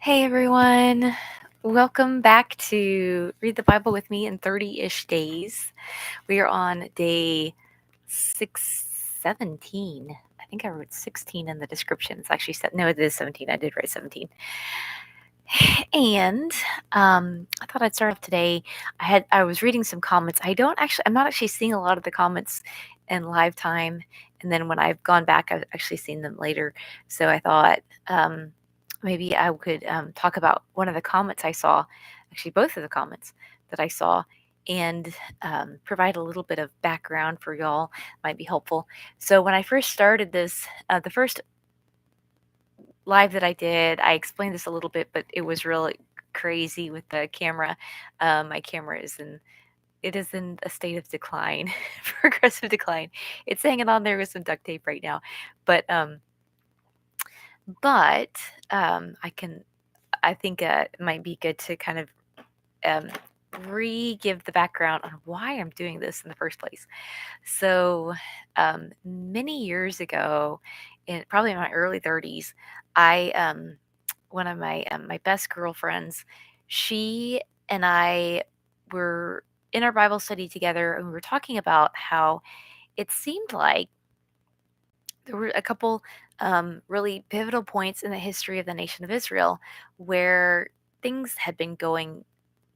Hey everyone, welcome back to Read the Bible with me in 30-ish days. We are on day 617. I think I wrote 16 in the description. It's actually no, it is 17. I did write 17. And I thought I'd start off today. I was reading some comments. I'm not actually seeing a lot of the comments in live time, and then when I've gone back, I've actually seen them later. So I thought maybe I could talk about one of the comments I saw, actually both of the comments that I saw, and provide a little bit of background for y'all. Might be helpful. So when I first started this, the first live that I did, I explained this a little bit, but it was really crazy with the camera. My camera is in a state of decline, progressive decline. It's hanging on there with some duct tape right now, but but I think it might be good to kind of um, re-give the background on why I'm doing this in the first place. So many years ago, probably in my early 30s, I one of my best girlfriends, she and I were in our Bible study together, and we were talking about how it seemed like there were a couple really pivotal points in the history of the nation of Israel where things had been going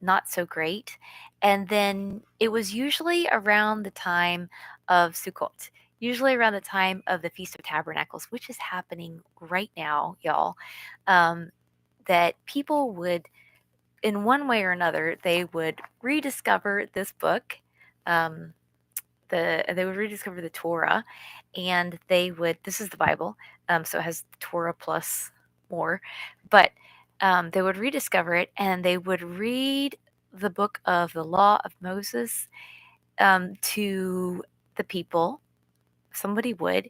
not so great. And then it was usually around the time of Sukkot, usually around the time of the Feast of Tabernacles, which is happening right now, y'all, that people would, in one way or another, they would rediscover this book. Um, they would rediscover the Torah, and they would. This is the Bible, so it has Torah plus more, but they would rediscover it, and they would read the book of the Law of Moses to the people. Somebody would,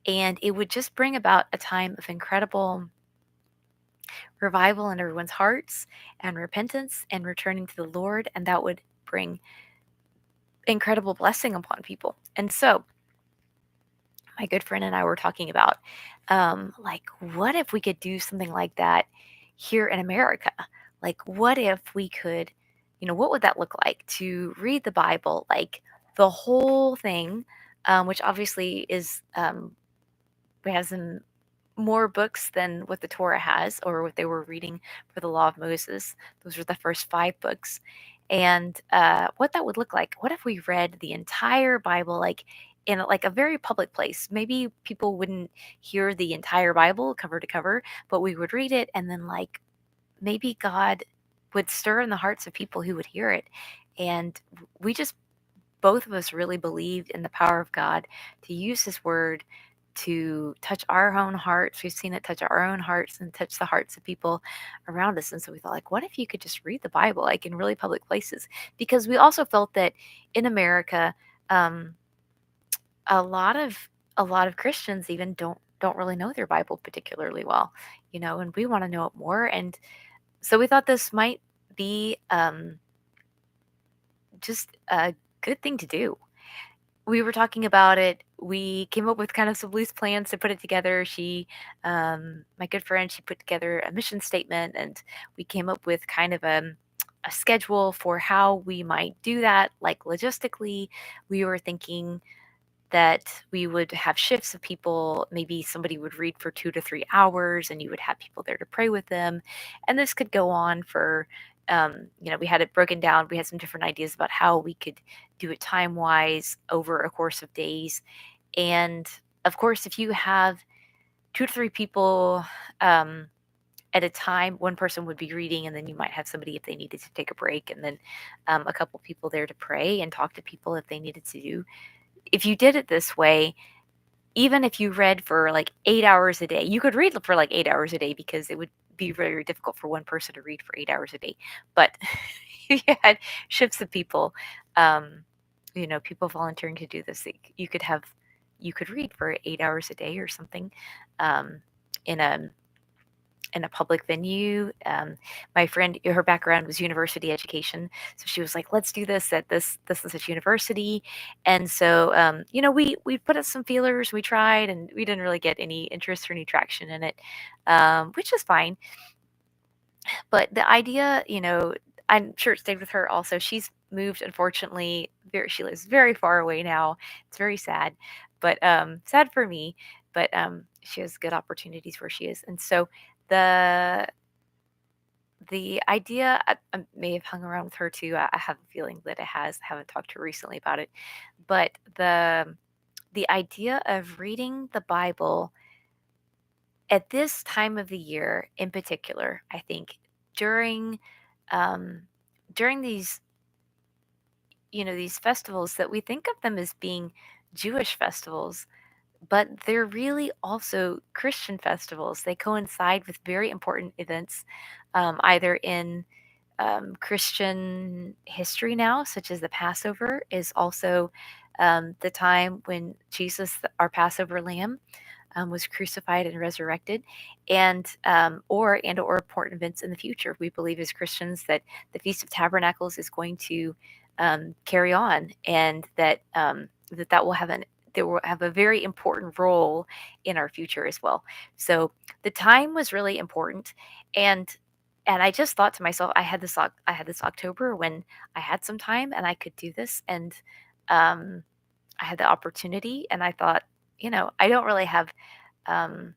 and it would just bring about a time of incredible revival in everyone's hearts and repentance and returning to the Lord, and that would bring incredible blessing upon people. And so my good friend and I were talking about, like, what if we could do something like that here in America? Like, what if we could, what would that look like to read the Bible, like the whole thing, which obviously is, we have some more books than what the Torah has or what they were reading for the Law of Moses. Those were the first five books. And what that would look like. What if we read the entire Bible, like in like a very public place? Maybe people wouldn't hear the entire Bible cover to cover, but we would read it, and then like maybe God would stir in the hearts of people who would hear it. And we just both of us really believed in the power of God to use His Word to touch our own hearts. We've seen it touch our own hearts and touch the hearts of people around us. And so we thought, like, what if you could just read the Bible, like in really public places? Because we also felt that in America, um, a lot of Christians even don't really know their Bible particularly well, and we want to know it more. And so we thought this might be just a good thing to do. We were talking about it. We came up with kind of some loose plans to put it together. My good friend, she put together a mission statement, and we came up with kind of a schedule for how we might do that. Like logistically, we were thinking that we would have shifts of people. Maybe somebody would read for 2 to 3 hours, and you would have people there to pray with them. And this could go on for, we had it broken down. We had some different ideas about how we could do it time wise over a course of days. And of course, if you have 2 to 3 people, at a time, one person would be reading, and then you might have somebody if they needed to take a break, and then a couple people there to pray and talk to people if they needed to do. If you did it this way, even if you read for like 8 hours a day, you could read for like 8 hours a day because it would be very difficult for one person to read for 8 hours a day. But if you had shifts of people, um, people volunteering to do this, you could read for 8 hours a day or something, um, in a public venue. My friend, her background was university education, so she was like, "Let's do this at this is university." And so, we put out some feelers, we tried, and we didn't really get any interest or any traction in it, which is fine. But the idea, I'm sure it stayed with her also. She's moved, unfortunately. She lives very far away now. It's very sad, but sad for me. But she has good opportunities where she is, and so the the idea I may have hung around with her too. I have a feeling that it has. I haven't talked to her recently about it, but the idea of reading the Bible at this time of the year in particular, I think during um, during these festivals that we think of them as being Jewish festivals, but they're really also Christian festivals. They coincide with very important events, either in Christian history now, such as the Passover, is also the time when Jesus, our Passover lamb, was crucified and resurrected, and or important events in the future. We believe as Christians that the Feast of Tabernacles is going to carry on, and that will have a very important role in our future as well. So the time was really important, and I just thought to myself, I had this October when I had some time and I could do this, and um, I had the opportunity, and I thought, I don't really have um,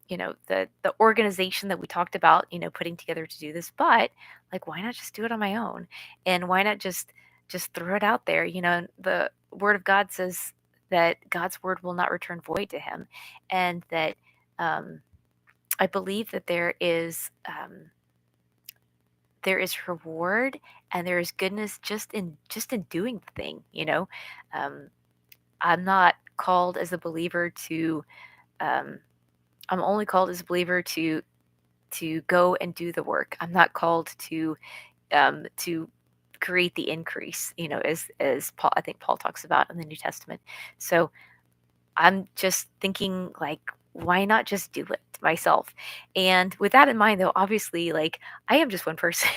the organization that we talked about, putting together to do this, but like, why not just do it on my own? And why not just throw it out there? The word of God says that God's word will not return void to him, and that um, I believe that there is reward and there is goodness just in doing the thing. Um, I'm not called as a believer to um, I'm only called as a believer to go and do the work. I'm not called to create the increase, as Paul, I think Paul talks about in the New Testament. So I'm just thinking, like, why not just do it myself? And with that in mind, though, obviously, like, I am just one person,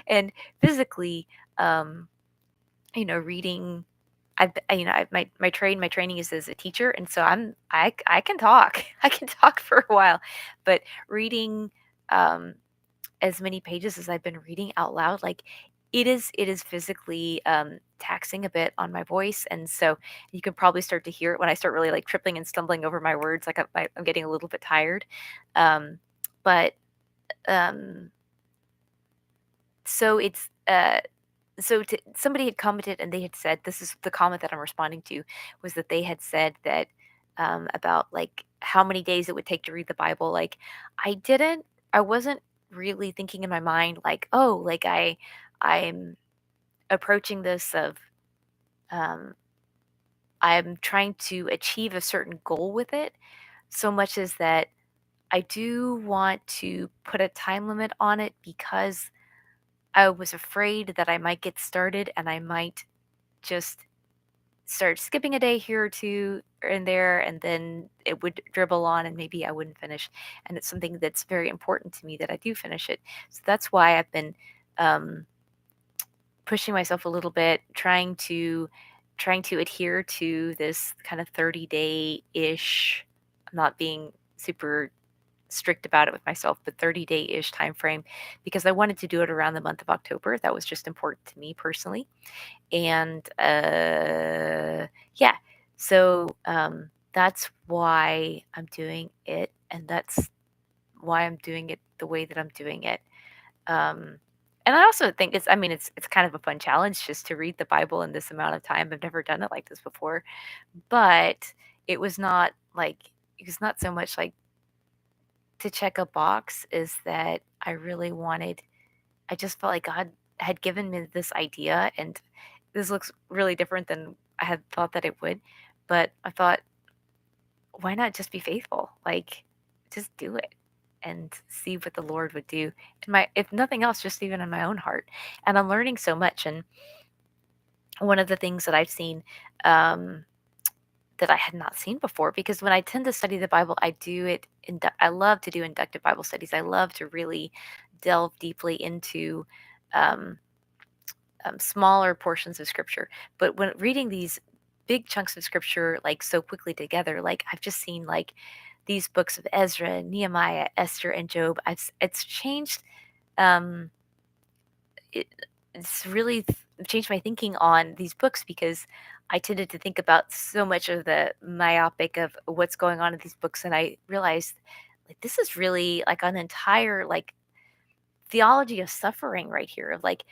and physically, um, reading. My training is as a teacher, and so I can talk. I can talk for a while, but reading um, as many pages as I've been reading out loud, like, it is physically taxing a bit on my voice, and so you can probably start to hear it when I start really like tripping and stumbling over my words. Like I'm getting a little bit tired, um, but um, so it's somebody had commented and they had said, this is the comment that I'm responding to, was that they had said that about like how many days it would take to read the Bible. Like, I wasn't really thinking in my mind like, oh, like I'm approaching this of um, I'm trying to achieve a certain goal with it, so much as that I do want to put a time limit on it because I was afraid that I might get started and I might just start skipping a day here or two in there, and then it would dribble on and maybe I wouldn't finish. And it's something that's very important to me that I do finish it. So that's why I've been um, pushing myself a little bit, trying to adhere to this kind of 30-day ish. I'm not being super strict about it with myself, but 30-day ish time frame, because I wanted to do it around the month of October. That was just important to me personally. And yeah, so that's why I'm doing it, and that's why I'm doing it the way that I'm doing it. Um, and I also think it's kind of a fun challenge just to read the Bible in this amount of time. I've never done it like this before, but it was not like it was not so much like to check a box, is that I just felt like God had given me this idea, and this looks really different than I had thought that it would. But I thought, why not just be faithful? Like, just do it and see what the Lord would do in if nothing else, just even in my own heart. And I'm learning so much. And one of the things that I've seen um, that I had not seen before, because when I tend to study the Bible, I do it. I love to do inductive Bible studies. I love to really delve deeply into um, smaller portions of scripture. But when reading these big chunks of scripture like so quickly together, like I've just seen like these books of Ezra, Nehemiah, Esther, and Job, it's changed. Um, it, it's really changed my thinking on these books because I tended to think about so much of the myopic of what's going on in these books, and I realized like this is really like an entire like theology of suffering right here of like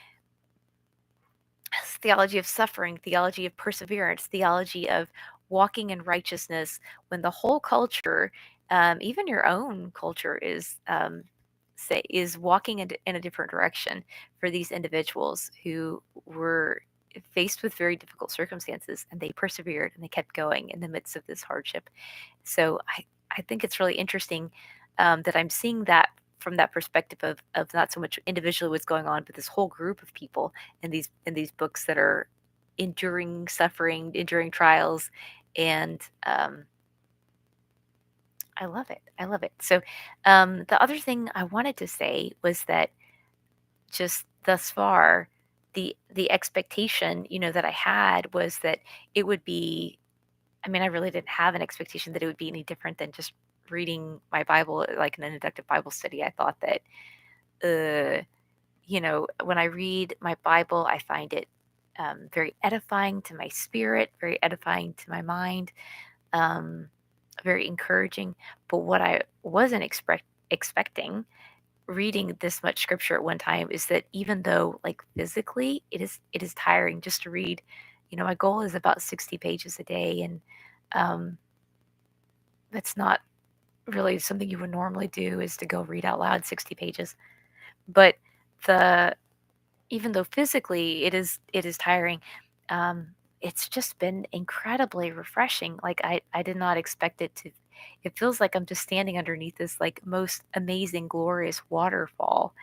theology of suffering, theology of perseverance, theology of walking in righteousness when the whole culture, even your own culture, is walking in a different direction for these individuals who were faced with very difficult circumstances and they persevered and they kept going in the midst of this hardship. So I think it's really interesting that I'm seeing that from that perspective of not so much individually what's going on, but this whole group of people in these books that are enduring suffering, enduring trials, and I love it. I love it. So the other thing I wanted to say was that just thus far, the expectation that I had was that it would be. I mean, I really didn't have an expectation that it would be any different than just reading my Bible, like in an inductive Bible study. I thought that, uh, when I read my Bible, I find it very edifying to my spirit, very edifying to my mind, um, very encouraging. But what I wasn't expecting reading this much scripture at one time is that even though like physically it is tiring just to read, my goal is about 60 pages a day, and um, that's not really something you would normally do is to go read out loud 60 pages. But the even though physically it is tiring, um, it's just been incredibly refreshing. Like I did not expect it to. It feels like I'm just standing underneath this like most amazing, glorious waterfall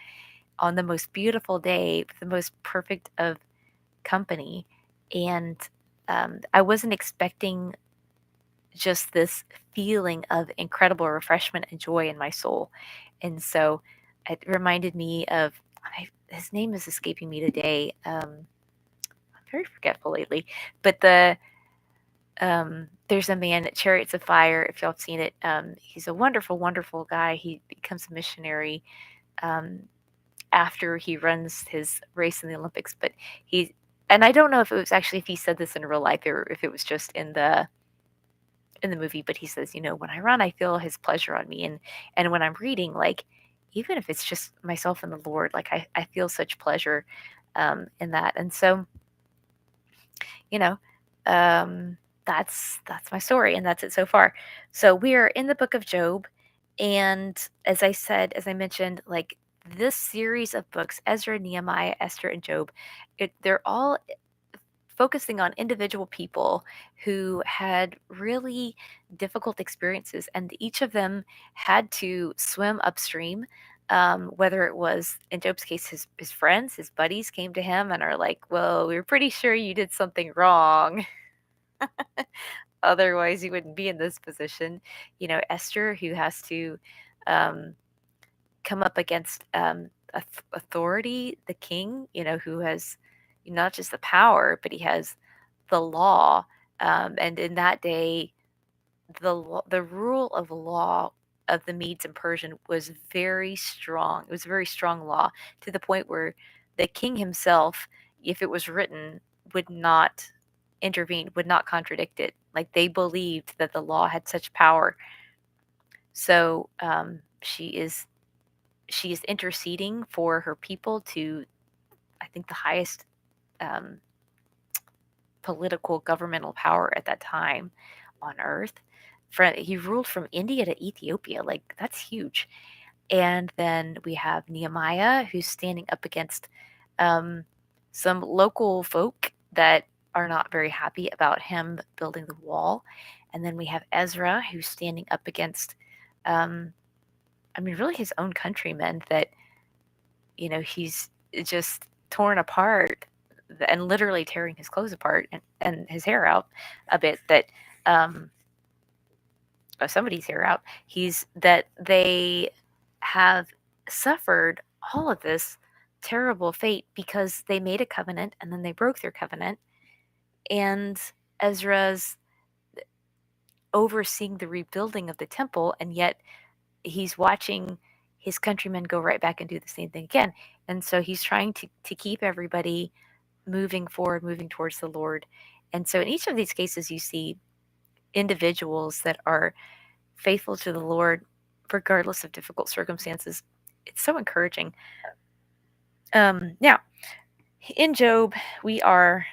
on the most beautiful day, with the most perfect of company, and I wasn't expecting just this feeling of incredible refreshment and joy in my soul. And so it reminded me of his name is escaping me today. I'm very forgetful lately, but there's a man at Chariots of Fire. If y'all have seen it, he's a wonderful, wonderful guy. He becomes a missionary um, after he runs his race in the Olympics. But he, and I don't know if it was actually if he said this in real life or if it was just in the movie, but he says, when I run, I feel his pleasure on me. And when I'm reading, like, even if it's just myself and the Lord, like I feel such pleasure in that. And so, you know, um, that's my story, and that's it so far. So we are in the book of Job, and as I mentioned, like this series of books, Ezra, Nehemiah, Esther, and Job, they're all focusing on individual people who had really difficult experiences, and each of them had to swim upstream. Whether it was in Job's case, his friends, his buddies came to him and are like, "Well, we're pretty sure you did something wrong. Otherwise, you wouldn't be in this position." Esther, who has to um, come up against authority, the king, who has not just the power, but he has the law. And in that day, the rule of law of the Medes and Persian was very strong. It was a very strong law to the point where the king himself, if it was written, would not intervene, would not contradict it. Like they believed that the law had such power. So she is interceding for her people to, I think, the highest um, political governmental power at that time on earth. He ruled from India to Ethiopia. Like, that's huge. And then we have Nehemiah, who's standing up against um, some local folk that are not very happy about him building the wall. And then we have Ezra, who's standing up against, um, really his own countrymen that he's just torn apart and literally tearing his clothes apart and his hair out a bit that um somebody's hair out. He's that they have suffered all of this terrible fate because they made a covenant and then they broke their covenant. And Ezra's overseeing the rebuilding of the temple, and yet he's watching his countrymen go right back and do the same thing again. And so he's trying to keep everybody moving forward, moving towards the Lord. And so in each of these cases, you see individuals that are faithful to the Lord regardless of difficult circumstances. It's so encouraging. Now, in Job, we are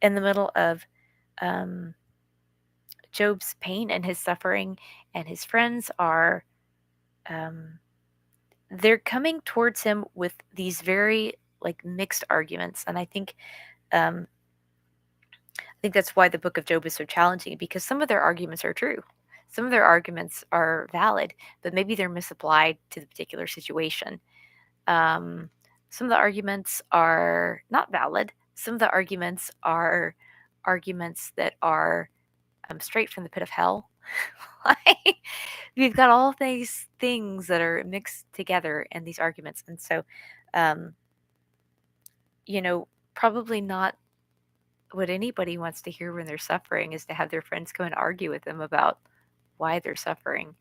in the middle of um, Job's pain and his suffering, and his friends are um, they're coming towards him with these very like mixed arguments, and um, I think that's why the book of Job is so challenging, because some of their arguments are true, some of their arguments are valid, but maybe they're misapplied to the particular situation. Um, some of the arguments are not valid. Some of the arguments are arguments that are straight from the pit of hell. Like, we've got all these things that are mixed together in these arguments. And so, um, probably not what anybody wants to hear when they're suffering is to have their friends come and argue with them about why they're suffering,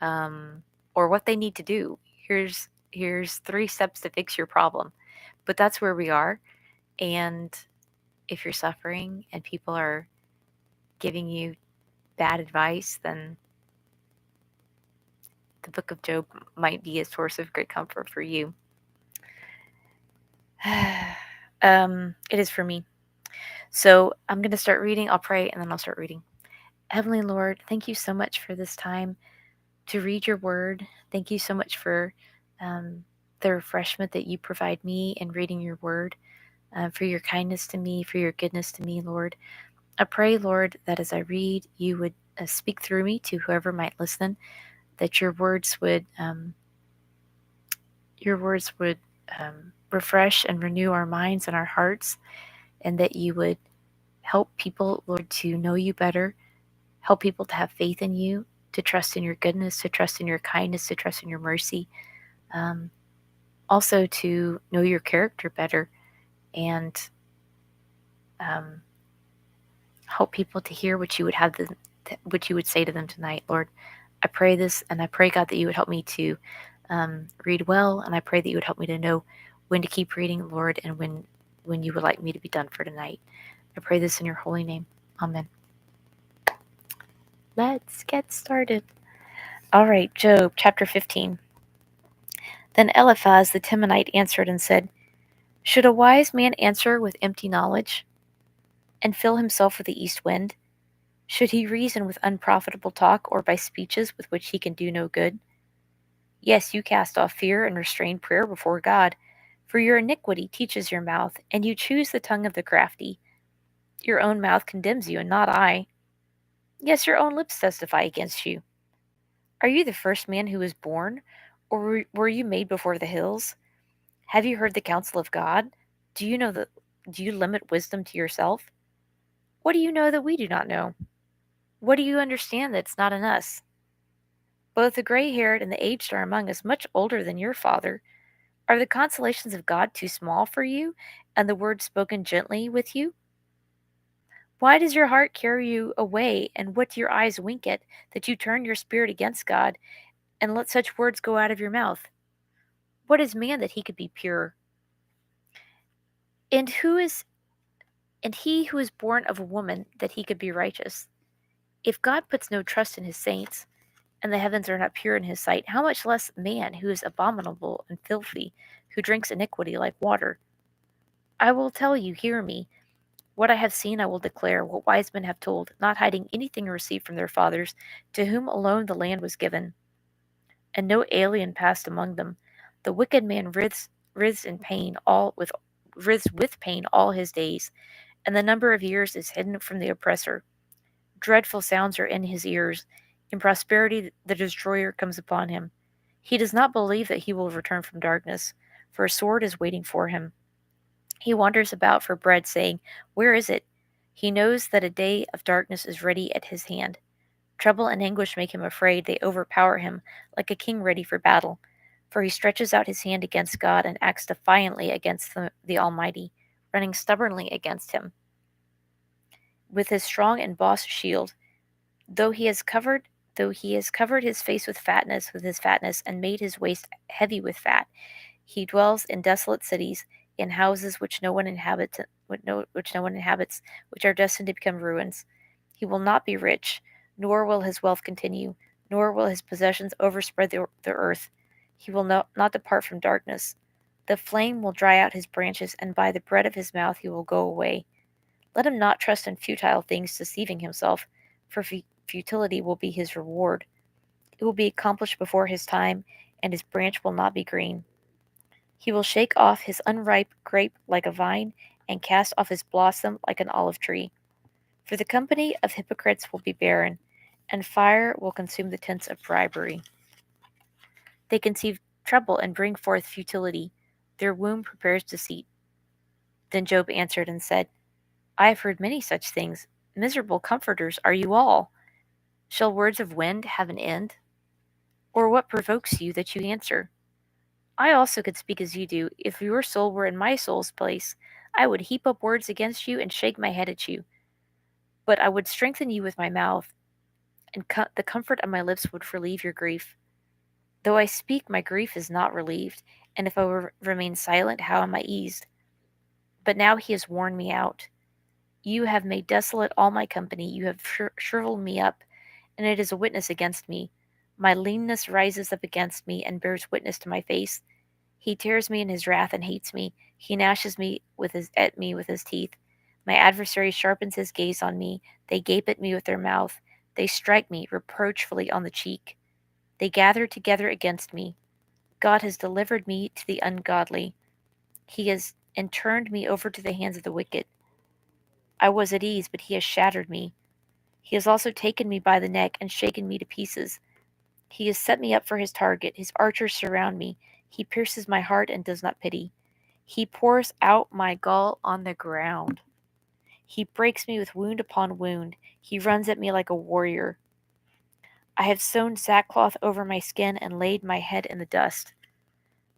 um, or what they need to do. Here's 3 steps to fix your problem. But that's where we are. And if you're suffering and people are giving you bad advice, then the book of Job might be a source of great comfort for you. It is for me. So I'm going to start reading. I'll pray and then I'll start reading. Heavenly Lord, thank you so much for this time to read your word. Thank you so much for the refreshment that you provide me in reading your word, for your kindness to me, for your goodness to me, Lord. I pray, Lord, that as I read, you would speak through me to whoever might listen, that your words would refresh and renew our minds and our hearts, and that you would help people, Lord, to know you better, help people to have faith in you, to trust in your goodness, to trust in your kindness, to trust in your mercy, also to know your character better, and help people to hear what you would what you would say to them tonight, Lord. I pray this, and I pray, God, that you would help me to read well, and I pray that you would help me to know when to keep reading, Lord, and when you would like me to be done for tonight. I pray this in your holy name. Amen. Let's get started. All right, Job chapter 15. Then Eliphaz the Temanite answered and said, should a wise man answer with empty knowledge, and fill himself with the east wind? Should he reason with unprofitable talk, or by speeches with which he can do no good? Yes, you cast off fear and restrain prayer before God, for your iniquity teaches your mouth, and you choose the tongue of the crafty. Your own mouth condemns you, and not I. Yes, your own lips testify against you. Are you the first man who was born, or were you made before the hills? Have you heard the counsel of God? Do you limit wisdom to yourself? What do you know that we do not know? What do you understand that's not in us? Both the gray-haired and the aged are among us, much older than your father. Are the consolations of God too small for you, and the words spoken gently with you? Why does your heart carry you away, and what do your eyes wink at, that you turn your spirit against God, and let such words go out of your mouth? What is man that he could be pure? And he who is born of a woman that he could be righteous? If God puts no trust in his saints, and the heavens are not pure in his sight, how much less man who is abominable and filthy, who drinks iniquity like water? I will tell you, hear me. What I have seen I will declare, what wise men have told, not hiding anything received from their fathers, to whom alone the land was given, and no alien passed among them. The wicked man writhes with pain all his days, and the number of years is hidden from the oppressor. Dreadful sounds are in his ears. In prosperity the destroyer comes upon him. He does not believe that he will return from darkness, for a sword is waiting for him. He wanders about for bread, saying, where is it? He knows that a day of darkness is ready at his hand. Trouble and anguish make him afraid. They overpower him, like a king ready for battle. For he stretches out his hand against God and acts defiantly against the Almighty, running stubbornly against him with his strong and bossed shield. Though he has covered though he has covered his face with his fatness, and made his waist heavy with fat, he dwells in desolate cities, in houses which no one inhabits, which are destined to become ruins. He will not be rich, nor will his wealth continue, nor will his possessions overspread the earth. He will not depart from darkness. The flame will dry out his branches, and by the breath of his mouth he will go away. Let him not trust in futile things, deceiving himself, for futility will be his reward. It will be accomplished before his time, and his branch will not be green. He will shake off his unripe grape like a vine, and cast off his blossom like an olive tree. For the company of hypocrites will be barren, and fire will consume the tents of bribery. They conceive trouble and bring forth futility. Their womb prepares deceit. Then Job answered and said, I have heard many such things. Miserable comforters are you all. Shall words of wind have an end? Or what provokes you that you answer? I also could speak as you do. If your soul were in my soul's place, I would heap up words against you and shake my head at you. But I would strengthen you with my mouth, and the comfort of my lips would relieve your grief. Though I speak, my grief is not relieved, and if I remain silent, how am I eased? But now he has worn me out. You have made desolate all my company. You have shriveled me up, and it is a witness against me. My leanness rises up against me and bears witness to my face. He tears me in his wrath and hates me. He gnashes at me with his teeth. My adversary sharpens his gaze on me. They gape at me with their mouth. They strike me reproachfully on the cheek. They gather together against me. God has delivered me to the ungodly. He has and turned me over to the hands of the wicked. I was at ease, but he has shattered me. He has also taken me by the neck and shaken me to pieces. He has set me up for his target. His archers surround me. He pierces my heart and does not pity. He pours out my gall on the ground. He breaks me with wound upon wound. He runs at me like a warrior. I have sewn sackcloth over my skin and laid my head in the dust.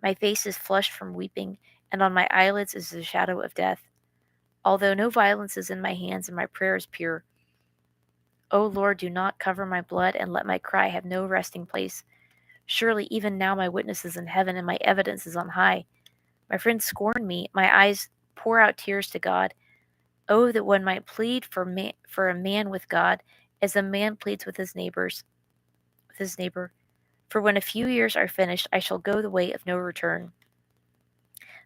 My face is flushed from weeping, and on my eyelids is the shadow of death. Although no violence is in my hands and my prayer is pure. O Lord, do not cover my blood, and let my cry have no resting place. Surely even now my witness is in heaven, and my evidence is on high. My friends scorn me. My eyes pour out tears to God. Oh, that one might plead for a man with God, as a man pleads with his neighbor. For when a few years are finished, I shall go the way of no return.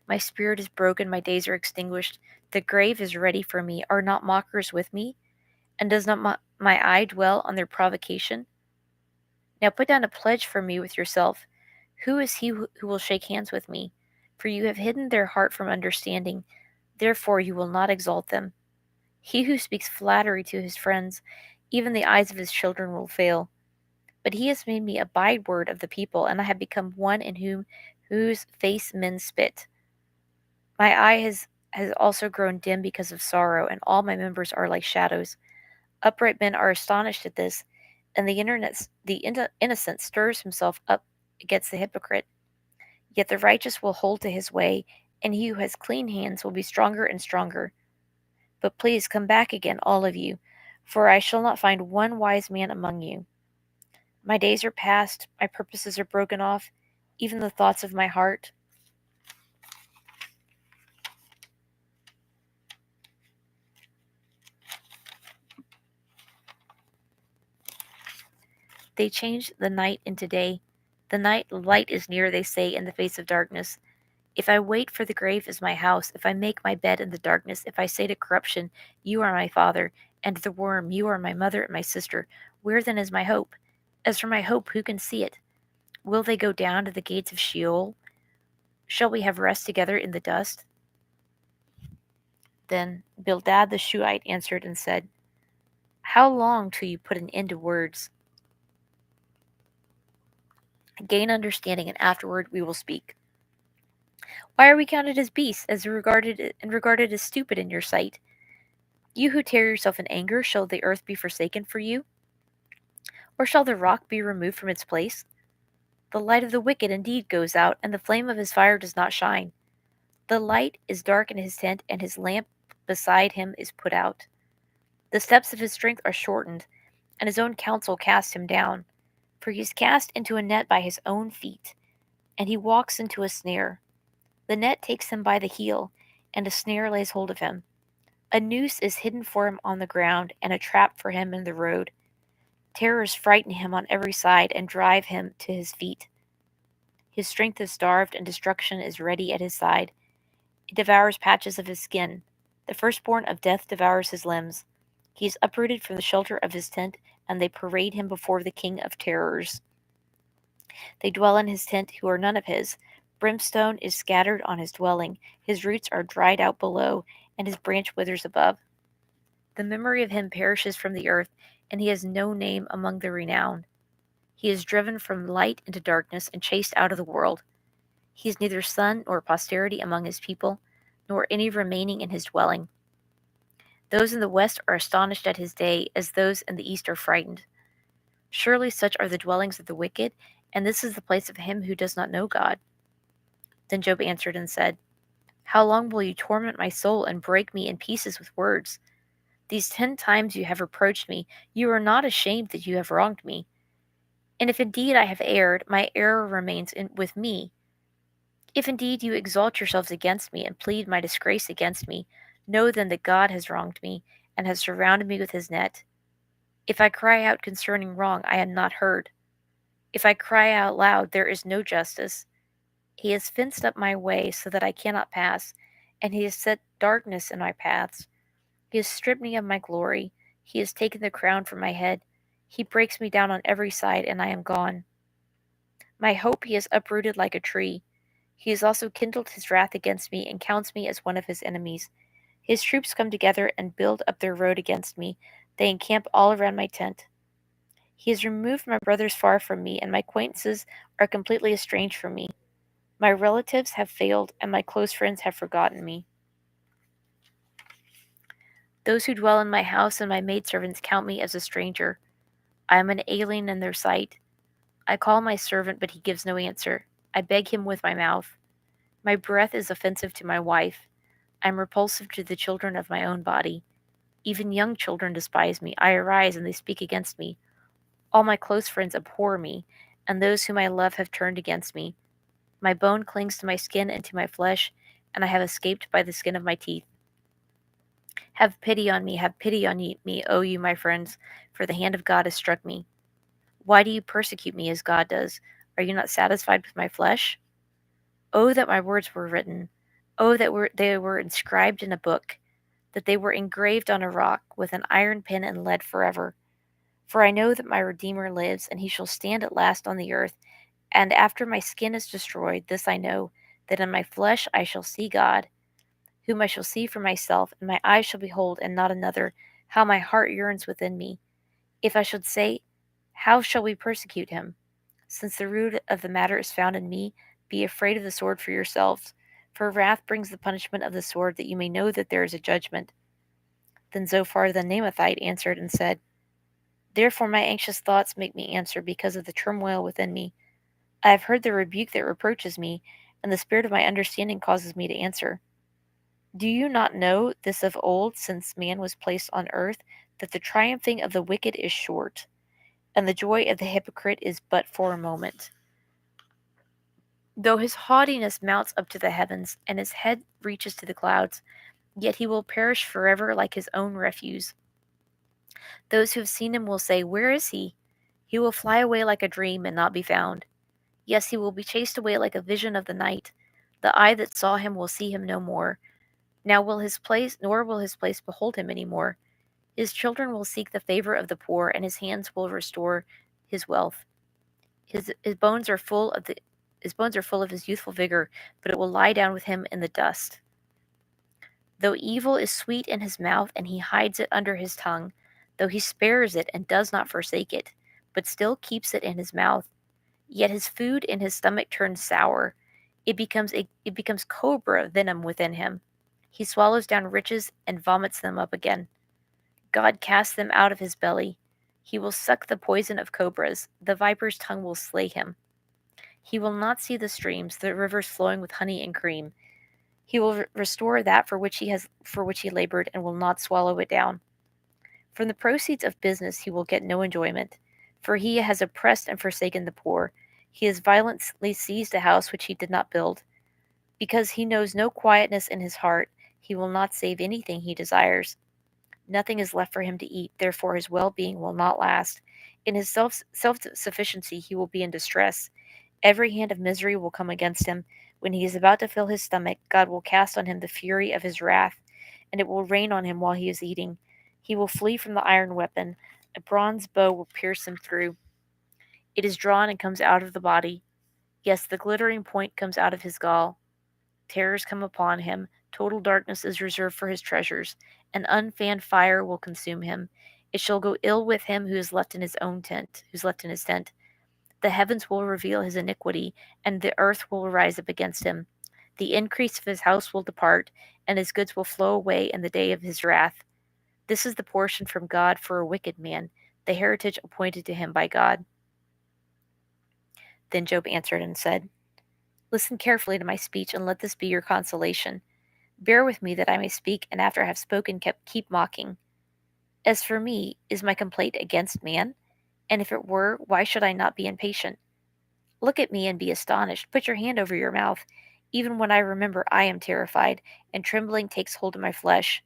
My spirit is broken, my days are extinguished. The grave is ready for me. Are not mockers with me? And does not my eye dwell on their provocation? Now put down a pledge for me with yourself. Who is he who will shake hands with me? For you have hidden their heart from understanding. Therefore you will not exalt them. He who speaks flattery to his friends, even the eyes of his children will fail. But he has made me a byword of the people, and I have become one in whose face men spit. My eye has also grown dim because of sorrow, and all my members are like shadows. Upright men are astonished at this, and the innocent stirs himself up against the hypocrite. Yet the righteous will hold to his way, and he who has clean hands will be stronger and stronger. But please come back again, all of you, for I shall not find one wise man among you. My days are past, my purposes are broken off, even the thoughts of my heart. They change the night into day. The night light is near, they say, in the face of darkness. If I wait for the grave as my house, if I make my bed in the darkness, if I say to corruption, you are my father, and to the worm, you are my mother and my sister, where then is my hope? As for my hope, who can see it? Will they go down to the gates of Sheol? Shall we have rest together in the dust? Then Bildad the Shuhite answered and said, How long till you put an end to words? Gain understanding, and afterward we will speak. Why are we counted as beasts, regarded as stupid in your sight? You who tear yourself in anger, shall the earth be forsaken for you? Or shall the rock be removed from its place? The light of the wicked indeed goes out, and the flame of his fire does not shine. The light is dark in his tent, and his lamp beside him is put out. The steps of his strength are shortened, and his own counsel casts him down. For he is cast into a net by his own feet, and he walks into a snare. The net takes him by the heel, and a snare lays hold of him. A noose is hidden for him on the ground, and a trap for him in the road. Terrors frighten him on every side and drive him to his feet. His strength is starved, and destruction is ready at his side. It devours patches of his skin. The firstborn of death devours his limbs. He is uprooted from the shelter of his tent, and they parade him before the king of terrors. They dwell in his tent who are none of his. Brimstone is scattered on his dwelling. His roots are dried out below, and his branch withers above. The memory of him perishes from the earth, and he has no name among the renowned. He is driven from light into darkness and chased out of the world. He has neither son nor posterity among his people, nor any remaining in his dwelling. Those in the west are astonished at his day, as those in the east are frightened. Surely such are the dwellings of the wicked, and this is the place of him who does not know God. Then Job answered and said, How long will you torment my soul and break me in pieces with words? These 10 times you have reproached me. You are not ashamed that you have wronged me. And if indeed I have erred, my error remains with me. If indeed you exalt yourselves against me and plead my disgrace against me, know then that God has wronged me and has surrounded me with his net. If I cry out concerning wrong, I am not heard. If I cry out loud, there is no justice. He has fenced up my way so that I cannot pass, and he has set darkness in my paths. He has stripped me of my glory. He has taken the crown from my head. He breaks me down on every side, and I am gone. My hope he has uprooted like a tree. He has also kindled his wrath against me and counts me as one of his enemies. His troops come together and build up their road against me. They encamp all around my tent. He has removed my brothers far from me, and my acquaintances are completely estranged from me. My relatives have failed, and my close friends have forgotten me. Those who dwell in my house and my maidservants count me as a stranger. I am an alien in their sight. I call my servant, but he gives no answer. I beg him with my mouth. My breath is offensive to my wife. I am repulsive to the children of my own body. Even young children despise me. I arise, and they speak against me. All my close friends abhor me, and those whom I love have turned against me. My bone clings to my skin and to my flesh, and I have escaped by the skin of my teeth. Have pity on me, O you, my friends, for the hand of God has struck me. Why do you persecute me as God does? Are you not satisfied with my flesh? Oh, that my words were written. Oh, that they were inscribed in a book, that they were engraved on a rock with an iron pen and lead forever. For I know that my Redeemer lives, and he shall stand at last on the earth. And after my skin is destroyed, this I know, that in my flesh I shall see God, whom I shall see for myself, and my eyes shall behold, and not another, how my heart yearns within me. If I should say, How shall we persecute him? Since the root of the matter is found in me, be afraid of the sword for yourselves. For wrath brings the punishment of the sword, that you may know that there is a judgment. Then Zophar the Naamathite answered and said, Therefore my anxious thoughts make me answer because of the turmoil within me. I have heard the rebuke that reproaches me, and the spirit of my understanding causes me to answer. Do you not know this of old, since man was placed on earth, that the triumphing of the wicked is short, and the joy of the hypocrite is but for a moment? Though his haughtiness mounts up to the heavens, and his head reaches to the clouds, yet he will perish forever like his own refuse. Those who have seen him will say, Where is he? He will fly away like a dream and not be found. Yes, he will be chased away like a vision of the night. The eye that saw him will see him no more. Nor will his place behold him any more. His children will seek the favor of the poor, and his hands will restore his wealth. His bones are full of his youthful vigor, but it will lie down with him in the dust. Though evil is sweet in his mouth, and he hides it under his tongue, though he spares it and does not forsake it, but still keeps it in his mouth, yet his food in his stomach turns sour. It becomes cobra venom within him. He swallows down riches and vomits them up again. God casts them out of his belly. He will suck the poison of cobras. The viper's tongue will slay him. He will not see the streams, the rivers flowing with honey and cream. He will restore that for which he labored, and will not swallow it down. From the proceeds of business he will get no enjoyment, for he has oppressed and forsaken the poor. He has violently seized a house which he did not build. Because he knows no quietness in his heart, he will not save anything he desires. Nothing is left for him to eat, therefore his well being will not last. In his self sufficiency, he will be in distress. Every hand of misery will come against him. When he is about to fill his stomach, God will cast on him the fury of his wrath, and it will rain on him while he is eating. He will flee from the iron weapon. A bronze bow will pierce him through. It is drawn and comes out of the body. Yes, the glittering point comes out of his gall. Terrors come upon him. Total darkness is reserved for his treasures. An unfanned fire will consume him. It shall go ill with him who is left in his own tent, who's left in his tent. The heavens will reveal his iniquity, and the earth will rise up against him. The increase of his house will depart, and his goods will flow away in the day of his wrath. This is the portion from God for a wicked man, the heritage appointed to him by God. Then Job answered and said, Listen carefully to my speech, and let this be your consolation. Bear with me that I may speak, and after I have spoken, keep mocking. As for me, is my complaint against man? And if it were, why should I not be impatient? Look at me and be astonished. Put your hand over your mouth. Even when I remember, I am terrified, and trembling takes hold of my flesh.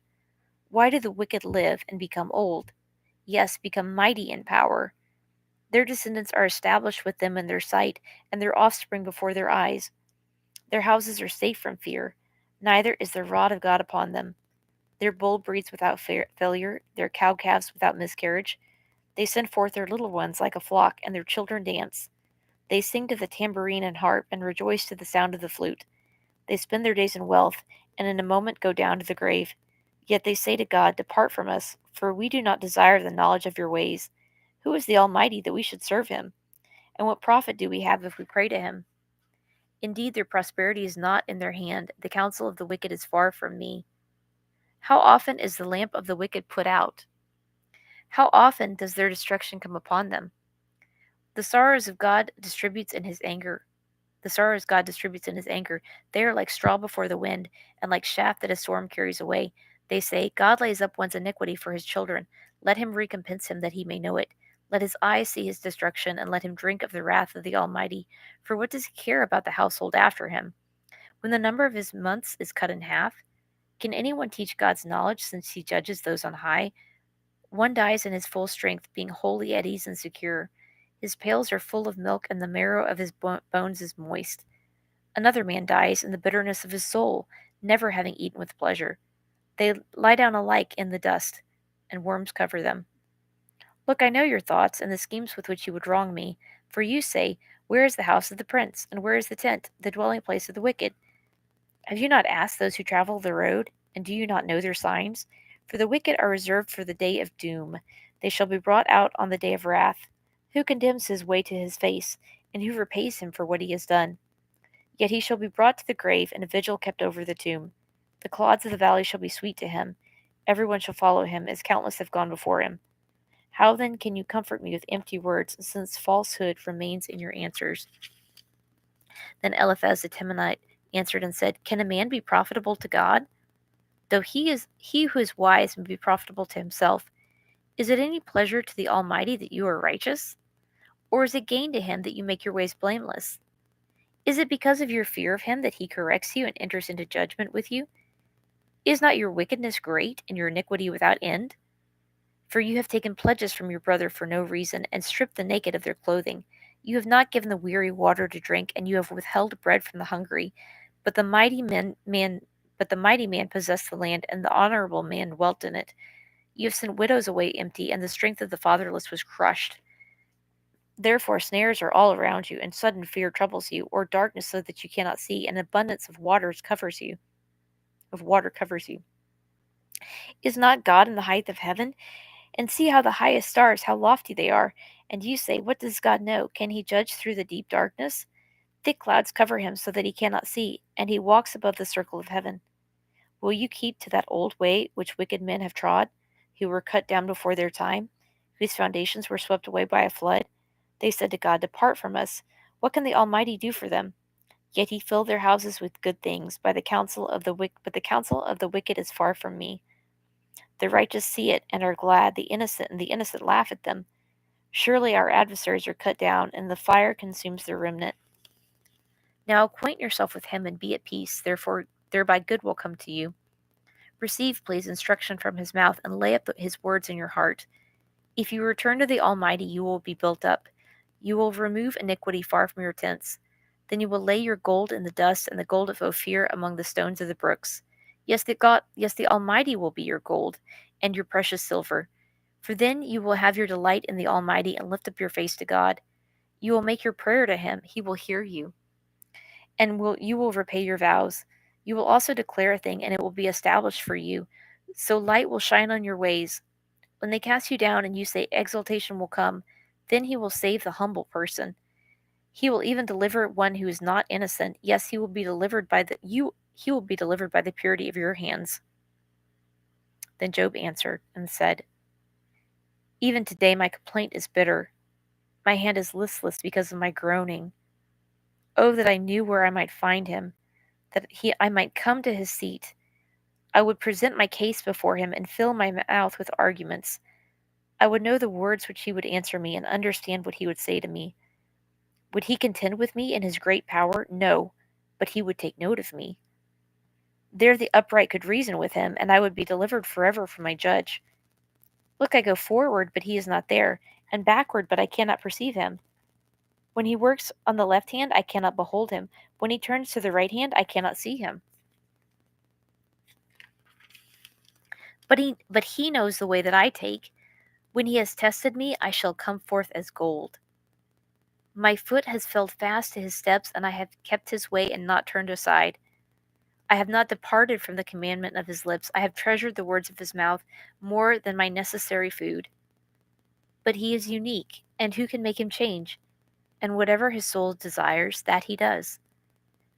Why do the wicked live and become old? Yes, become mighty in power. Their descendants are established with them in their sight, and their offspring before their eyes. Their houses are safe from fear, neither is the rod of God upon them. Their bull breeds without failure, their cow calves without miscarriage. They send forth their little ones like a flock, and their children dance. They sing to the tambourine and harp, and rejoice to the sound of the flute. They spend their days in wealth, and in a moment go down to the grave. Yet they say to God, Depart from us, for we do not desire the knowledge of your ways. Who is the Almighty that we should serve him? And what profit do we have if we pray to him? Indeed, their prosperity is not in their hand. The counsel of the wicked is far from me. How often is the lamp of the wicked put out? How often does their destruction come upon them? The sorrows of God distributes in his anger. The sorrows God distributes in his anger. They are like straw before the wind, and like chaff that a storm carries away. They say, God lays up one's iniquity for his children. Let him recompense him that he may know it. Let his eyes see his destruction, and let him drink of the wrath of the Almighty. For what does he care about the household after him? When the number of his months is cut in half, can anyone teach God's knowledge since he judges those on high? One dies in his full strength, being wholly at ease and secure. His pails are full of milk, and the marrow of his bones is moist. Another man dies in the bitterness of his soul, never having eaten with pleasure. They lie down alike in the dust, and worms cover them. Look, I know your thoughts, and the schemes with which you would wrong me. For you say, Where is the house of the prince, and where is the tent, the dwelling place of the wicked? Have you not asked those who travel the road, and do you not know their signs? For the wicked are reserved for the day of doom. They shall be brought out on the day of wrath. Who condemns his way to his face, and who repays him for what he has done? Yet he shall be brought to the grave, and a vigil kept over the tomb. The clods of the valley shall be sweet to him. Everyone shall follow him, as countless have gone before him. How then can you comfort me with empty words, since falsehood remains in your answers? Then Eliphaz the Temanite answered and said, Can a man be profitable to God? Though he who is wise may be profitable to himself. Is it any pleasure to the Almighty that you are righteous? Or is it gain to him that you make your ways blameless? Is it because of your fear of him that he corrects you and enters into judgment with you? Is not your wickedness great, and your iniquity without end? For you have taken pledges from your brother for no reason, and stripped the naked of their clothing. You have not given the weary water to drink, and you have withheld bread from the hungry. But the mighty man possessed the land, and the honorable man dwelt in it. You have sent widows away empty, and the strength of the fatherless was crushed. Therefore snares are all around you, and sudden fear troubles you, or darkness so that you cannot see, and abundance of water covers you. Is not God in the height of heaven? And see how the highest stars, how lofty they are. And you say, What does God know? Can he judge through the deep darkness? Thick clouds cover him so that he cannot see, and he walks above the circle of heaven. Will you keep to that old way which wicked men have trod, who were cut down before their time, whose foundations were swept away by a flood? They said to God, Depart from us. What can the Almighty do for them? Yet he filled their houses with good things. But the counsel of the wicked is far from me. The righteous see it and are glad, the innocent laugh at them. Surely our adversaries are cut down, and the fire consumes their remnant. Now acquaint yourself with him and be at peace, thereby good will come to you. Receive, please, instruction from his mouth, and lay up his words in your heart. If you return to the Almighty, you will be built up. You will remove iniquity far from your tents. Then you will lay your gold in the dust and the gold of Ophir among the stones of the brooks. Yes, the Almighty will be your gold and your precious silver. For then you will have your delight in the Almighty and lift up your face to God. You will make your prayer to him, he will hear you, and you will repay your vows. You will also declare a thing, and it will be established for you. So light will shine on your ways. When they cast you down and you say exaltation will come, then he will save the humble person. He will even deliver one who is not innocent. Yes, he will be delivered by the purity of your hands. Then Job answered and said, even today my complaint is bitter. My hand is listless because of my groaning. Oh, that I knew where I might find him, that I might come to his seat. I would present my case before him and fill my mouth with arguments. I would know the words which he would answer me and understand what he would say to me. Would he contend with me in his great power? No, but he would take note of me. There the upright could reason with him, and I would be delivered forever from my judge. Look, I go forward, but he is not there, and backward, but I cannot perceive him. When he works on the left hand, I cannot behold him. When he turns to the right hand, I cannot see him. But he knows the way that I take. When he has tested me, I shall come forth as gold. My foot has held fast to his steps, and I have kept his way and not turned aside. I have not departed from the commandment of his lips. I have treasured the words of his mouth more than my necessary food. But he is unique, and who can make him change? And whatever his soul desires, that he does.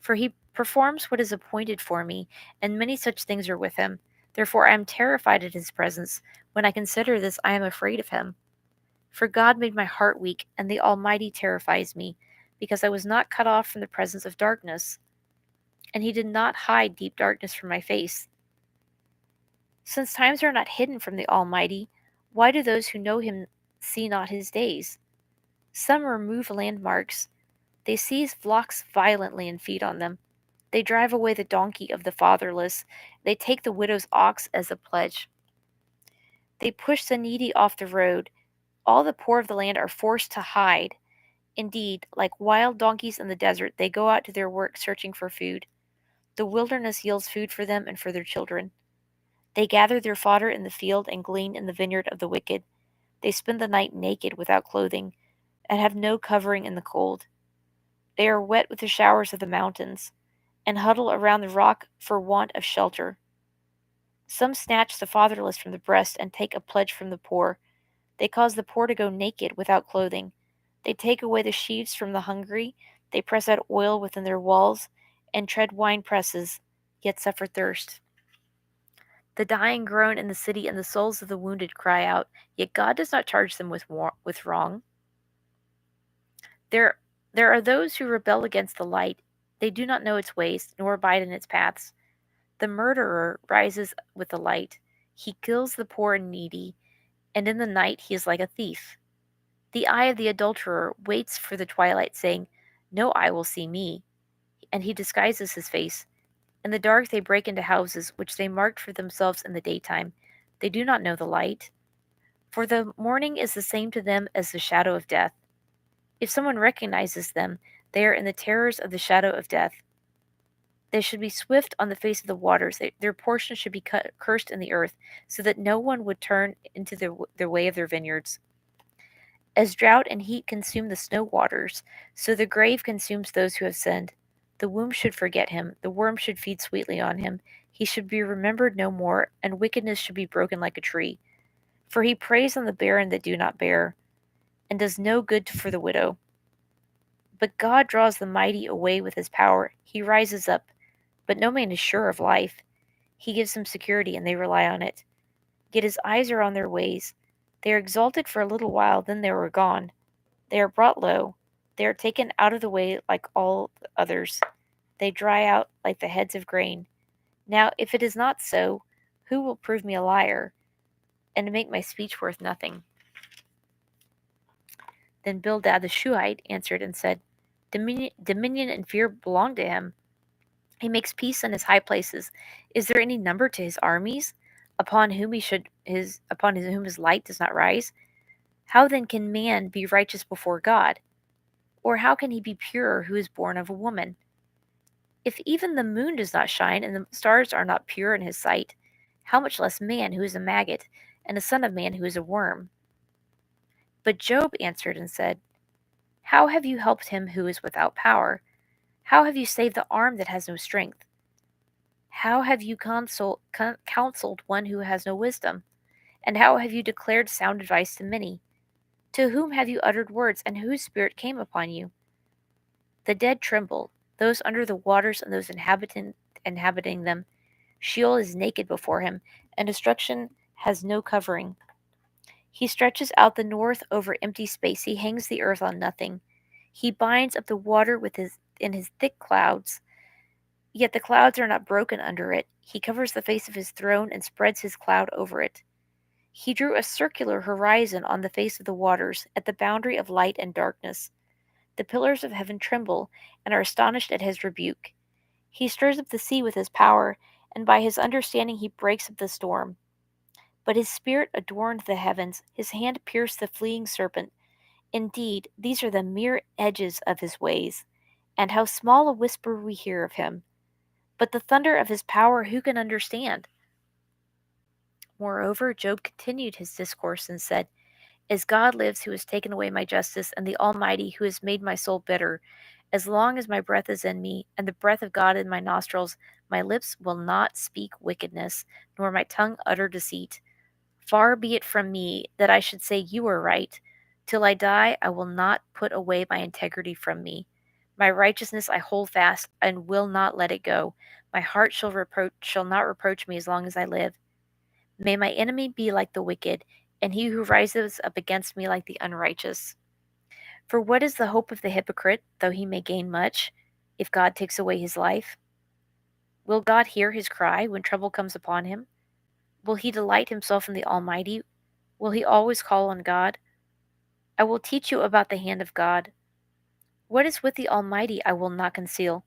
For he performs what is appointed for me, and many such things are with him. Therefore I am terrified at his presence. When I consider this, I am afraid of him. For God made my heart weak, and the Almighty terrifies me, because I was not cut off from the presence of darkness, and he did not hide deep darkness from my face. Since times are not hidden from the Almighty, why do those who know him see not his days? Some remove landmarks. They seize flocks violently and feed on them. They drive away the donkey of the fatherless. They take the widow's ox as a pledge. They push the needy off the road. All the poor of the land are forced to hide. Indeed, like wild donkeys in the desert, they go out to their work searching for food. The wilderness yields food for them and for their children. They gather their fodder in the field and glean in the vineyard of the wicked. They spend the night naked without clothing and have no covering in the cold. They are wet with the showers of the mountains and huddle around the rock for want of shelter. Some snatch the fatherless from the breast and take a pledge from the poor. They cause the poor to go naked without clothing. They take away the sheaves from the hungry. They press out oil within their walls and tread wine presses, yet suffer thirst. The dying groan in the city, and the souls of the wounded cry out, yet God does not charge them with wrong. There are those who rebel against the light. They do not know its ways, nor abide in its paths. The murderer rises with the light. He kills the poor and needy, and in the night he is like a thief. The eye of the adulterer waits for the twilight, saying, no eye will see me. And he disguises his face. In the dark they break into houses, which they marked for themselves in the daytime. They do not know the light. For the morning is the same to them as the shadow of death. If someone recognizes them, they are in the terrors of the shadow of death. They should be swift on the face of the waters. Their portion should be cursed in the earth, so that no one would turn into their way of their vineyards. As drought and heat consume the snow waters, so the grave consumes those who have sinned. The womb should forget him, the worm should feed sweetly on him. He should be remembered no more, and wickedness should be broken like a tree. For he preys on the barren that do not bear, and does no good for the widow. But God draws the mighty away with his power. He rises up, but no man is sure of life. He gives them security, and they rely on it. Yet his eyes are on their ways. They are exalted for a little while, then they are gone. They are brought low. They are taken out of the way like all others. They dry out like the heads of grain. Now, if it is not so, who will prove me a liar? and to make my speech worth nothing. Then Bildad the Shuhite answered and said, Dominion and fear belong to him. He makes peace in his high places. Is there any number to his armies, whom his light does not rise? How then can man be righteous before God? Or how can he be pure who is born of a woman? If even the moon does not shine and the stars are not pure in his sight, how much less man who is a maggot, and a son of man who is a worm? But Job answered and said, How have you helped him who is without power? How have you saved the arm that has no strength? How have you counseled one who has no wisdom? And how have you declared sound advice to many? To whom have you uttered words, and whose spirit came upon you? The dead tremble, those under the waters and those inhabiting them. Sheol is naked before him, and destruction has no covering. He stretches out the north over empty space. He hangs the earth on nothing. He binds up the water in his thick clouds. Yet the clouds are not broken under it. He covers the face of his throne and spreads his cloud over it. He drew a circular horizon on the face of the waters, at the boundary of light and darkness. The pillars of heaven tremble and are astonished at his rebuke. He stirs up the sea with his power, and by his understanding he breaks up the storm. But his spirit adorned the heavens, his hand pierced the fleeing serpent. Indeed, these are the mere edges of his ways, and how small a whisper we hear of him. But the thunder of his power who can understand? Moreover, Job continued his discourse and said, As God lives, who has taken away my justice, and the Almighty, who has made my soul bitter, as long as my breath is in me, and the breath of God in my nostrils, my lips will not speak wickedness, nor my tongue utter deceit. Far be it from me that I should say you are right. Till I die, I will not put away my integrity from me. My righteousness I hold fast and will not let it go. My heart shall not reproach me as long as I live. May my enemy be like the wicked, and he who rises up against me like the unrighteous. For what is the hope of the hypocrite, though he may gain much, if God takes away his life? Will God hear his cry when trouble comes upon him? Will he delight himself in the Almighty? Will he always call on God? I will teach you about the hand of God. What is with the Almighty I will not conceal.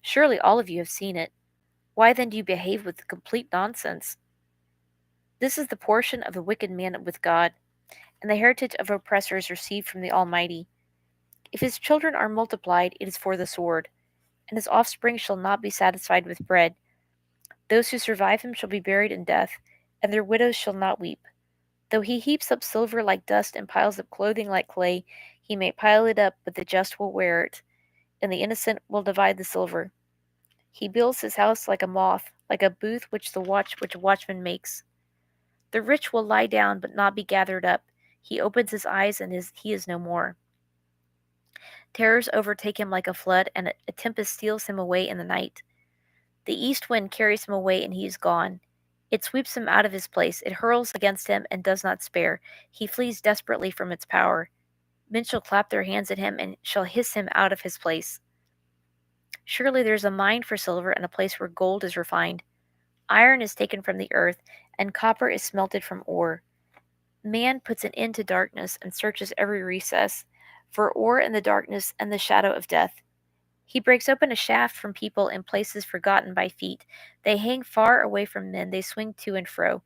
Surely all of you have seen it. Why then do you behave with complete nonsense? This is the portion of the wicked man with God, and the heritage of oppressors received from the Almighty. If his children are multiplied, it is for the sword, and his offspring shall not be satisfied with bread. Those who survive him shall be buried in death, and their widows shall not weep. Though he heaps up silver like dust and piles up clothing like clay, he may pile it up, but the just will wear it, and the innocent will divide the silver. He builds his house like a moth, like a booth which a watchman makes. The rich will lie down, but not be gathered up. He opens his eyes, and he is no more. Terrors overtake him like a flood, and a tempest steals him away in the night. The east wind carries him away, and he is gone. It sweeps him out of his place. It hurls against him and does not spare. He flees desperately from its power. Men shall clap their hands at him and shall hiss him out of his place. Surely there is a mine for silver and a place where gold is refined. Iron is taken from the earth, and copper is smelted from ore. Man puts an end to darkness and searches every recess for ore in the darkness and the shadow of death. He breaks open a shaft from people in places forgotten by feet. They hang far away from men, they swing to and fro.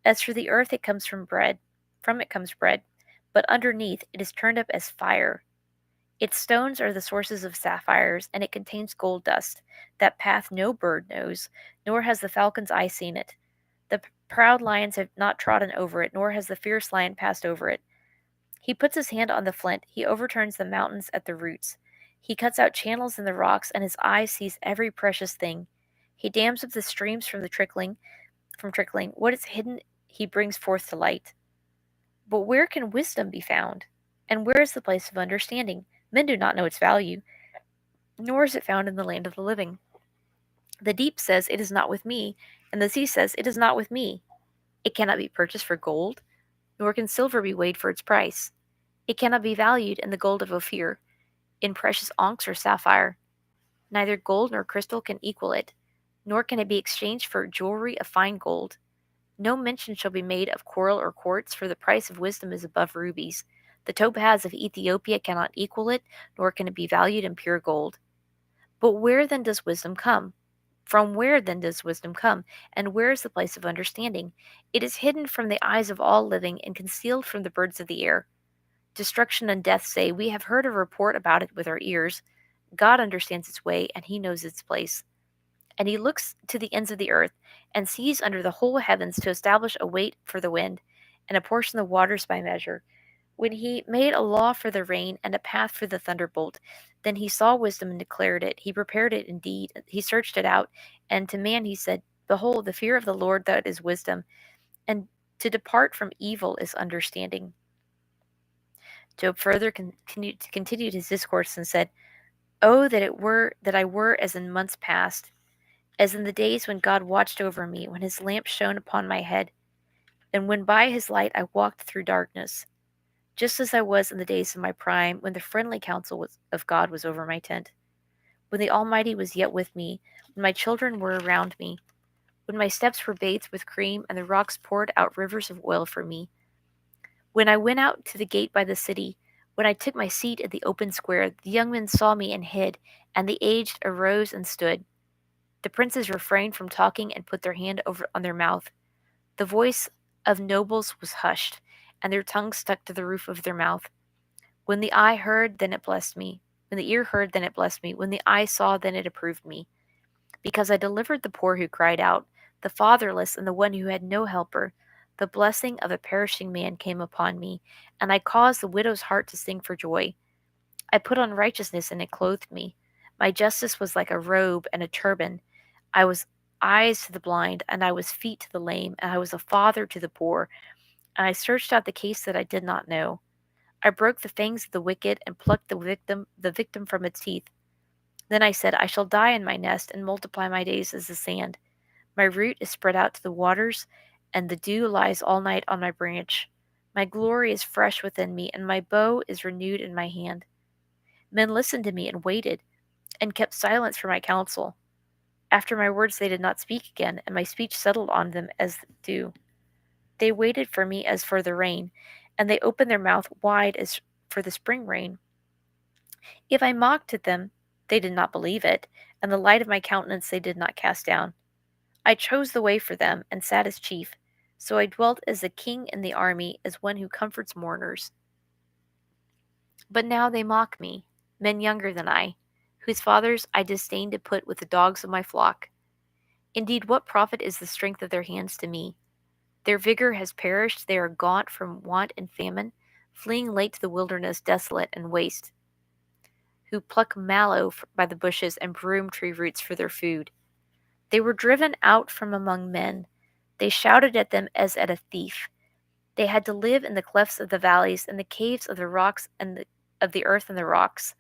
As for the earth, from it comes bread, but underneath it is turned up as fire. Its stones are the sources of sapphires, and it contains gold dust. That path no bird knows, nor has the falcon's eye seen it. The proud lions have not trodden over it, nor has the fierce lion passed over it. He puts his hand on the flint, he overturns the mountains at the roots. He cuts out channels in the rocks, and his eye sees every precious thing. He dams up the streams from trickling. What is hidden he brings forth to light. But where can wisdom be found? And where is the place of understanding? Men do not know its value, nor is it found in the land of the living. The deep says, It is not with me, and the sea says, It is not with me. It cannot be purchased for gold, nor can silver be weighed for its price. It cannot be valued in the gold of Ophir, in precious onyx or sapphire. Neither gold nor crystal can equal it, nor can it be exchanged for jewelry of fine gold. No mention shall be made of coral or quartz, for the price of wisdom is above rubies. The topaz of Ethiopia cannot equal it, nor can it be valued in pure gold. But where then does wisdom come? From where then does wisdom come? And where is the place of understanding? It is hidden from the eyes of all living and concealed from the birds of the air. Destruction and death say, we have heard a report about it with our ears. God understands its way, and he knows its place. And he looks to the ends of the earth, and sees under the whole heavens to establish a weight for the wind, and apportion the waters by measure. When he made a law for the rain, and a path for the thunderbolt, then he saw wisdom and declared it. He prepared it indeed. He searched it out. And to man he said, behold, the fear of the Lord, that is wisdom, and to depart from evil is understanding. Job further continued his discourse and said, oh, that I were as in months past, as in the days when God watched over me, when his lamp shone upon my head, and when by his light I walked through darkness, just as I was in the days of my prime, when the friendly counsel of God was over my tent, when the Almighty was yet with me, when my children were around me, when my steps were bathed with cream, and the rocks poured out rivers of oil for me, when I went out to the gate by the city, when I took my seat at the open square, the young men saw me and hid, and the aged arose and stood. The princes refrained from talking and put their hand over on their mouth. The voice of nobles was hushed, and their tongues stuck to the roof of their mouth. When the eye heard, then it blessed me. When the ear heard, then it blessed me. When the eye saw, then it approved me. Because I delivered the poor who cried out, the fatherless and the one who had no helper. The blessing of a perishing man came upon me, and I caused the widow's heart to sing for joy. I put on righteousness, and it clothed me. My justice was like a robe and a turban. I was eyes to the blind, and I was feet to the lame, and I was a father to the poor, and I searched out the case that I did not know. I broke the fangs of the wicked and plucked the victim from its teeth. Then I said, I shall die in my nest and multiply my days as the sand. My root is spread out to the waters, and the dew lies all night on my branch. My glory is fresh within me, and my bow is renewed in my hand. Men listened to me and waited, and kept silence for my counsel. After my words they did not speak again, and my speech settled on them as dew. They waited for me as for the rain, and they opened their mouth wide as for the spring rain. If I mocked at them, they did not believe it, and the light of my countenance they did not cast down. I chose the way for them, and sat as chief. So I dwelt as a king in the army, as one who comforts mourners. But now they mock me, men younger than I, whose fathers I disdain to put with the dogs of my flock. Indeed, what profit is the strength of their hands to me? Their vigor has perished, they are gaunt from want and famine, fleeing late to the wilderness, desolate and waste, who pluck mallow by the bushes and broom tree roots for their food. They were driven out from among men. They shouted at them as at a thief. They had to live in the clefts of the valleys, in the caves of the rocks and of the earth and the rocks.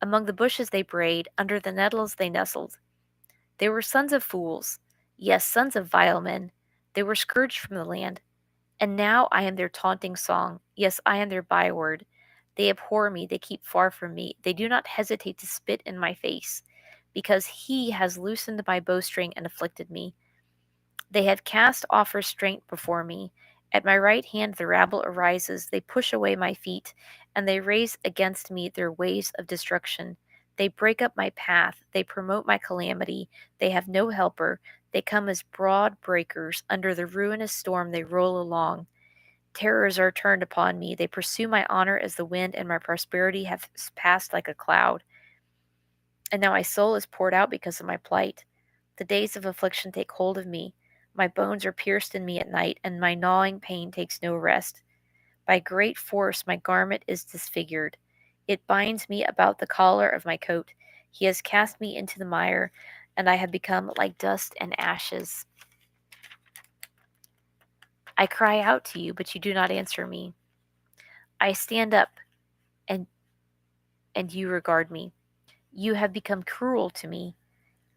Among the bushes they brayed, under the nettles they nestled. They were sons of fools, yes, sons of vile men. They were scourged from the land. And now I am their taunting song. Yes, I am their byword. They abhor me, they keep far from me. They do not hesitate to spit in my face, because he has loosened my bowstring and afflicted me. They have cast off restraint before me. At my right hand the rabble arises. They push away my feet, and they raise against me their waves of destruction. They break up my path. They promote my calamity. They have no helper. They come as broad breakers. Under the ruinous storm they roll along. Terrors are turned upon me. They pursue my honor as the wind, and my prosperity have passed like a cloud. And now my soul is poured out because of my plight. The days of affliction take hold of me. My bones are pierced in me at night, and my gnawing pain takes no rest. By great force my garment is disfigured. It binds me about the collar of my coat. He has cast me into the mire, and I have become like dust and ashes. I cry out to you, but you do not answer me. I stand up, and you regard me. You have become cruel to me,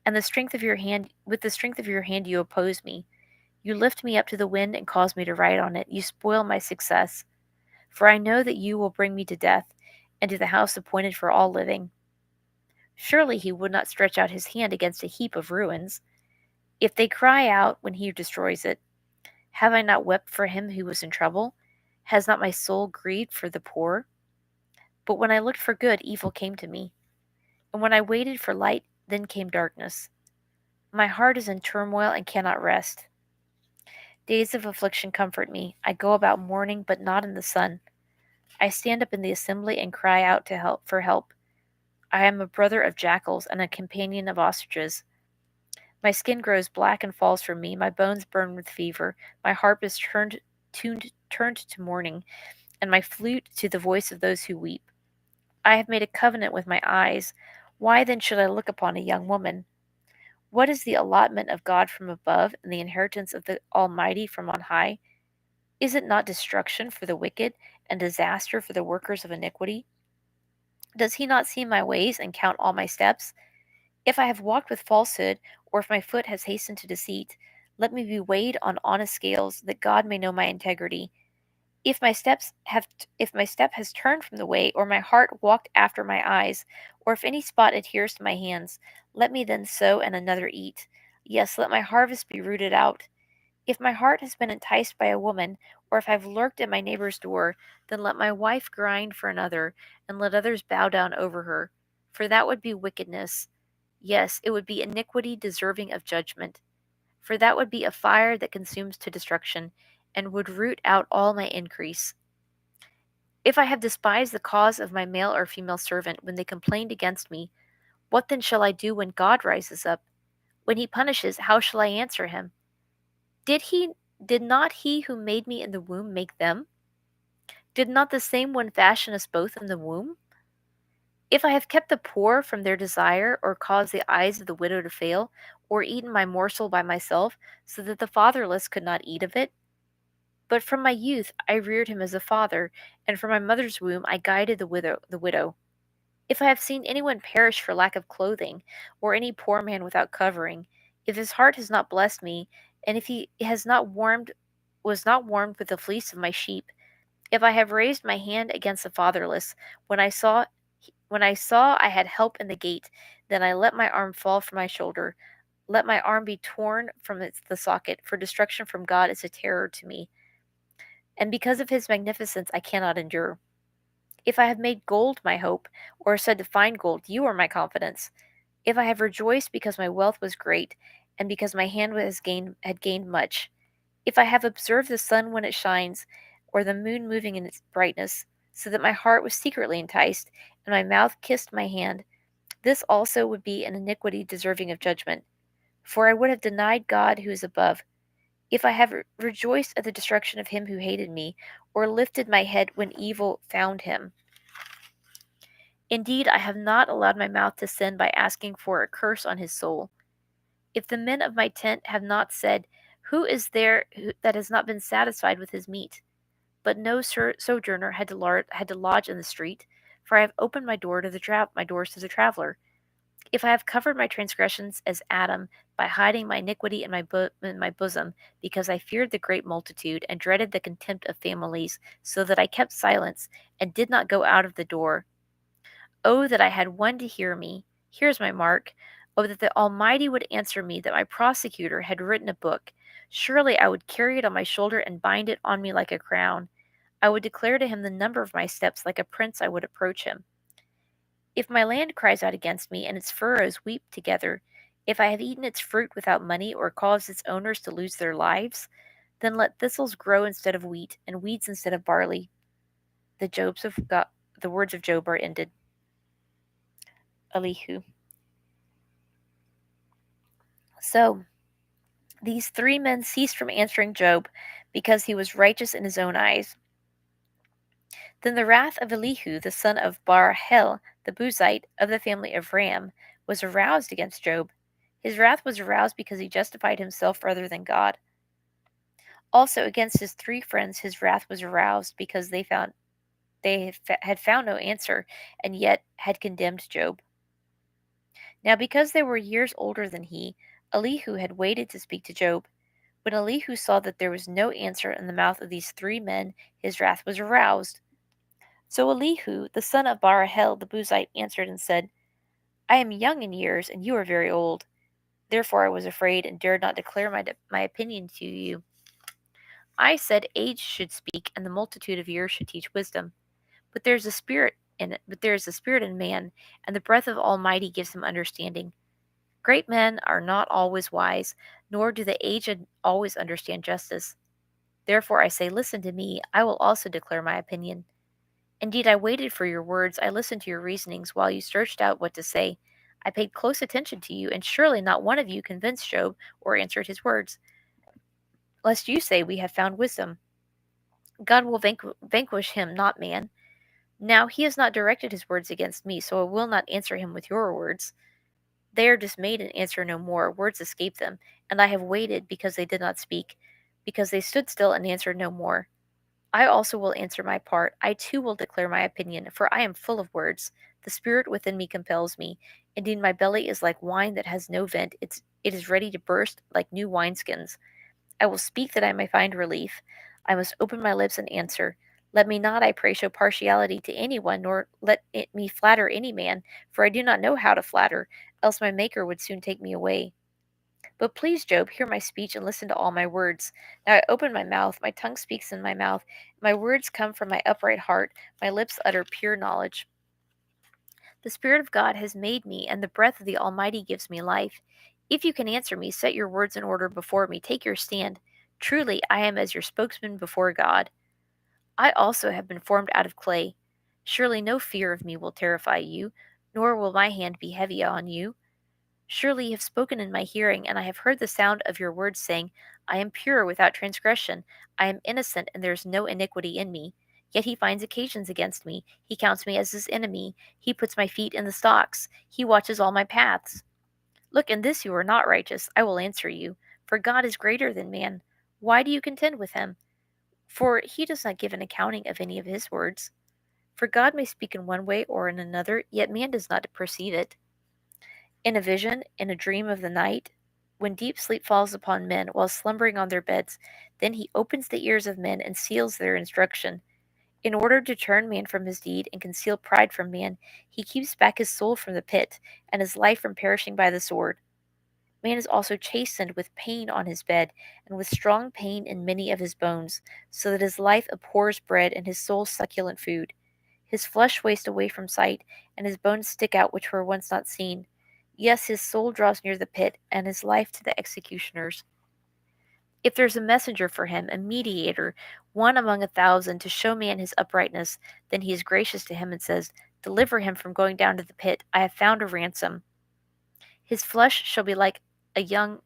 and with the strength of your hand you oppose me. You lift me up to the wind and cause me to ride on it. You spoil my success. For I know that you will bring me to death, and to the house appointed for all living. Surely he would not stretch out his hand against a heap of ruins. If they cry out when he destroys it, Have I not wept for him who was in trouble? Has not my soul grieved for the poor? But when I looked for good, evil came to me. And when I waited for light, then came darkness. My heart is in turmoil and cannot rest. Days of affliction comfort me. I go about mourning, but not in the sun. I stand up in the assembly and cry out to help for help. I am a brother of jackals and a companion of ostriches. My skin grows black and falls from me. My bones burn with fever. My harp is turned to mourning, and my flute to the voice of those who weep. I have made a covenant with my eyes. Why then should I look upon a young woman? What is the allotment of God from above, and the inheritance of the Almighty from on high? Is it not destruction for the wicked, and disaster for the workers of iniquity? Does he not see my ways and count all my steps? If I have walked with falsehood, or if my foot has hastened to deceit, let me be weighed on honest scales, that God may know my integrity. If my step has turned from the way, or my heart walked after my eyes, or if any spot adheres to my hands, let me then sow and another eat. Yes, let my harvest be rooted out. If my heart has been enticed by a woman, or if I've lurked at my neighbor's door, then let my wife grind for another, and let others bow down over her. For that would be wickedness. Yes, it would be iniquity deserving of judgment. For that would be a fire that consumes to destruction, and would root out all my increase. If I have despised the cause of my male or female servant when they complained against me, what then shall I do when God rises up? When he punishes, how shall I answer him? Did he did not he who made me in the womb make them? Did not the same one fashion us both in the womb? If I have kept the poor from their desire, or caused the eyes of the widow to fail, or eaten my morsel by myself, so that the fatherless could not eat of it, but from my youth I reared him as a father, and from my mother's womb I guided the widow. If I have seen anyone perish for lack of clothing, or any poor man without covering, if his heart has not blessed me, and if he has not warmed was not warmed with the fleece of my sheep, if I have raised my hand against the fatherless, when I saw I had help in the gate, then I let my arm fall from my shoulder, let my arm be torn from the socket, for destruction from God is a terror to me, and because of his magnificence I cannot endure. If I have made gold my hope, or said to find gold, you are my confidence. If I have rejoiced because my wealth was great, and because my hand had gained much, if I have observed the sun when it shines, or the moon moving in its brightness, so that my heart was secretly enticed, and my mouth kissed my hand, this also would be an iniquity deserving of judgment. For I would have denied God who is above, if I have rejoiced at the destruction of him who hated me, or lifted my head when evil found him. Indeed, I have not allowed my mouth to sin by asking for a curse on his soul. If the men of my tent have not said, who is there that has not been satisfied with his meat? But no sojourner had to lodge in the street, for I have opened my doors to the traveler. If I have covered my transgressions as Adam, by hiding my iniquity in my bosom, because I feared the great multitude, and dreaded the contempt of families, so that I kept silence, and did not go out of the door. Oh, that I had one to hear me! Here's my mark. Oh, that the Almighty would answer me, that my prosecutor had written a book. Surely I would carry it on my shoulder and bind it on me like a crown. I would declare to him the number of my steps, like a prince I would approach him. If my land cries out against me, and its furrows weep together, if I have eaten its fruit without money, or caused its owners to lose their lives, then let thistles grow instead of wheat, and weeds instead of barley. The words of Job are ended. Elihu. So these three men ceased from answering Job, because he was righteous in his own eyes. Then the wrath of Elihu, the son of Barahel, the Buzite, of the family of Ram, was aroused against Job. His wrath was aroused because he justified himself rather than God. Also against his three friends his wrath was aroused, because had found no answer, and yet had condemned Job. Now because they were years older than he, Elihu had waited to speak to Job. When Elihu saw that there was no answer in the mouth of these three men, his wrath was aroused. So Elihu, the son of Barahel the Buzite, answered and said, I am young in years, and you are very old. Therefore I was afraid, and dared not declare my opinion to you. I said age should speak, and the multitude of years should teach wisdom. But there is a spirit in it, but there is a spirit in man, and the breath of Almighty gives him understanding. Great men are not always wise, nor do the aged always understand justice. Therefore I say, listen to me, I will also declare my opinion. Indeed, I waited for your words, I listened to your reasonings while you searched out what to say. I paid close attention to you, and surely not one of you convinced Job or answered his words, lest you say, we have found wisdom. God will vanquish him, not man. Now he has not directed his words against me, so I will not answer him with your words. They are dismayed and answer no more. Words escape them, and I have waited because they did not speak, because they stood still and answered no more. I also will answer my part. I too will declare my opinion, for I am full of words. The spirit within me compels me. Indeed, my belly is like wine that has no vent. It is ready to burst like new wineskins. I will speak that I may find relief. I must open my lips and answer. Let me not, I pray, show partiality to anyone, nor let me flatter any man, for I do not know how to flatter, else my Maker would soon take me away. But please, Job, hear my speech and listen to all my words. Now I open my mouth, my tongue speaks in my mouth, my words come from my upright heart, my lips utter pure knowledge. The Spirit of God has made me, and the breath of the Almighty gives me life. If you can answer me, set your words in order before me, take your stand. Truly, I am as your spokesman before God. I also have been formed out of clay. Surely no fear of me will terrify you, nor will my hand be heavy on you. Surely you have spoken in my hearing, and I have heard the sound of your words, saying, I am pure without transgression. I am innocent, and there is no iniquity in me. Yet he finds occasions against me. He counts me as his enemy. He puts my feet in the stocks. He watches all my paths. Look, in this you are not righteous. I will answer you. For God is greater than man. Why do you contend with him? For he does not give an accounting of any of his words. For God may speak in one way or in another, yet man does not perceive it. In a vision, in a dream of the night, when deep sleep falls upon men while slumbering on their beds, then he opens the ears of men and seals their instruction. In order to turn man from his deed and conceal pride from man, he keeps back his soul from the pit and his life from perishing by the sword. Man is also chastened with pain on his bed, and with strong pain in many of his bones, so that his life abhors bread and his soul succulent food. His flesh wastes away from sight, and his bones stick out which were once not seen. Yes, his soul draws near the pit, and his life to the executioners. If there is a messenger for him, a mediator, one among 1,000, to show man his uprightness, then he is gracious to him and says, deliver him from going down to the pit. I have found a ransom. His flesh shall be young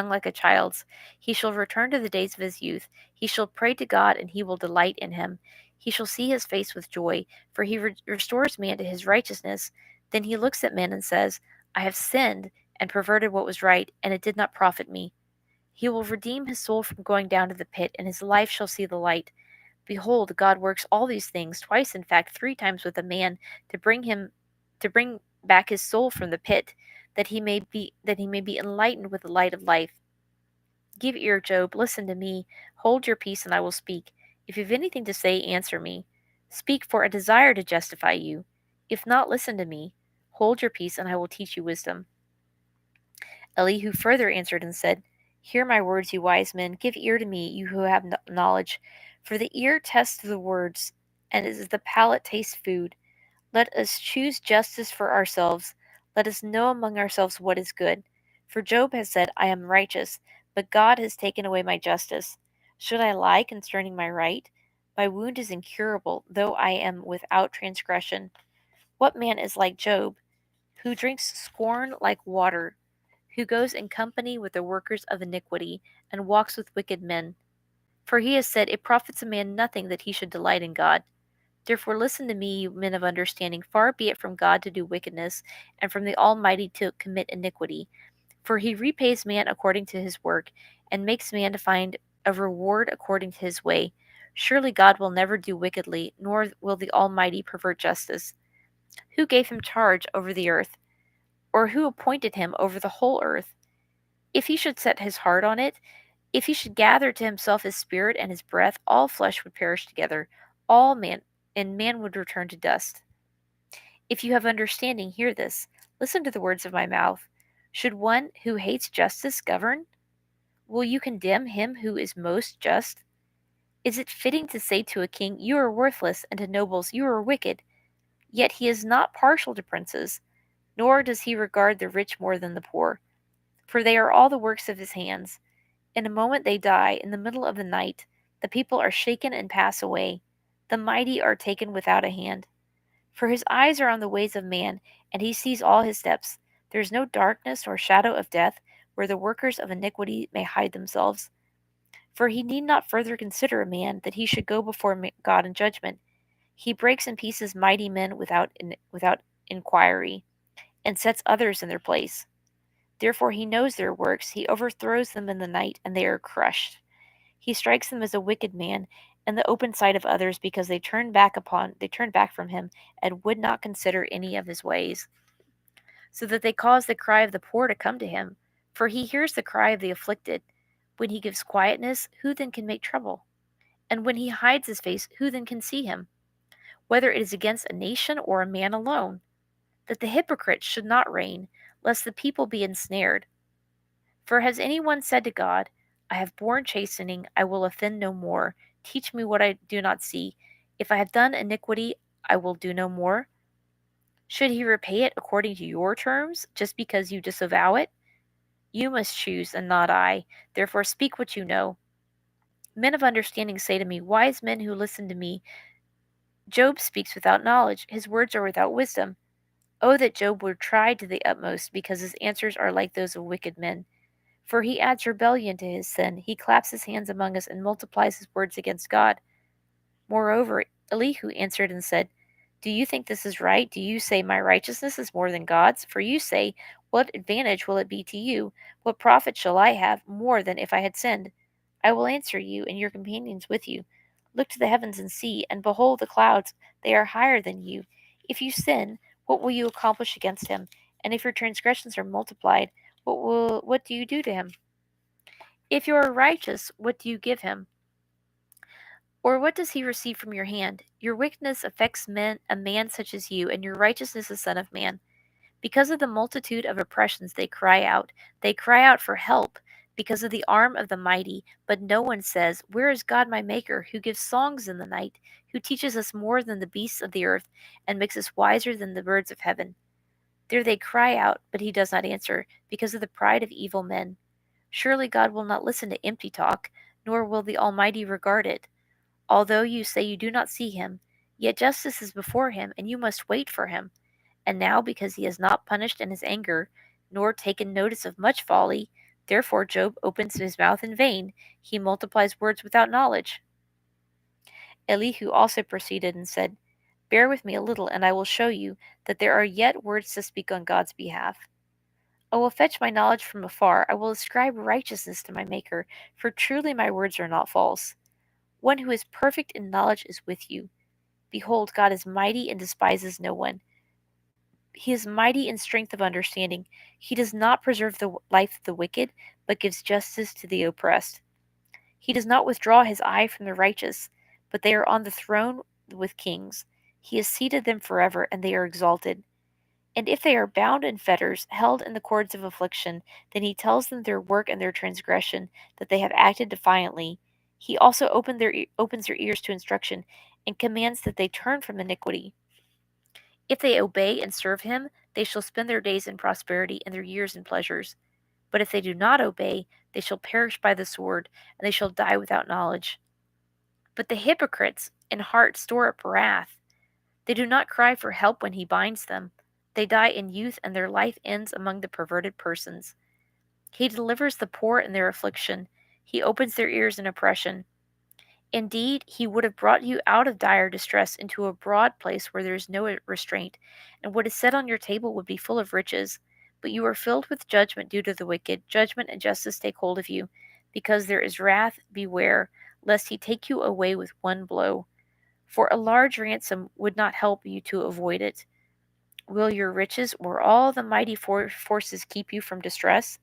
like a child's. He shall return to the days of his youth. He shall pray to God, and he will delight in him. He shall see his face with joy, for he restores man to his righteousness. Then he looks at men and says, I have sinned and perverted what was right, and it did not profit me. He will redeem his soul from going down to the pit, and his life shall see the light. Behold, God works all these things, twice in fact 3 times with a man, to bring back his soul from the pit, that he may be enlightened with the light of life. Give ear, Job, listen to me. Hold your peace, and I will speak. If you have anything to say, answer me. Speak, for I desire to justify you. If not, listen to me. Hold your peace, and I will teach you wisdom. Elihu further answered and said, hear my words, you wise men. Give ear to me, you who have knowledge. For the ear tests the words, and as the palate tastes food. Let us choose justice for ourselves. Let us know among ourselves what is good. For Job has said, I am righteous, but God has taken away my justice. Should I lie concerning my right? My wound is incurable, though I am without transgression. What man is like Job, who drinks scorn like water, who goes in company with the workers of iniquity, and walks with wicked men? For he has said, it profits a man nothing that he should delight in God. Therefore listen to me, you men of understanding. Far be it from God to do wickedness, and from the Almighty to commit iniquity. For he repays man according to his work, and makes man to find a reward according to his way. Surely God will never do wickedly, nor will the Almighty pervert justice. Who gave him charge over the earth? Or who appointed him over the whole earth? If he should set his heart on it, if he should gather to himself his spirit and his breath, all flesh would perish together, all man, and man would return to dust. If you have understanding, hear this. Listen to the words of my mouth. Should one who hates justice govern? Will you condemn him who is most just? Is it fitting to say to a king, you are worthless, and to nobles, you are wicked? Yet he is not partial to princes, nor does he regard the rich more than the poor, for they are all the works of his hands. In a moment they die, in the middle of the night. The people are shaken and pass away. The mighty are taken without a hand. For his eyes are on the ways of man, and he sees all his steps. There is no darkness or shadow of death where the workers of iniquity may hide themselves. For he need not further consider a man that he should go before God in judgment. He breaks in pieces mighty men without inquiry, and sets others in their place. Therefore he knows their works. He overthrows them in the night, and they are crushed. He strikes them as a wicked man in the open sight of others, because they turned back from him, and would not consider any of his ways, so that they cause the cry of the poor to come to him. For he hears the cry of the afflicted. When he gives quietness, who then can make trouble? And when he hides his face, who then can see him? Whether it is against a nation or a man alone, that the hypocrite should not reign, lest the people be ensnared. For has anyone said to God, I have borne chastening, I will offend no more. Teach me what I do not see. If I have done iniquity, I will do no more. Should he repay it according to your terms, just because you disavow it? You must choose, and not I. Therefore speak what you know. Men of understanding say to me, wise men who listen to me, Job speaks without knowledge, his words are without wisdom. Oh, that Job were tried to the utmost, because his answers are like those of wicked men. For he adds rebellion to his sin. He claps his hands among us and multiplies his words against God. Moreover, Elihu answered and said, do you think this is right? Do you say my righteousness is more than God's? For you say, what advantage will it be to you? What profit shall I have more than if I had sinned? I will answer you, and your companions with you. Look to the heavens and see, and behold the clouds, they are higher than you. If you sin, what will you accomplish against him? And if your transgressions are multiplied, what do you do to him? If you are righteous, what do you give him? Or what does he receive from your hand? Your wickedness affects a man such as you, and your righteousness a son of man. Because of the multitude of oppressions they cry out. They cry out for help because of the arm of the mighty, but no one says, where is God my maker, who gives songs in the night, who teaches us more than the beasts of the earth, and makes us wiser than the birds of heaven? There they cry out, but he does not answer, because of the pride of evil men. Surely God will not listen to empty talk, nor will the Almighty regard it. Although you say you do not see him, yet justice is before him, and you must wait for him. And now, because he has not punished in his anger, nor taken notice of much folly, therefore Job opens his mouth in vain, he multiplies words without knowledge. Elihu also proceeded and said, bear with me a little, and I will show you that there are yet words to speak on God's behalf. I will fetch my knowledge from afar, I will ascribe righteousness to my Maker, for truly my words are not false. One who is perfect in knowledge is with you. Behold, God is mighty and despises no one. He is mighty in strength of understanding. He does not preserve the life of the wicked, but gives justice to the oppressed. He does not withdraw his eye from the righteous, but they are on the throne with kings. He has seated them forever, and they are exalted. And if they are bound in fetters, held in the cords of affliction, then he tells them their work and their transgression, that they have acted defiantly. He also opens their ears to instruction, and commands that they turn from iniquity. If they obey and serve him, they shall spend their days in prosperity and their years in pleasures. But if they do not obey, they shall perish by the sword, and they shall die without knowledge. But the hypocrites in heart store up wrath. They do not cry for help when he binds them. They die in youth, and their life ends among the perverted persons. He delivers the poor in their affliction. He opens their ears in oppression. Indeed, he would have brought you out of dire distress into a broad place where there is no restraint, and what is set on your table would be full of riches. But you are filled with judgment due to the wicked. Judgment and justice take hold of you. Because there is wrath, beware, lest he take you away with one blow. For a large ransom would not help you to avoid it. Will your riches or all the mighty forces keep you from distress?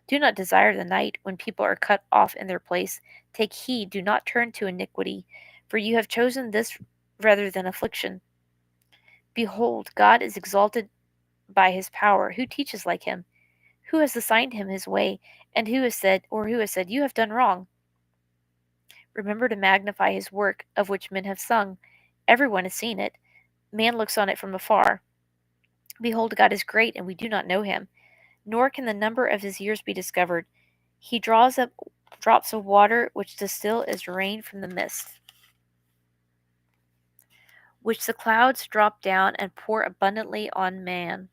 Do not desire the night when people are cut off in their place. Take heed, do not turn to iniquity, for you have chosen this rather than affliction. Behold, God is exalted by his power. Who teaches like him? Who has assigned him his way? And who has said, you have done wrong? Remember to magnify his work, of which men have sung. Everyone has seen it. Man looks on it from afar. Behold, God is great, and we do not know him, nor can the number of his years be discovered. He draws up drops of water which distill as rain from the mist, which the clouds drop down and pour abundantly on man.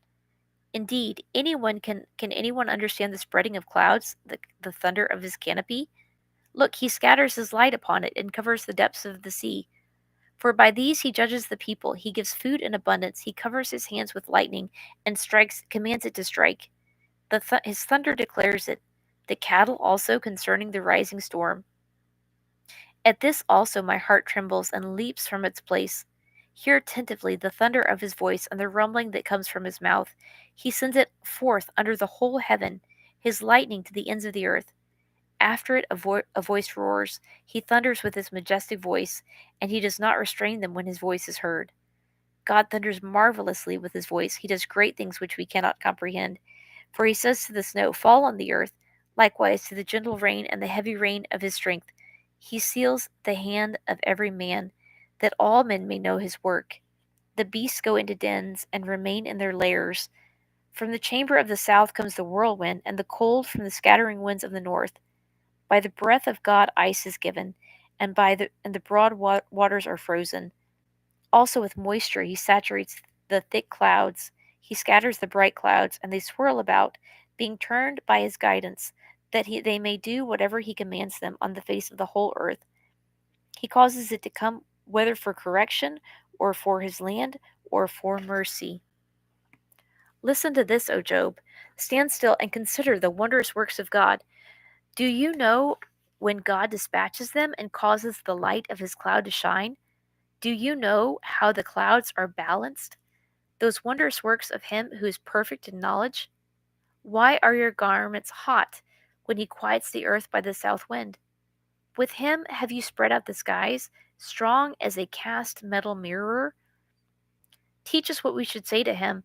Indeed, can anyone understand the spreading of clouds, the thunder of his canopy? Look, he scatters his light upon it and covers the depths of the sea. For by these he judges the people, he gives food in abundance, he covers his hands with lightning, and commands it to strike. His thunder declares it, the cattle also concerning the rising storm. At this also my heart trembles and leaps from its place. Hear attentively the thunder of his voice and the rumbling that comes from his mouth. He sends it forth under the whole heaven, his lightning to the ends of the earth. After it a voice roars. He thunders with his majestic voice, and he does not restrain them when his voice is heard. God thunders marvelously with his voice. He does great things which we cannot comprehend. For he says to the snow, fall on the earth, likewise to the gentle rain and the heavy rain of his strength. He seals the hand of every man, that all men may know his work. The beasts go into dens and remain in their lairs. From the chamber of the south comes the whirlwind, and the cold from the scattering winds of the north. By the breath of God ice is given, and the broad waters are frozen. Also with moisture he saturates the thick clouds. He scatters the bright clouds, and they swirl about, being turned by his guidance, that they may do whatever he commands them on the face of the whole earth. He causes it to come whether for correction, or for his land, or for mercy. Listen to this, O Job. Stand still and consider the wondrous works of God. Do you know when God dispatches them and causes the light of his cloud to shine? Do you know how the clouds are balanced? Those wondrous works of him who is perfect in knowledge? Why are your garments hot when he quiets the earth by the south wind? With him have you spread out the skies, strong as a cast metal mirror? Teach us what we should say to him,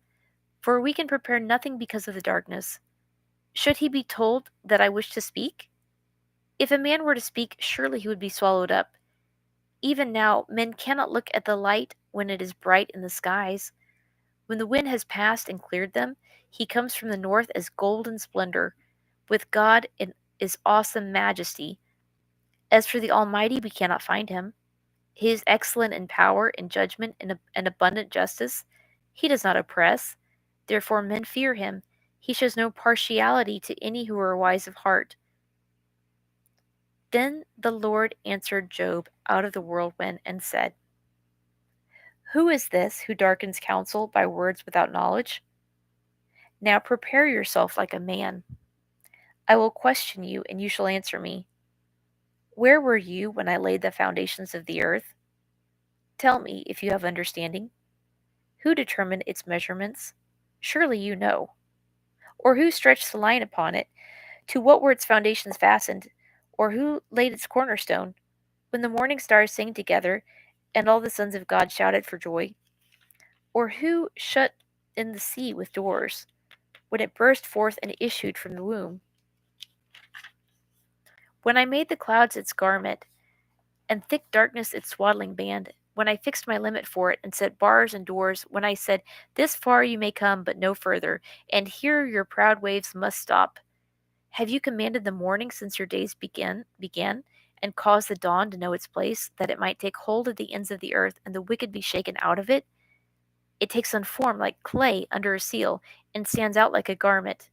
for we can prepare nothing because of the darkness. Should he be told that I wish to speak? If a man were to speak, surely he would be swallowed up. Even now, men cannot look at the light when it is bright in the skies. When the wind has passed and cleared them, he comes from the north as golden splendor, with God in his awesome majesty. As for the Almighty, we cannot find him. He is excellent in power, in judgment, and abundant justice. He does not oppress. Therefore men fear him. He shows no partiality to any who are wise of heart. Then the Lord answered Job out of the whirlwind and said, who is this who darkens counsel by words without knowledge? Now prepare yourself like a man. I will question you, and you shall answer me. Where were you when I laid the foundations of the earth? Tell me if you have understanding. Who determined its measurements? Surely you know. Or who stretched the line upon it? To what were its foundations fastened? Or who laid its cornerstone? When the morning stars sang together, and all the sons of God shouted for joy? Or who shut in the sea with doors, when it burst forth and issued from the womb? When I made the clouds its garment, and thick darkness its swaddling band, when I fixed my limit for it, and set bars and doors, when I said, this far you may come, but no further, and here your proud waves must stop. Have you commanded the morning since your days began, and caused the dawn to know its place, that it might take hold of the ends of the earth, and the wicked be shaken out of it? It takes on form like clay under a seal, and stands out like a garment.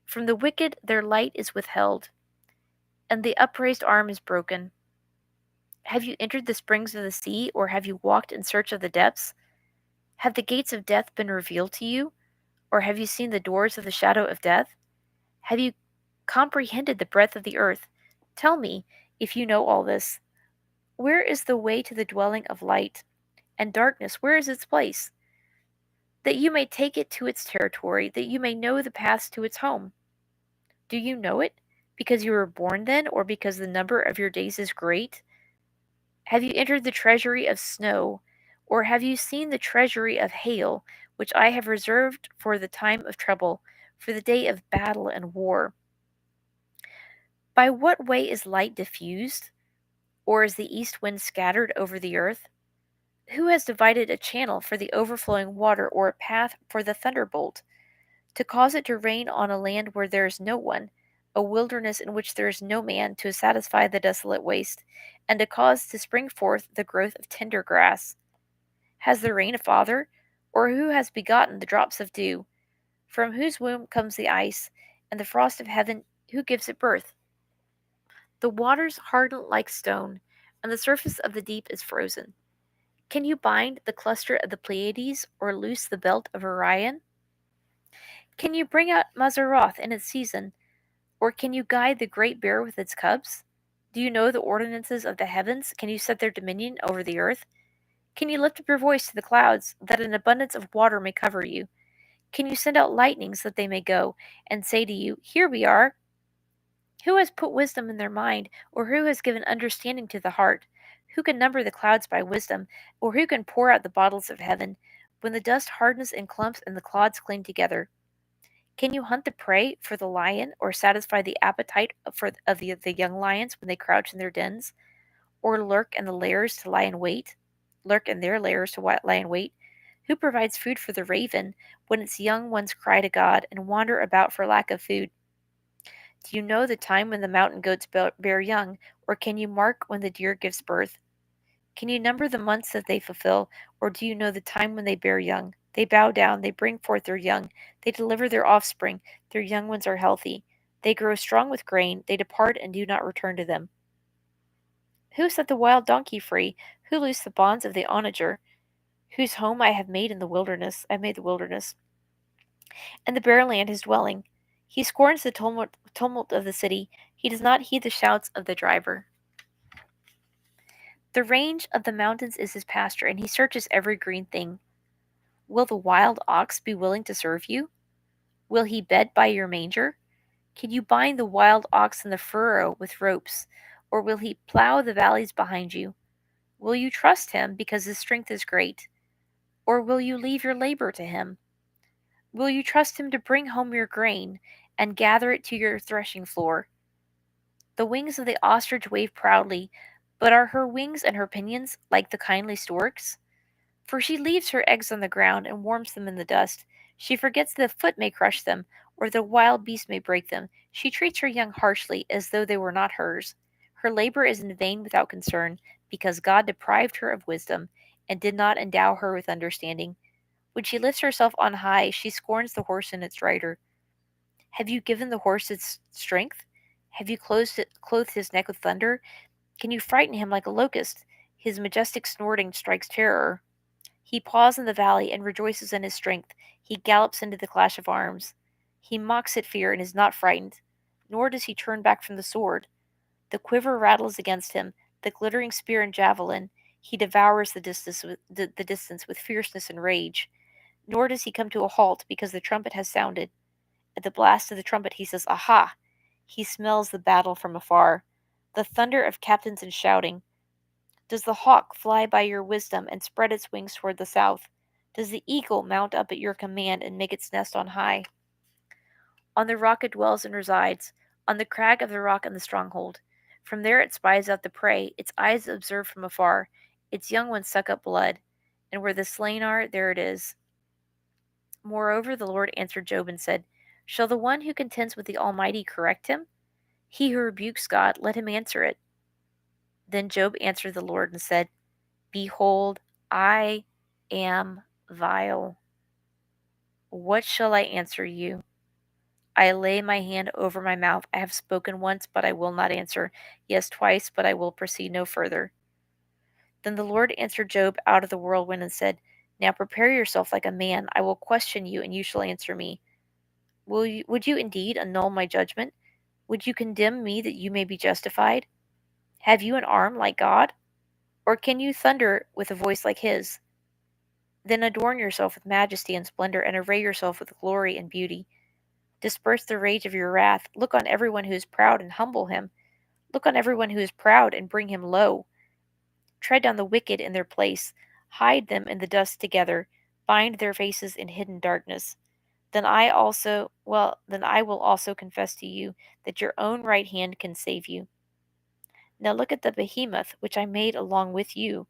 From the wicked their light is withheld, and the upraised arm is broken. Have you entered the springs of the sea, or have you walked in search of the depths? Have the gates of death been revealed to you, or have you seen the doors of the shadow of death? Have you comprehended the breadth of the earth? Tell me, if you know all this. Where is the way to the dwelling of light? And darkness, where is its place? That you may take it to its territory, that you may know the paths to its home. Do you know it, because you were born then, or because the number of your days is great? Have you entered the treasury of snow, or have you seen the treasury of hail, which I have reserved for the time of trouble, for the day of battle and war? By what way is light diffused? or is the east wind scattered over the earth? Who has divided a channel for the overflowing water, or a path for the thunderbolt, to cause it to rain on a land where there is no one, a wilderness in which there is no man to satisfy the desolate waste, and to cause to spring forth the growth of tender grass? Has the rain a father, or who has begotten the drops of dew? From whose womb comes the ice, and the frost of heaven, who gives it birth? The waters harden like stone, and the surface of the deep is frozen. Can you bind the cluster of the Pleiades, or loose the belt of Orion? Can you bring out Mazzaroth in its season, or can you guide the great bear with its cubs? Do you know the ordinances of the heavens? Can you set their dominion over the earth? Can you lift up your voice to the clouds, that an abundance of water may cover you? Can you send out lightnings that they may go, and say to you, here we are? Who has put wisdom in their mind, or who has given understanding to the heart? Who can number the clouds by wisdom, or who can pour out the bottles of heaven, when the dust hardens in clumps and the clods cling together? Can you hunt the prey for the lion, or satisfy the appetite of the young lions when they crouch in their dens, or lurk in the lairs to lie in wait? Lurk in their lairs to lie in wait? Who provides food for the raven when its young ones cry to God and wander about for lack of food? Do you know the time when the mountain goats bear young, or can you mark when the deer gives birth? Can you number the months that they fulfill, or do you know the time when they bear young? They bow down, they bring forth their young, they deliver their offspring, their young ones are healthy. They grow strong with grain, they depart and do not return to them. Who set the wild donkey free? Who loosed the bonds of the onager? Whose home I have made in the wilderness, I made the wilderness, and the bare land his dwelling. He scorns the tumult of the city, he does not heed the shouts of the driver. The range of the mountains is his pasture, and he searches every green thing. Will the wild ox be willing to serve you? Will he bed by your manger? Can you bind the wild ox in the furrow with ropes, or will he plow the valleys behind you? Will you trust him because his strength is great, or will you leave your labor to him? Will you trust him to bring home your grain and gather it to your threshing floor? The wings of the ostrich wave proudly, but are her wings and her pinions like the kindly stork's? For she leaves her eggs on the ground and warms them in the dust. She forgets the foot may crush them, or the wild beast may break them. She treats her young harshly, as though they were not hers. Her labor is in vain without concern, because God deprived her of wisdom, and did not endow her with understanding. When she lifts herself on high, she scorns the horse and its rider. Have you given the horse its strength? Have you clothed his neck with thunder? Can you frighten him like a locust? His majestic snorting strikes terror. He paws in the valley and rejoices in his strength. He gallops into the clash of arms. He mocks at fear and is not frightened, nor does he turn back from the sword. The quiver rattles against him, the glittering spear and javelin. He devours the distance with fierceness and rage. Nor does he come to a halt because the trumpet has sounded. At the blast of the trumpet he says, Aha! He smells the battle from afar, the thunder of captains and shouting. Does the hawk fly by your wisdom and spread its wings toward the south? Does the eagle mount up at your command and make its nest on high? On the rock it dwells and resides, on the crag of the rock in the stronghold. From there it spies out the prey, its eyes observe from afar, its young ones suck up blood, and where the slain are, there it is. Moreover, the Lord answered Job and said, Shall the one who contends with the Almighty correct him? He who rebukes God, let him answer it. Then Job answered the Lord and said, Behold, I am vile. What shall I answer you? I lay my hand over my mouth. I have spoken once, but I will not answer. Yes, twice, but I will proceed no further. Then the Lord answered Job out of the whirlwind and said, Now prepare yourself like a man. I will question you, and you shall answer me. Would you indeed annul my judgment? Would you condemn me that you may be justified? Have you an arm like God? Or can you thunder with a voice like his? Then adorn yourself with majesty and splendor, and array yourself with glory and beauty. Disperse the rage of your wrath. Look on everyone who is proud and humble him. Look on everyone who is proud and bring him low. Tread down the wicked in their place. Hide them in the dust together. Bind their faces in hidden darkness. Then I will also confess to you that your own right hand can save you. Now look at the behemoth which I made along with you.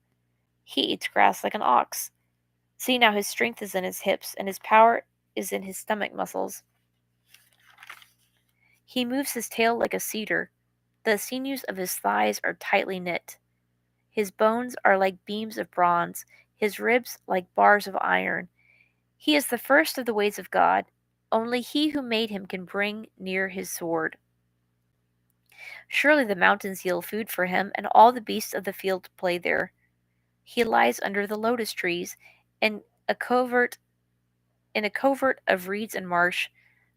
He eats grass like an ox. See now his strength is in his hips, and his power is in his stomach muscles. He moves his tail like a cedar. The sinews of his thighs are tightly knit. His bones are like beams of bronze, his ribs like bars of iron. He is the first of the ways of God. Only he who made him can bring near his sword. Surely the mountains yield food for him, and all the beasts of the field play there. He lies under the lotus trees, in a covert of reeds and marsh.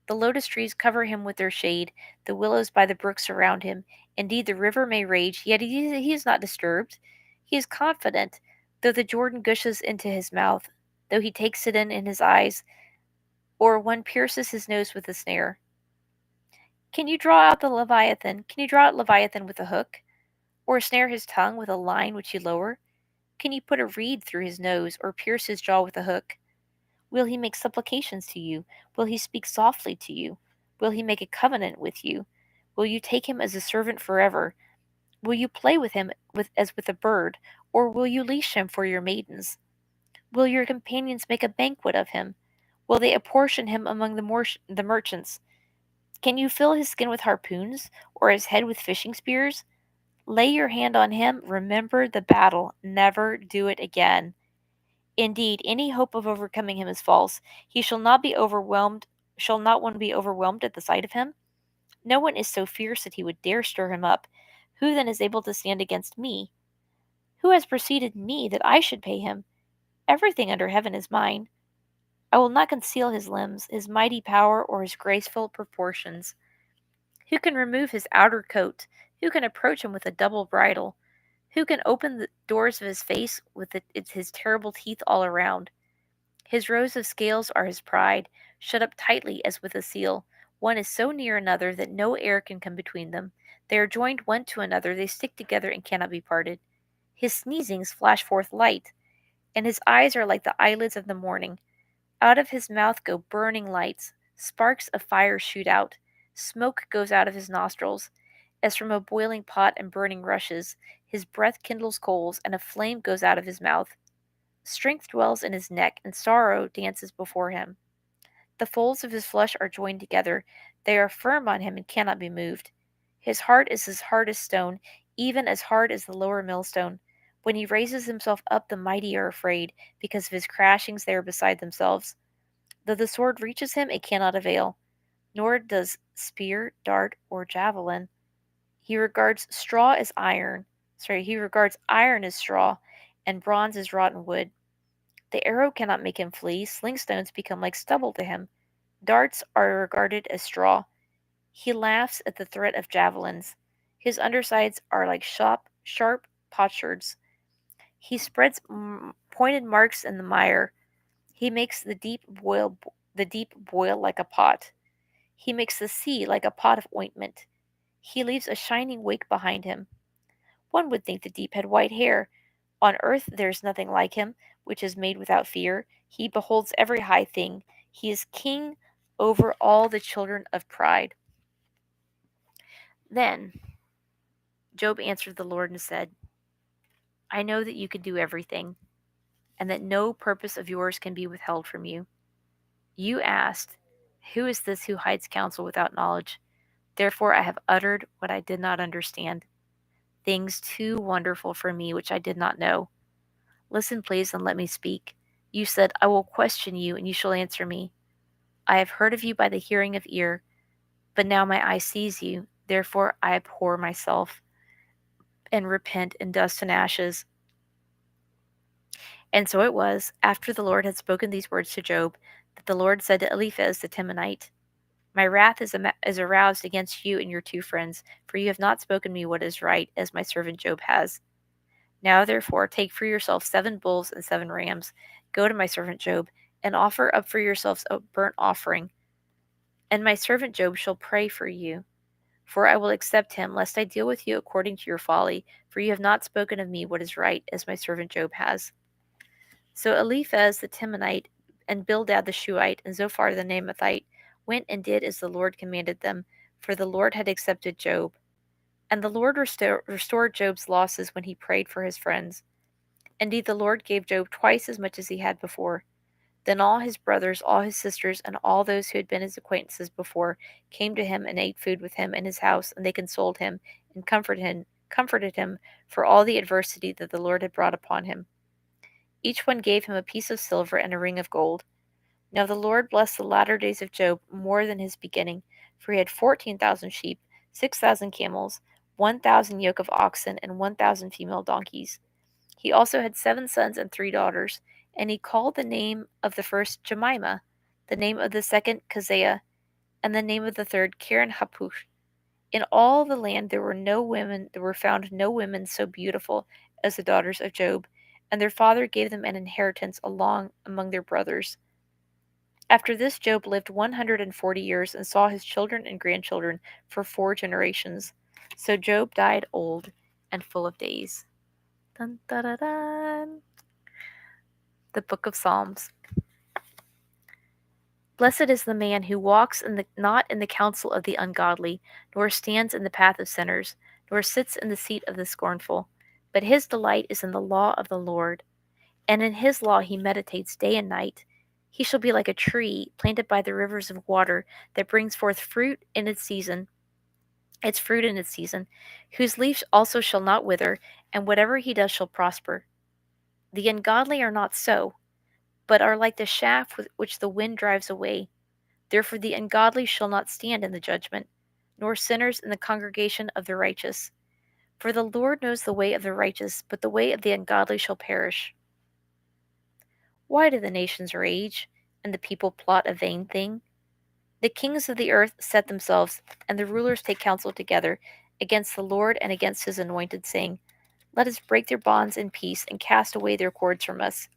The lotus trees cover him with their shade, the willows by the brook surround him. Indeed, the river may rage, yet he is not disturbed. He is confident, though the Jordan gushes into his mouth, though he takes it in his eyes, or one pierces his nose with a snare. Can you draw out the Leviathan? Can you draw out Leviathan with a hook? Or snare his tongue with a line which you lower? Can you put a reed through his nose, or pierce his jaw with a hook? Will he make supplications to you? Will he speak softly to you? Will he make a covenant with you? Will you take him as a servant forever? Will you play with him as with a bird, or will you leash him for your maidens? Will your companions make a banquet of him? Will they apportion him among the merchants? Can you fill his skin with harpoons, or his head with fishing spears? Lay your hand on him, remember the battle, never do it again. Indeed, any hope of overcoming him is false. He shall not one be overwhelmed at the sight of him? No one is so fierce that he would dare stir him up. Who then is able to stand against me? Who has preceded me that I should pay him? Everything under heaven is mine. I will not conceal his limbs, his mighty power, or his graceful proportions. Who can remove his outer coat? Who can approach him with a double bridle? Who can open the doors of his face with his terrible teeth all around? His rows of scales are his pride, shut up tightly as with a seal. One is so near another that no air can come between them. They are joined one to another, they stick together and cannot be parted. His sneezings flash forth light, and his eyes are like the eyelids of the morning. Out of his mouth go burning lights. Sparks of fire shoot out. Smoke goes out of his nostrils, as from a boiling pot and burning rushes. His breath kindles coals, and a flame goes out of his mouth. Strength dwells in his neck, and sorrow dances before him. The folds of his flesh are joined together. They are firm on him and cannot be moved. His heart is as hard as stone, even as hard as the lower millstone. When he raises himself up, the mighty are afraid. Because of his crashings, they are beside themselves. Though the sword reaches him, it cannot avail, nor does spear, dart, or javelin. He regards iron as straw, and bronze as rotten wood. The arrow cannot make him flee. Sling stones become like stubble to him. Darts are regarded as straw. He laughs at the threat of javelins. His undersides are like sharp potsherds. He spreads pointed marks in the mire. He makes the deep boil like a pot. He makes the sea like a pot of ointment. He leaves a shining wake behind him. One would think the deep had white hair. On earth there is nothing like him, which is made without fear. He beholds every high thing. He is king over all the children of pride. Then Job answered the Lord and said, I know that you can do everything, and that no purpose of yours can be withheld from you. You asked, who is this who hides counsel without knowledge? Therefore I have uttered what I did not understand, things too wonderful for me which I did not know. Listen, please, and let me speak. You said, I will question you, and you shall answer me. I have heard of you by the hearing of ear, but now my eye sees you. Therefore I abhor myself and repent in dust and ashes. And so it was, after the Lord had spoken these words to Job, that the Lord said to Eliphaz the Temanite, My wrath is aroused against you and your two friends, for you have not spoken me what is right, as my servant Job has. Now therefore take for yourself 7 bulls and 7 rams. Go to my servant Job, and offer up for yourselves a burnt offering. And my servant Job shall pray for you. For I will accept him, lest I deal with you according to your folly, for you have not spoken of me what is right, as my servant Job has. So Eliphaz the Temanite, and Bildad the Shuhite, and Zophar the Naamathite went and did as the Lord commanded them, for the Lord had accepted Job. And the Lord restored Job's losses when he prayed for his friends. Indeed, the Lord gave Job twice as much as he had before. Then all his brothers, all his sisters, and all those who had been his acquaintances before came to him and ate food with him in his house, and they consoled him and comforted him for all the adversity that the Lord had brought upon him. Each one gave him a piece of silver and a ring of gold. Now the Lord blessed the latter days of Job more than his beginning, for he had 14,000 sheep, 6,000 camels, 1,000 yoke of oxen, and 1,000 female donkeys. He also had 7 sons and 3 daughters, and he called the name of the first Jemimah, the name of the second Keziah, and the name of the third Karen Hapuch. In all the land there were found no women so beautiful as the daughters of Job, and their father gave them an inheritance along among their brothers. After this, Job lived 140 years and saw his children and grandchildren for 4 generations. So Job died old and full of days. Dun, dun, dun, dun. The Book of Psalms. Blessed is the man who walks not in the counsel of the ungodly, nor stands in the path of sinners, nor sits in the seat of the scornful. But his delight is in the law of the Lord, and in his law he meditates day and night. He shall be like a tree planted by the rivers of water that brings forth its fruit in its season, whose leaf also shall not wither, and whatever he does shall prosper. The ungodly are not so, but are like the chaff which the wind drives away. Therefore the ungodly shall not stand in the judgment, nor sinners in the congregation of the righteous. For the Lord knows the way of the righteous, but the way of the ungodly shall perish. Why do the nations rage, and the people plot a vain thing? The kings of the earth set themselves, and the rulers take counsel together against the Lord and against his anointed, saying, Let us break their bonds in peace, and cast away their cords from us.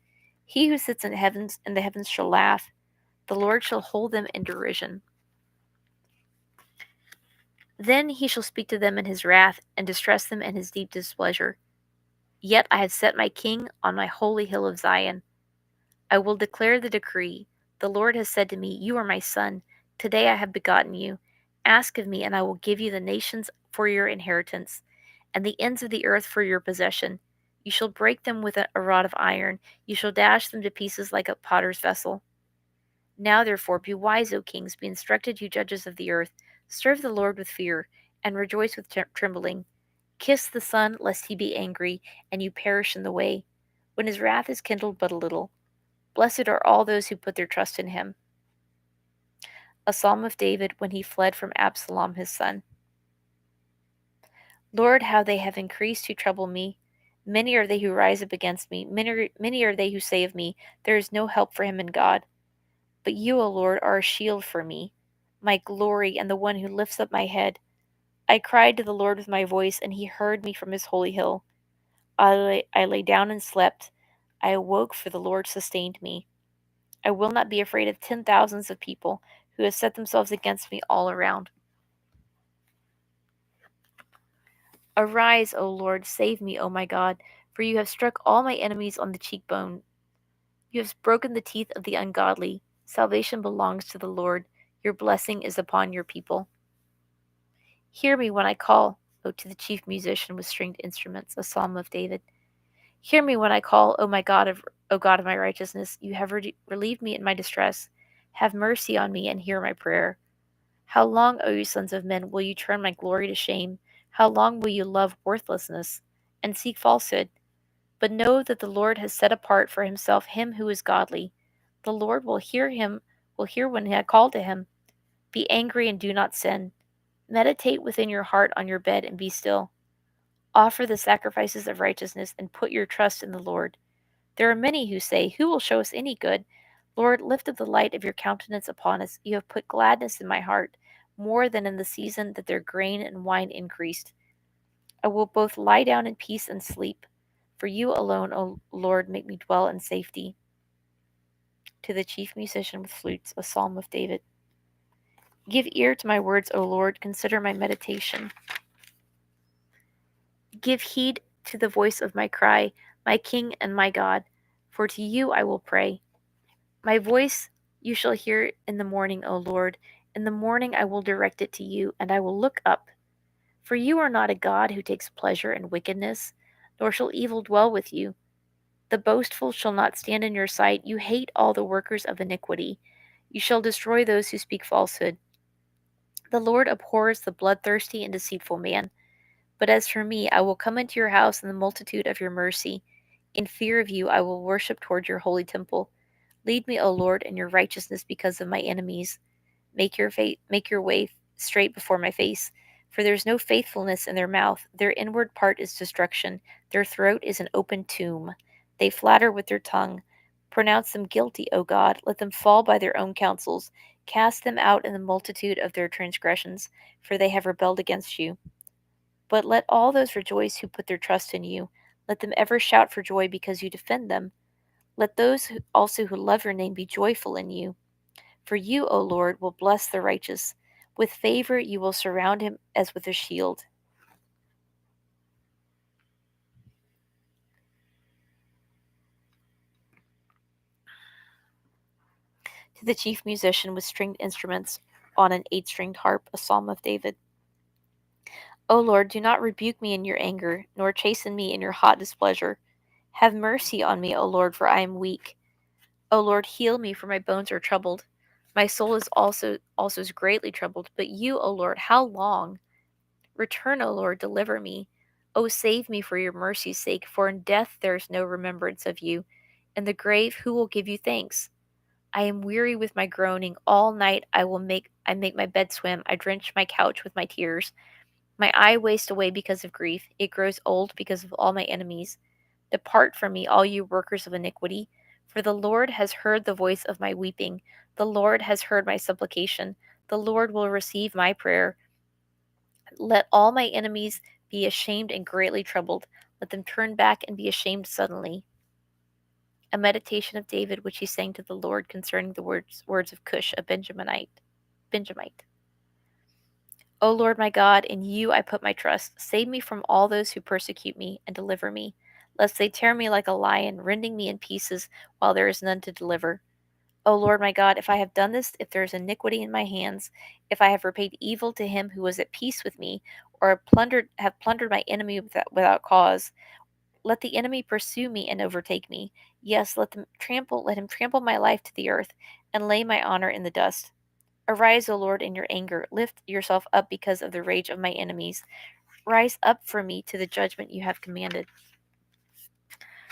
He who sits in the heavens shall laugh. The Lord shall hold them in derision. Then he shall speak to them in his wrath, and distress them in his deep displeasure. Yet I have set my king on my holy hill of Zion. I will declare the decree. The Lord has said to me, You are my son. Today I have begotten you. Ask of me, and I will give you the nations for your inheritance, and the ends of the earth for your possession. You shall break them with a rod of iron. You shall dash them to pieces like a potter's vessel. Now therefore be wise, O kings, be instructed, you judges of the earth. Serve the Lord with fear, and rejoice with trembling. Kiss the Son, lest he be angry, and you perish in the way, when his wrath is kindled but a little. Blessed are all those who put their trust in him. A psalm of David when he fled from Absalom his son. Lord, how they have increased who trouble me. Many are they who rise up against me. Many are they who say of me, There is no help for him in God. But you, O Lord, are a shield for me, my glory, and the one who lifts up my head. I cried to the Lord with my voice, and he heard me from his holy hill. I lay down and slept. I awoke, for the Lord sustained me. I will not be afraid of 10,000s of people who have set themselves against me all around. Arise, O Lord, save me, O my God, for you have struck all my enemies on the cheekbone. You have broken the teeth of the ungodly. Salvation belongs to the Lord. Your blessing is upon your people. Hear me when I call, O to the chief musician with stringed instruments, a psalm of David. Hear me when I call, O God of my righteousness. You have relieved me in my distress. Have mercy on me and hear my prayer. How long, O you sons of men, will you turn my glory to shame? How long will you love worthlessness and seek falsehood? But know that the Lord has set apart for himself him who is godly. The Lord will hear when I call to him. Be angry and do not sin. Meditate within your heart on your bed and be still. Offer the sacrifices of righteousness and put your trust in the Lord. There are many who say, Who will show us any good? Lord, lift up the light of your countenance upon us. You have put gladness in my heart, more than in the season that their grain and wine increased. I will both lie down in peace and sleep. For you alone, O Lord, make me dwell in safety. To the chief musician with flutes, a psalm of David. Give ear to my words, O Lord, consider my meditation. Give heed to the voice of my cry, my King and my God, for to you I will pray. My voice you shall hear in the morning, O Lord. In the morning I will direct it to you, and I will look up. For you are not a God who takes pleasure in wickedness, nor shall evil dwell with you. The boastful shall not stand in your sight. You hate all the workers of iniquity. You shall destroy those who speak falsehood. The Lord abhors the bloodthirsty and deceitful man. But as for me, I will come into your house in the multitude of your mercy. In fear of you, I will worship toward your holy temple. Lead me, O Lord, in your righteousness because of my enemies. Make your way straight before my face. For there is no faithfulness in their mouth. Their inward part is destruction. Their throat is an open tomb. They flatter with their tongue. Pronounce them guilty, O God. Let them fall by their own counsels. Cast them out in the multitude of their transgressions, for they have rebelled against you. But let all those rejoice who put their trust in you. Let them ever shout for joy because you defend them. Let those also who love your name be joyful in you. For you, O Lord, will bless the righteous. With favor you will surround him as with a shield. To the chief musician with stringed instruments on an 8-stringed harp, a psalm of David. O Lord, do not rebuke me in your anger, nor chasten me in your hot displeasure. Have mercy on me, O Lord, for I am weak. O Lord, heal me, for my bones are troubled. My soul is also is greatly troubled. But you, O Lord, how long? Return, O Lord, deliver me. O save me for your mercy's sake, for in death there is no remembrance of you. In the grave who will give you thanks? I am weary with my groaning. All night I make my bed swim. I drench my couch with my tears. My eye wastes away because of grief. It grows old because of all my enemies. Depart from me, all you workers of iniquity, for the Lord has heard the voice of my weeping. The Lord has heard my supplication. The Lord will receive my prayer. Let all my enemies be ashamed and greatly troubled. Let them turn back and be ashamed suddenly. A meditation of David which he sang to the Lord concerning the words of Cush, a Benjamite. O Lord my God, in you I put my trust. Save me from all those who persecute me, and deliver me, lest they tear me like a lion, rending me in pieces while there is none to deliver. O Lord my God, if I have done this, if there is iniquity in my hands, if I have repaid evil to him who was at peace with me, or have plundered my enemy without cause, let the enemy pursue me and overtake me. Yes, let him trample my life to the earth, and lay my honor in the dust. Arise, O Lord, in your anger. Lift yourself up because of the rage of my enemies. Rise up for me to the judgment you have commanded.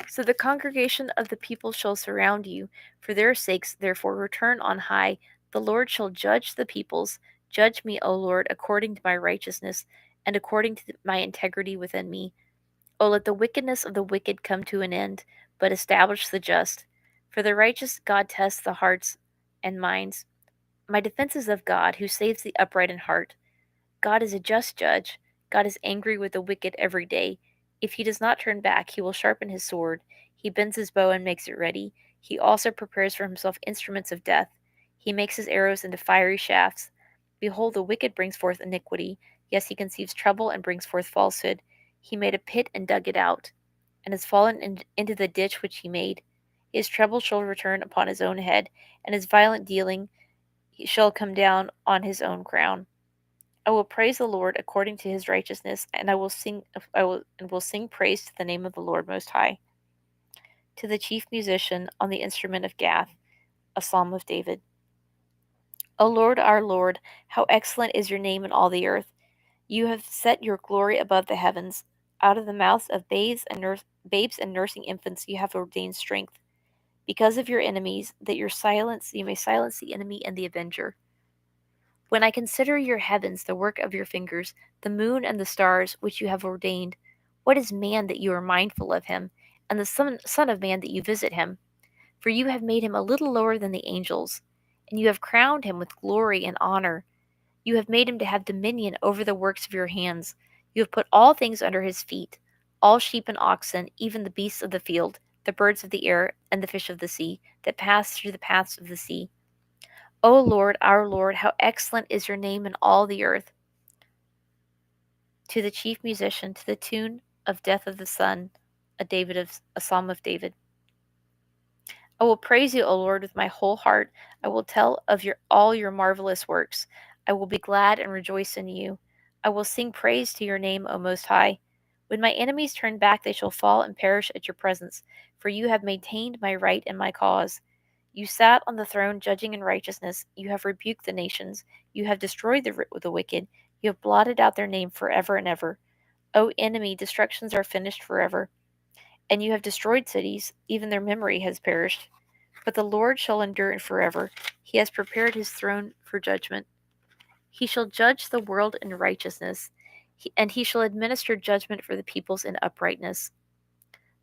So the congregation of the people shall surround you. For their sakes, therefore, return on high. The Lord shall judge the peoples. Judge me, O Lord, according to my righteousness, and according to my integrity within me. O let the wickedness of the wicked come to an end, but establish the just. For the righteous God tests the hearts and minds. My defense is of God, who saves the upright in heart. God is a just judge. God is angry with the wicked every day. If he does not turn back, he will sharpen his sword. He bends his bow and makes it ready. He also prepares for himself instruments of death. He makes his arrows into fiery shafts. Behold, the wicked brings forth iniquity. Yes, he conceives trouble and brings forth falsehood. He made a pit and dug it out, and has fallen into the ditch which he made. His trouble shall return upon his own head, and his violent dealing shall come down on his own crown. I will praise the Lord according to his righteousness, and I will sing praise to the name of the Lord Most High. To the chief musician on the instrument of Gath, a psalm of David. O Lord, our Lord, how excellent is your name in all the earth. You have set your glory above the heavens. Out of the mouths of babes and nursing infants you have ordained strength, because of your enemies, that you may silence the enemy and the avenger. When I consider your heavens, the work of your fingers, the moon and the stars which you have ordained, what is man that you are mindful of him, and the son of man that you visit him? For you have made him a little lower than the angels, and you have crowned him with glory and honor. You have made him to have dominion over the works of your hands. You have put all things under his feet, all sheep and oxen, even the beasts of the field, the birds of the air, and the fish of the sea, that pass through the paths of the sea. O Lord, our Lord, how excellent is your name in all the earth. To the chief musician, to the tune of Death of the Sun, a psalm of David. I will praise you, O Lord, with my whole heart. I will tell of all your marvelous works. I will be glad and rejoice in you. I will sing praise to your name, O Most High. When my enemies turn back, they shall fall and perish at your presence, for you have maintained my right and my cause. You sat on the throne judging in righteousness. You have rebuked the nations. You have destroyed the wicked. You have blotted out their name forever and ever. O enemy, destructions are finished forever. And you have destroyed cities. Even their memory has perished. But the Lord shall endure forever. He has prepared his throne for judgment. He shall judge the world in righteousness, and he shall administer judgment for the peoples in uprightness.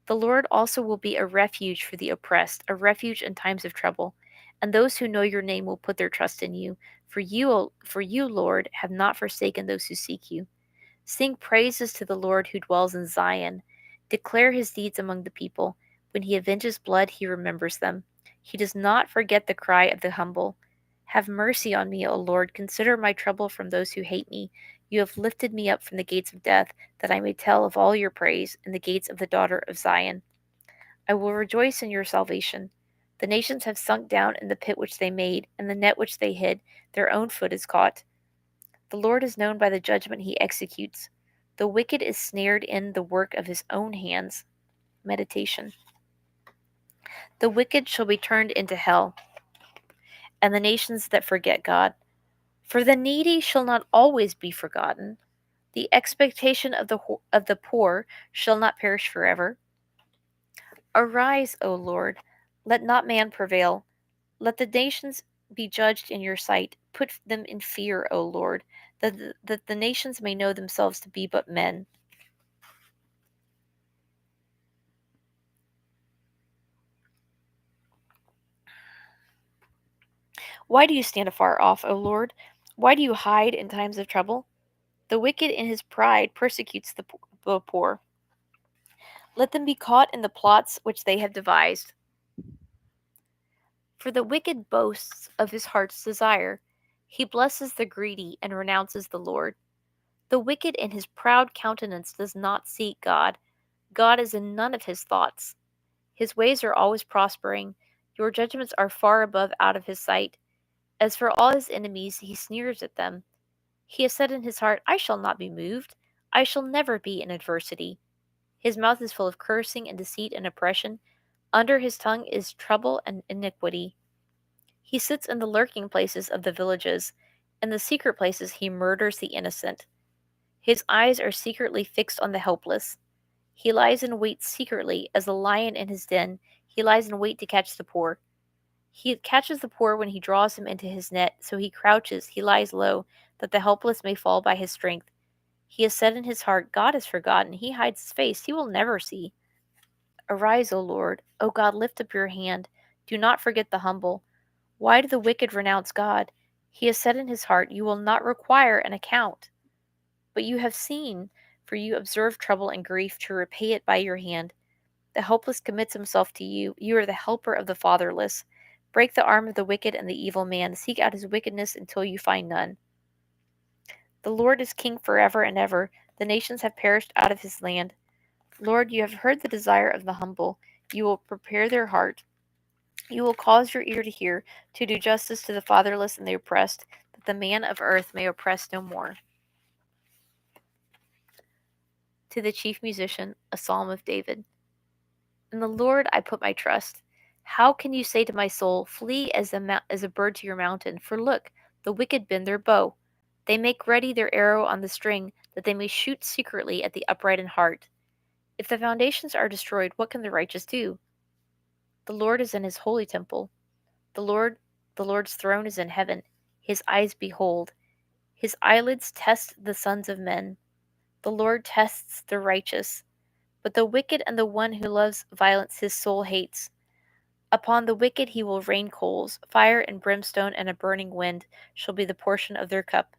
The Lord also will be a refuge for the oppressed, a refuge in times of trouble. And those who know your name will put their trust in you. For you, Lord, have not forsaken those who seek you. Sing praises to the Lord who dwells in Zion. Declare his deeds among the people. When he avenges blood, he remembers them. He does not forget the cry of the humble. Have mercy on me, O Lord. Consider my trouble from those who hate me. You have lifted me up from the gates of death, that I may tell of all your praise in the gates of the daughter of Zion. I will rejoice in your salvation. The nations have sunk down in the pit which they made, and the net which they hid, their own foot is caught. The Lord is known by the judgment he executes. The wicked is snared in the work of his own hands. Meditation. The wicked shall be turned into hell, and the nations that forget God. For the needy shall not always be forgotten. The expectation of the poor shall not perish forever. Arise, O Lord, let not man prevail. Let the nations be judged in your sight. Put them in fear, O Lord, that the nations may know themselves to be but men. Why do you stand afar off, O Lord? Why do you hide in times of trouble? The wicked in his pride persecutes the poor. Let them be caught in the plots which they have devised. For the wicked boasts of his heart's desire. He blesses the greedy and renounces the Lord. The wicked in his proud countenance does not seek God. God is in none of his thoughts. His ways are always prospering. Your judgments are far above out of his sight. As for all his enemies, he sneers at them. He has said in his heart, I shall not be moved. I shall never be in adversity. His mouth is full of cursing and deceit and oppression. Under his tongue is trouble and iniquity. He sits in the lurking places of the villages. In the secret places he murders the innocent. His eyes are secretly fixed on the helpless. He lies in wait secretly as a lion in his den. He lies in wait to catch the poor. He catches the poor when he draws him into his net, so he crouches, he lies low, that the helpless may fall by his strength. He has said in his heart, God is forgotten. He hides his face, he will never see. Arise, O Lord. O God, lift up your hand. Do not forget the humble. Why do the wicked renounce God? He has said in his heart, You will not require an account. But you have seen, for you observe trouble and grief to repay it by your hand. The helpless commits himself to you. You are the helper of the fatherless. Break the arm of the wicked and the evil man. Seek out his wickedness until you find none. The Lord is king forever and ever. The nations have perished out of his land. Lord, you have heard the desire of the humble. You will prepare their heart. You will cause your ear to hear, to do justice to the fatherless and the oppressed, that the man of earth may oppress no more. To the chief musician, a psalm of David. In the Lord I put my trust. How can you say to my soul, Flee as a bird to your mountain? For look, the wicked bend their bow. They make ready their arrow on the string, that they may shoot secretly at the upright in heart. If the foundations are destroyed, what can the righteous do? The Lord is in his holy temple. The Lord, the Lord's throne is in heaven. His eyes behold. His eyelids test the sons of men. The Lord tests the righteous, but the wicked and the one who loves violence his soul hates. Upon the wicked he will rain coals, fire and brimstone and a burning wind shall be the portion of their cup.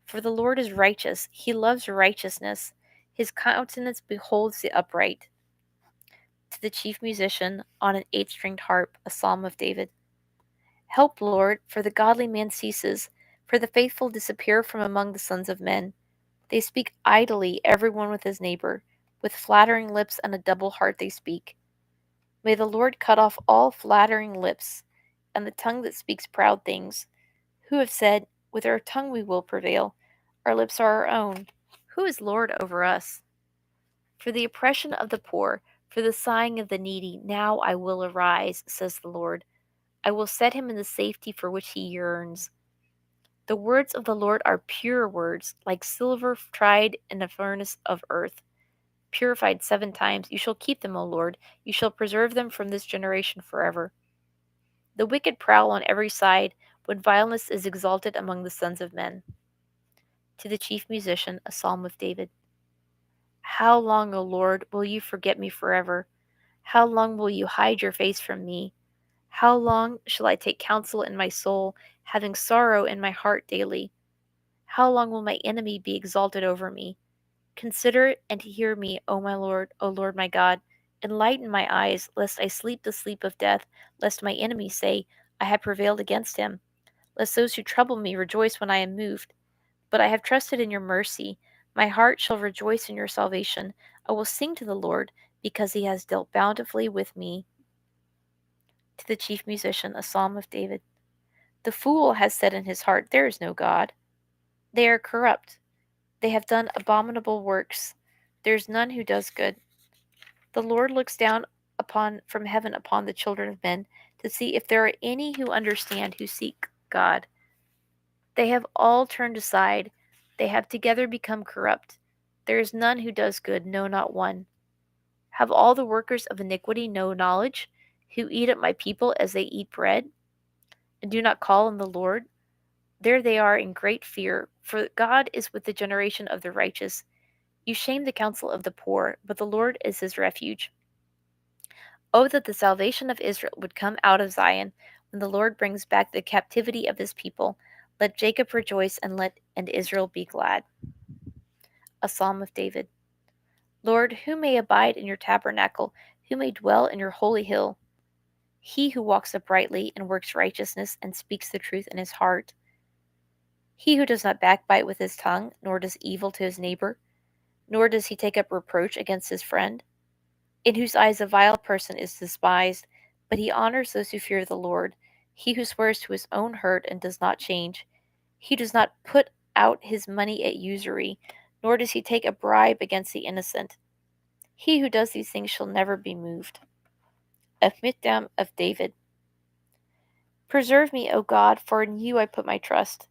For the Lord is righteous, he loves righteousness, his countenance beholds the upright. To the chief musician, on an 8-stringed harp, a psalm of David. Help, Lord, for the godly man ceases, for the faithful disappear from among the sons of men. They speak idly, every one with his neighbor. With flattering lips and a double heart they speak. May the Lord cut off all flattering lips, and the tongue that speaks proud things, who have said, With our tongue we will prevail. Our lips are our own. Who is Lord over us? For the oppression of the poor, for the sighing of the needy, now I will arise, says the Lord. I will set him in the safety for which he yearns. The words of the Lord are pure words, like silver tried in a furnace of earth, purified 7 times. You shall keep them, O Lord. You shall preserve them from this generation forever. The wicked prowl on every side, when violence is exalted among the sons of men. To the chief musician, a psalm of David. How long, O Lord, will you forget me forever? How long will you hide your face from me? How long shall I take counsel in my soul, having sorrow in my heart daily? How long will my enemy be exalted over me? Consider and hear me, O my Lord, O Lord my God. Enlighten my eyes, lest I sleep the sleep of death, lest my enemies say, I have prevailed against him. Lest those who trouble me rejoice when I am moved. But I have trusted in your mercy. My heart shall rejoice in your salvation. I will sing to the Lord, because he has dealt bountifully with me. To the chief musician, a psalm of David. The fool has said in his heart, there is no God. They are corrupt. They have done abominable works. There is none who does good. The Lord looks down from heaven upon the children of men to see if there are any who understand, who seek God. They have all turned aside. They have together become corrupt. There is none who does good, no, not one. Have all the workers of iniquity no knowledge, who eat up my people as they eat bread, and do not call on the Lord? There they are in great fear, for God is with the generation of the righteous. You shame the counsel of the poor, but the Lord is his refuge. Oh, that the salvation of Israel would come out of Zion, when the Lord brings back the captivity of his people. Let Jacob rejoice, and Israel be glad. A psalm of David. Lord, who may abide in your tabernacle? Who may dwell in your holy hill? He who walks uprightly and works righteousness and speaks the truth in his heart. He who does not backbite with his tongue, nor does evil to his neighbor, nor does he take up reproach against his friend, in whose eyes a vile person is despised, but he honors those who fear the Lord. He who swears to his own hurt and does not change. He does not put out his money at usury, nor does he take a bribe against the innocent. He who does these things shall never be moved. A Michtam of David. Preserve me, O God, for in you I put my trust.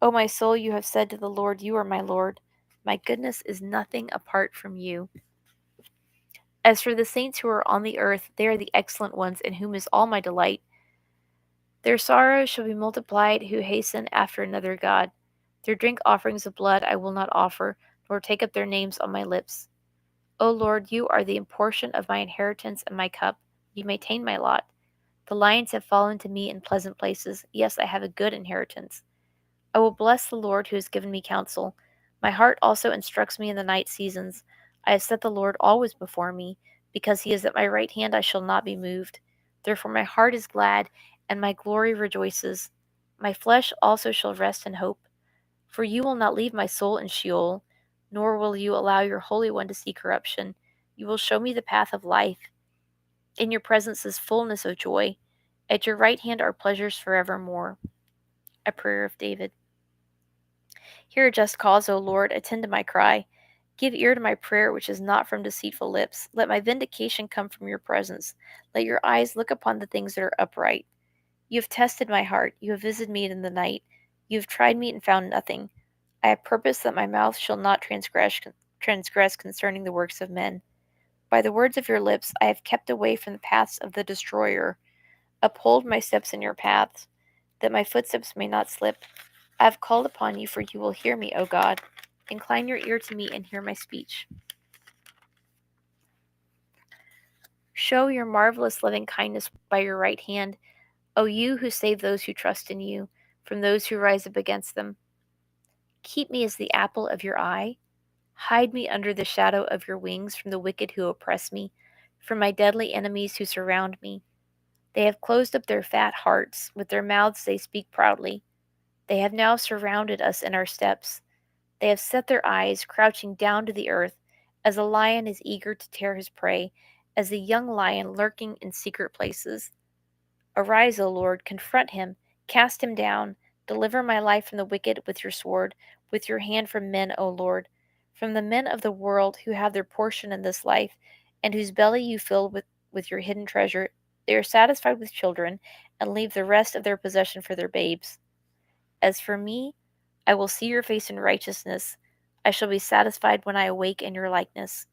O my soul, you have said to the Lord, you are my Lord. My goodness is nothing apart from you. As for the saints who are on the earth, they are the excellent ones, in whom is all my delight. Their sorrows shall be multiplied who hasten after another God. Their drink offerings of blood I will not offer, nor take up their names on my lips. O Lord, you are the portion of my inheritance and my cup. You maintain my lot. The lions have fallen to me in pleasant places. Yes, I have a good inheritance. I will bless the Lord who has given me counsel. My heart also instructs me in the night seasons. I have set the Lord always before me. Because he is at my right hand, I shall not be moved. Therefore my heart is glad, and my glory rejoices. My flesh also shall rest in hope. For you will not leave my soul in Sheol, nor will you allow your Holy One to see corruption. You will show me the path of life. In your presence is fullness of joy. At your right hand are pleasures forevermore. A prayer of David. Hear a just cause, O Lord, attend to my cry. Give ear to my prayer, which is not from deceitful lips. Let my vindication come from your presence. Let your eyes look upon the things that are upright. You have tested my heart. You have visited me in the night. You have tried me and found nothing. I have purposed that my mouth shall not transgress concerning the works of men. By the words of your lips I have kept away from the paths of the destroyer. Uphold my steps in your paths, that my footsteps may not slip. I have called upon you, for you will hear me, O God. Incline your ear to me and hear my speech. Show your marvelous loving kindness by your right hand, O you who save those who trust in you, from those who rise up against them. Keep me as the apple of your eye. Hide me under the shadow of your wings from the wicked who oppress me, from my deadly enemies who surround me. They have closed up their fat hearts. With their mouths they speak proudly. They have now surrounded us in our steps. They have set their eyes, crouching down to the earth, as a lion is eager to tear his prey, as a young lion lurking in secret places. Arise, O Lord, confront him, cast him down, Deliver my life from the wicked with your sword, with your hand from men, O Lord, from the men of the world who have their portion in this life, and whose belly you fill with your hidden treasure. They are satisfied with children, and leave the rest of their possession for their babes. As for me, I will see your face in righteousness. I shall be satisfied when I awake in your likeness.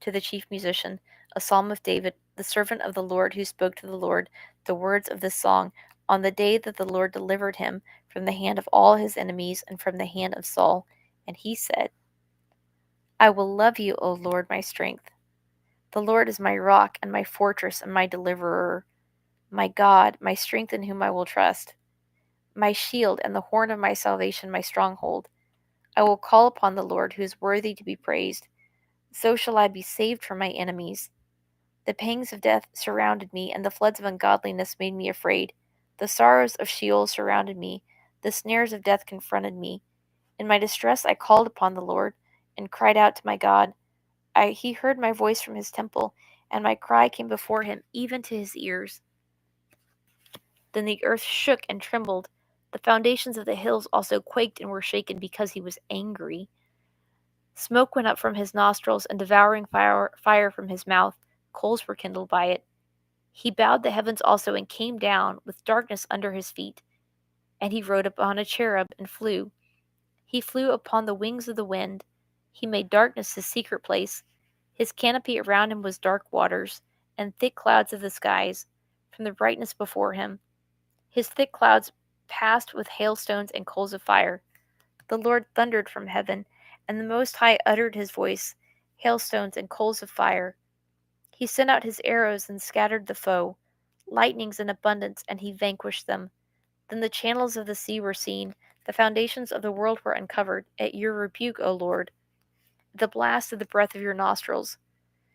To the chief musician, a psalm of David, the servant of the Lord, who spoke to the Lord the words of this song on the day that the Lord delivered him from the hand of all his enemies and from the hand of Saul. And he said, I will love you, O Lord, my strength. The Lord is my rock and my fortress and my deliverer, my God, my strength in whom I will trust, my shield and the horn of my salvation, my stronghold. I will call upon the Lord, who is worthy to be praised. So shall I be saved from my enemies. The pangs of death surrounded me, and the floods of ungodliness made me afraid. The sorrows of Sheol surrounded me. The snares of death confronted me. In my distress I called upon the Lord, and cried out to my God. He heard my voice from his temple, and my cry came before him, even to his ears. Then the earth shook and trembled. The foundations of the hills also quaked and were shaken because he was angry. Smoke went up from his nostrils, and devouring fire from his mouth. Coals were kindled by it. He bowed the heavens also and came down with darkness under his feet. And he rode upon a cherub and flew. He flew upon the wings of the wind. He made darkness his secret place. His canopy around him was dark waters and thick clouds of the skies from the brightness before him. His thick clouds passed with hailstones and coals of fire. The Lord thundered from heaven, and the Most High uttered his voice, hailstones and coals of fire. He sent out his arrows and scattered the foe, lightnings in abundance, and he vanquished them. Then the channels of the sea were seen, the foundations of the world were uncovered, at your rebuke, O Lord, the blast of the breath of your nostrils.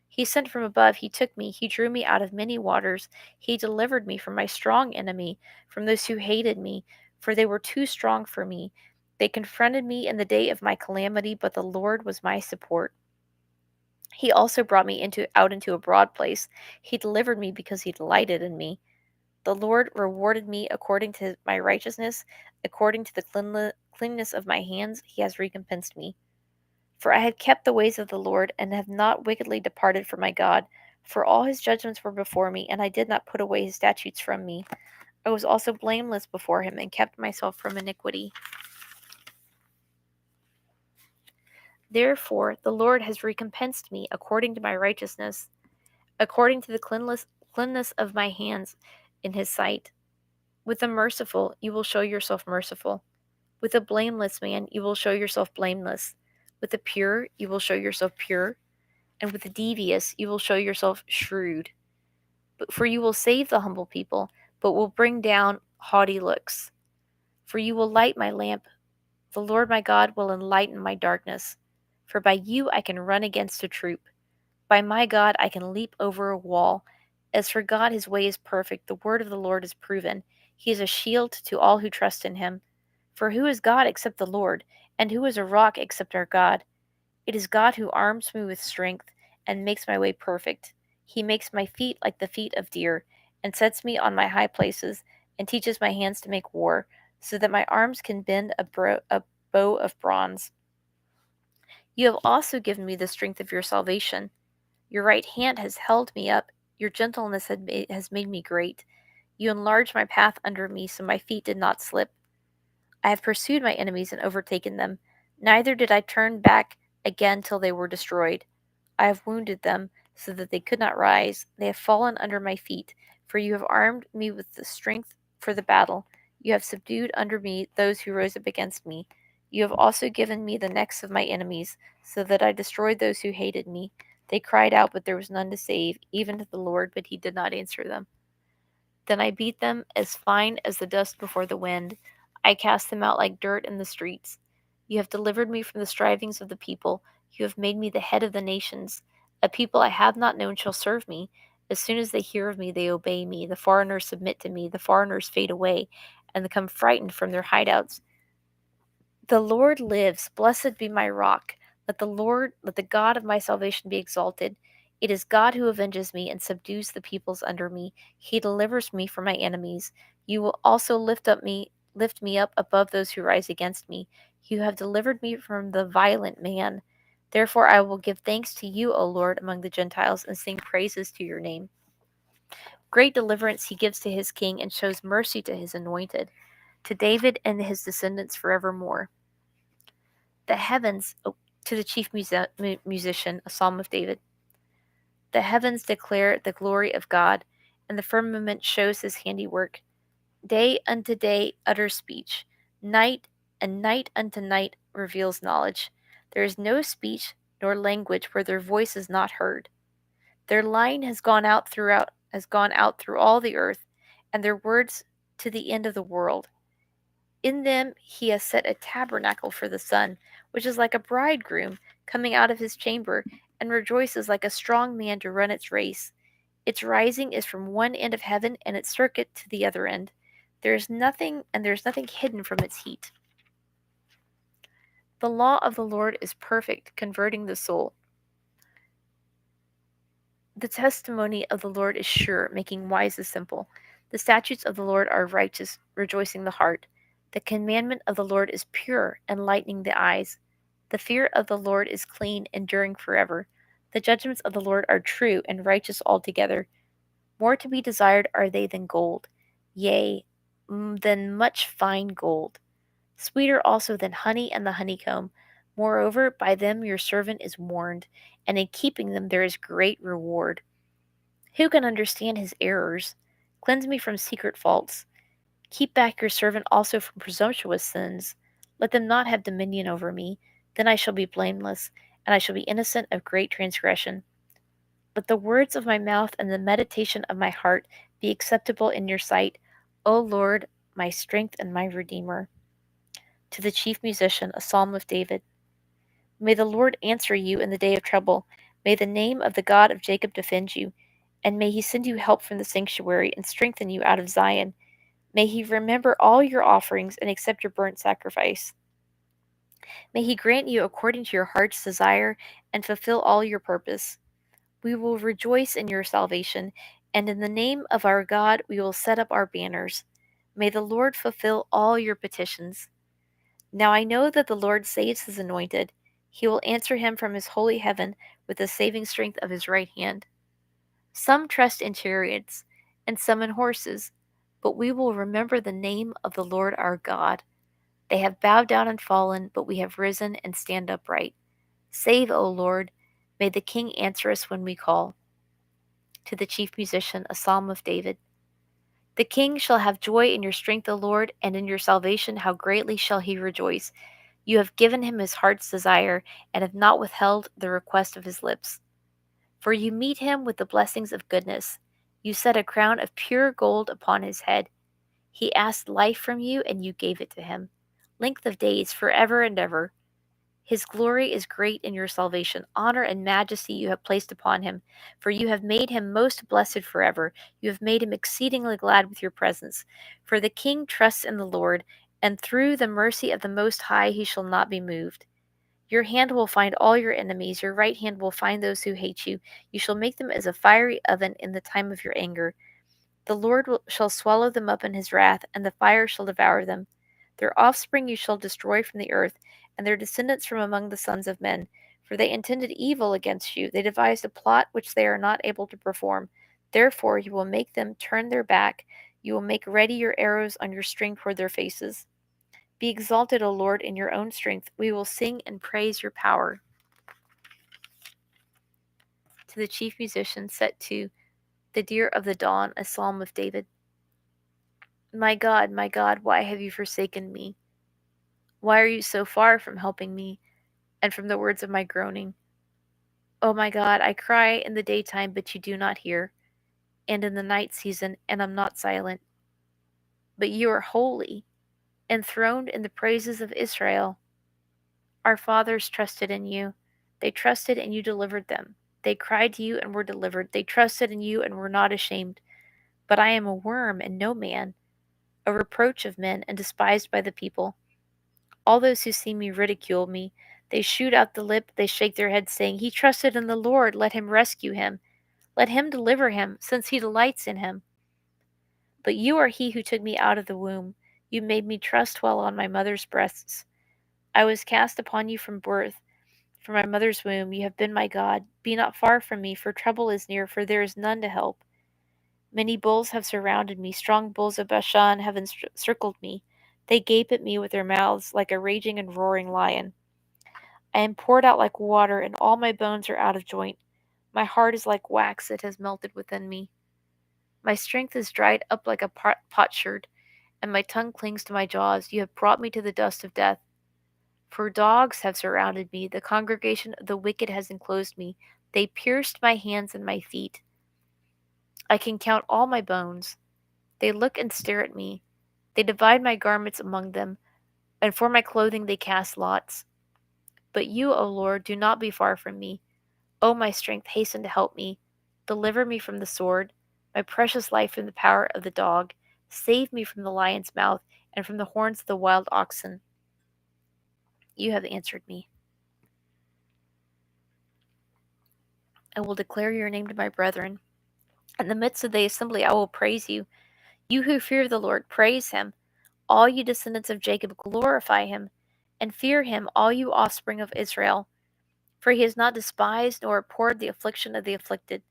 He sent from above, he took me, he drew me out of many waters, he delivered me from my strong enemy, from those who hated me, for they were too strong for me. They confronted me in the day of my calamity, but the Lord was my support. He also brought me out into a broad place. He delivered me because he delighted in me. The Lord rewarded me according to my righteousness, according to the cleanness of my hands, he has recompensed me. For I had kept the ways of the Lord, and have not wickedly departed from my God. For all his judgments were before me, and I did not put away his statutes from me. I was also blameless before him, and kept myself from iniquity. Therefore the Lord has recompensed me according to my righteousness, according to the cleanness of my hands in his sight. With the merciful you will show yourself merciful. With the blameless man you will show yourself blameless. With the pure you will show yourself pure. And with the devious you will show yourself shrewd. For you will save the humble people, but will bring down haughty looks. For you will light my lamp. The Lord my God will enlighten my darkness. For by you I can run against a troop. By my God I can leap over a wall. As for God, his way is perfect. The word of the Lord is proven. He is a shield to all who trust in him. For who is God except the Lord? And who is a rock except our God? It is God who arms me with strength and makes my way perfect. He makes my feet like the feet of deer, and sets me on my high places, and teaches my hands to make war, so that my arms can bend a bow of bronze. You have also given me the strength of your salvation. Your right hand has held me up. Your gentleness has made me great. You enlarged my path under me, so my feet did not slip. I have pursued my enemies and overtaken them. Neither did I turn back again till they were destroyed. I have wounded them, so that they could not rise. They have fallen under my feet, for you have armed me with the strength for the battle. You have subdued under me those who rose up against me. You have also given me the necks of my enemies, so that I destroyed those who hated me. They cried out, but there was none to save, even to the Lord, but he did not answer them. Then I beat them as fine as the dust before the wind. I cast them out like dirt in the streets. You have delivered me from the strivings of the people. You have made me the head of the nations. A people I have not known shall serve me. As soon as they hear of me, they obey me. The foreigners submit to me. The foreigners fade away, and become frightened from their hideouts. The Lord lives. Blessed be my rock. Let the God of my salvation be exalted. It is God who avenges me and subdues the peoples under me. He delivers me from my enemies. You will also lift me up above those who rise against me. You have delivered me from the violent man. Therefore I will give thanks to you, O Lord, among the Gentiles, and sing praises to your name. Great deliverance he gives to his king, and shows mercy to his anointed, to David and his descendants forevermore. The heavens, to the chief musician, a psalm of David. The heavens declare the glory of God, and the firmament shows his handiwork. Day unto day utters speech, night unto night reveals knowledge. There is no speech nor language where their voice is not heard. Their line has gone out through all the earth, and their words to the end of the world. In them he has set a tabernacle for the sun, which is like a bridegroom coming out of his chamber, and rejoices like a strong man to run its race. Its rising is from one end of heaven, and its circuit to the other end. There is nothing hidden from its heat. The law of the Lord is perfect, converting the soul. The testimony of the Lord is sure, making wise the simple. The statutes of the Lord are righteous, rejoicing the heart. The commandment of the Lord is pure, enlightening the eyes. The fear of the Lord is clean, enduring forever. The judgments of the Lord are true and righteous altogether. More to be desired are they than gold, yea, than much fine gold. Sweeter also than honey and the honeycomb. Moreover, by them your servant is warned, and in keeping them there is great reward. Who can understand his errors? Cleanse me from secret faults. Keep back your servant also from presumptuous sins. Let them not have dominion over me. Then I shall be blameless, and I shall be innocent of great transgression. Let the words of my mouth and the meditation of my heart be acceptable in your sight, O Lord, my strength and my Redeemer. To the chief musician, a psalm of David. May the Lord answer you in the day of trouble. May the name of the God of Jacob defend you. And may he send you help from the sanctuary and strengthen you out of Zion. May he remember all your offerings and accept your burnt sacrifice. May he grant you according to your heart's desire and fulfill all your purpose. We will rejoice in your salvation, and in the name of our God we will set up our banners. May the Lord fulfill all your petitions. Now I know that the Lord saves his anointed. He will answer him from his holy heaven with the saving strength of his right hand. Some trust in chariots, and some in horses, but we will remember the name of the Lord our God. They have bowed down and fallen, but we have risen and stand upright. Save, O Lord. May the King answer us when we call. To the chief musician, a psalm of David. The King shall have joy in your strength, O Lord, and in your salvation how greatly shall he rejoice. You have given him his heart's desire, and have not withheld the request of his lips. For you meet him with the blessings of goodness. You set a crown of pure gold upon his head. He asked life from you, and you gave it to him. Length of days forever and ever. His glory is great in your salvation. Honor and majesty you have placed upon him, for you have made him most blessed forever. You have made him exceedingly glad with your presence. For the king trusts in the Lord, and through the mercy of the Most High he shall not be moved. Your hand will find all your enemies, your right hand will find those who hate you. You shall make them as a fiery oven in the time of your anger. The Lord shall swallow them up in his wrath, and the fire shall devour them. Their offspring you shall destroy from the earth, and their descendants from among the sons of men. For they intended evil against you. They devised a plot which they are not able to perform. Therefore you will make them turn their back. You will make ready your arrows on your string toward their faces. Be exalted, O Lord, in your own strength. We will sing and praise your power. To the chief musician, set to the deer of the dawn, a psalm of David. My God, why have you forsaken me? Why are you so far from helping me, and from the words of my groaning? Oh my God, I cry in the daytime, but you do not hear, and in the night season, and am not silent. But you are holy, enthroned in the praises of Israel. Our fathers trusted in you. They trusted, and you delivered them. They cried to you and were delivered. They trusted in you and were not ashamed. But I am a worm and no man, a reproach of men and despised by the people. All those who see me ridicule me. They shoot out the lip, they shake their heads, saying, He trusted in the Lord, let him rescue him. Let him deliver him, since he delights in him. But you are he who took me out of the womb. You made me trust while on my mother's breasts. I was cast upon you from birth. From my mother's womb you have been my God. Be not far from me, for trouble is near, for there is none to help. Many bulls have surrounded me. Strong bulls of Bashan have encircled me. They gape at me with their mouths like a raging and roaring lion. I am poured out like water, and all my bones are out of joint. My heart is like wax that has melted within me. My strength is dried up like a potsherd, and my tongue clings to my jaws. You have brought me to the dust of death. For dogs have surrounded me. The congregation of the wicked has enclosed me. They pierced my hands and my feet. I can count all my bones. They look and stare at me. They divide my garments among them, and for my clothing they cast lots. But you, O Lord, do not be far from me. O my strength, hasten to help me. Deliver me from the sword, my precious life from the power of the dog. Save me from the lion's mouth and from the horns of the wild oxen. You have answered me. I will declare your name to my brethren. In the midst of the assembly I will praise you. You who fear the Lord, praise him. All you descendants of Jacob, glorify him. And fear him, all you offspring of Israel. For he has not despised nor abhorred the affliction of the afflicted,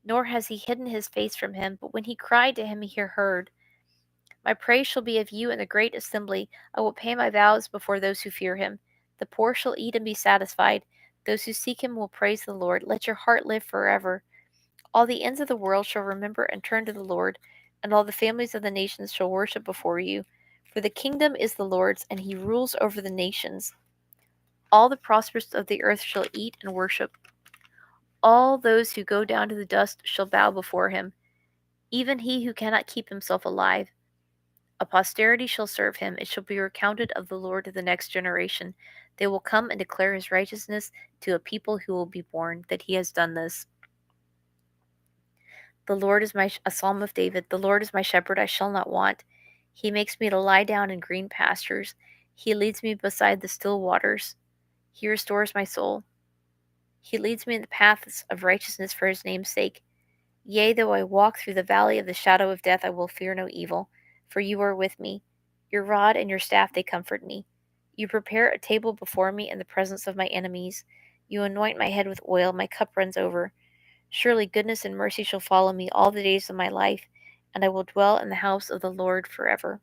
nor has he hidden his face from him, but when he cried to him, he heard. My praise shall be of you in the great assembly. I will pay my vows before those who fear him. The poor shall eat and be satisfied. Those who seek him will praise the Lord. Let your heart live forever. All the ends of the world shall remember and turn to the Lord, and all the families of the nations shall worship before you. For the kingdom is the Lord's, and he rules over the nations. All the prosperous of the earth shall eat and worship. All those who go down to the dust shall bow before him, even he who cannot keep himself alive. A posterity shall serve him. It shall be recounted of the Lord to the next generation. They will come and declare his righteousness to a people who will be born, that he has done this. The Lord is a psalm of David. The Lord is my shepherd, I shall not want. He makes me to lie down in green pastures. He leads me beside the still waters. He restores my soul. He leads me in the paths of righteousness for his name's sake. Yea, though I walk through the valley of the shadow of death, I will fear no evil, for you are with me. Your rod and your staff, they comfort me. You prepare a table before me in the presence of my enemies. You anoint my head with oil, my cup runs over. Surely goodness and mercy shall follow me all the days of my life, and I will dwell in the house of the Lord forever.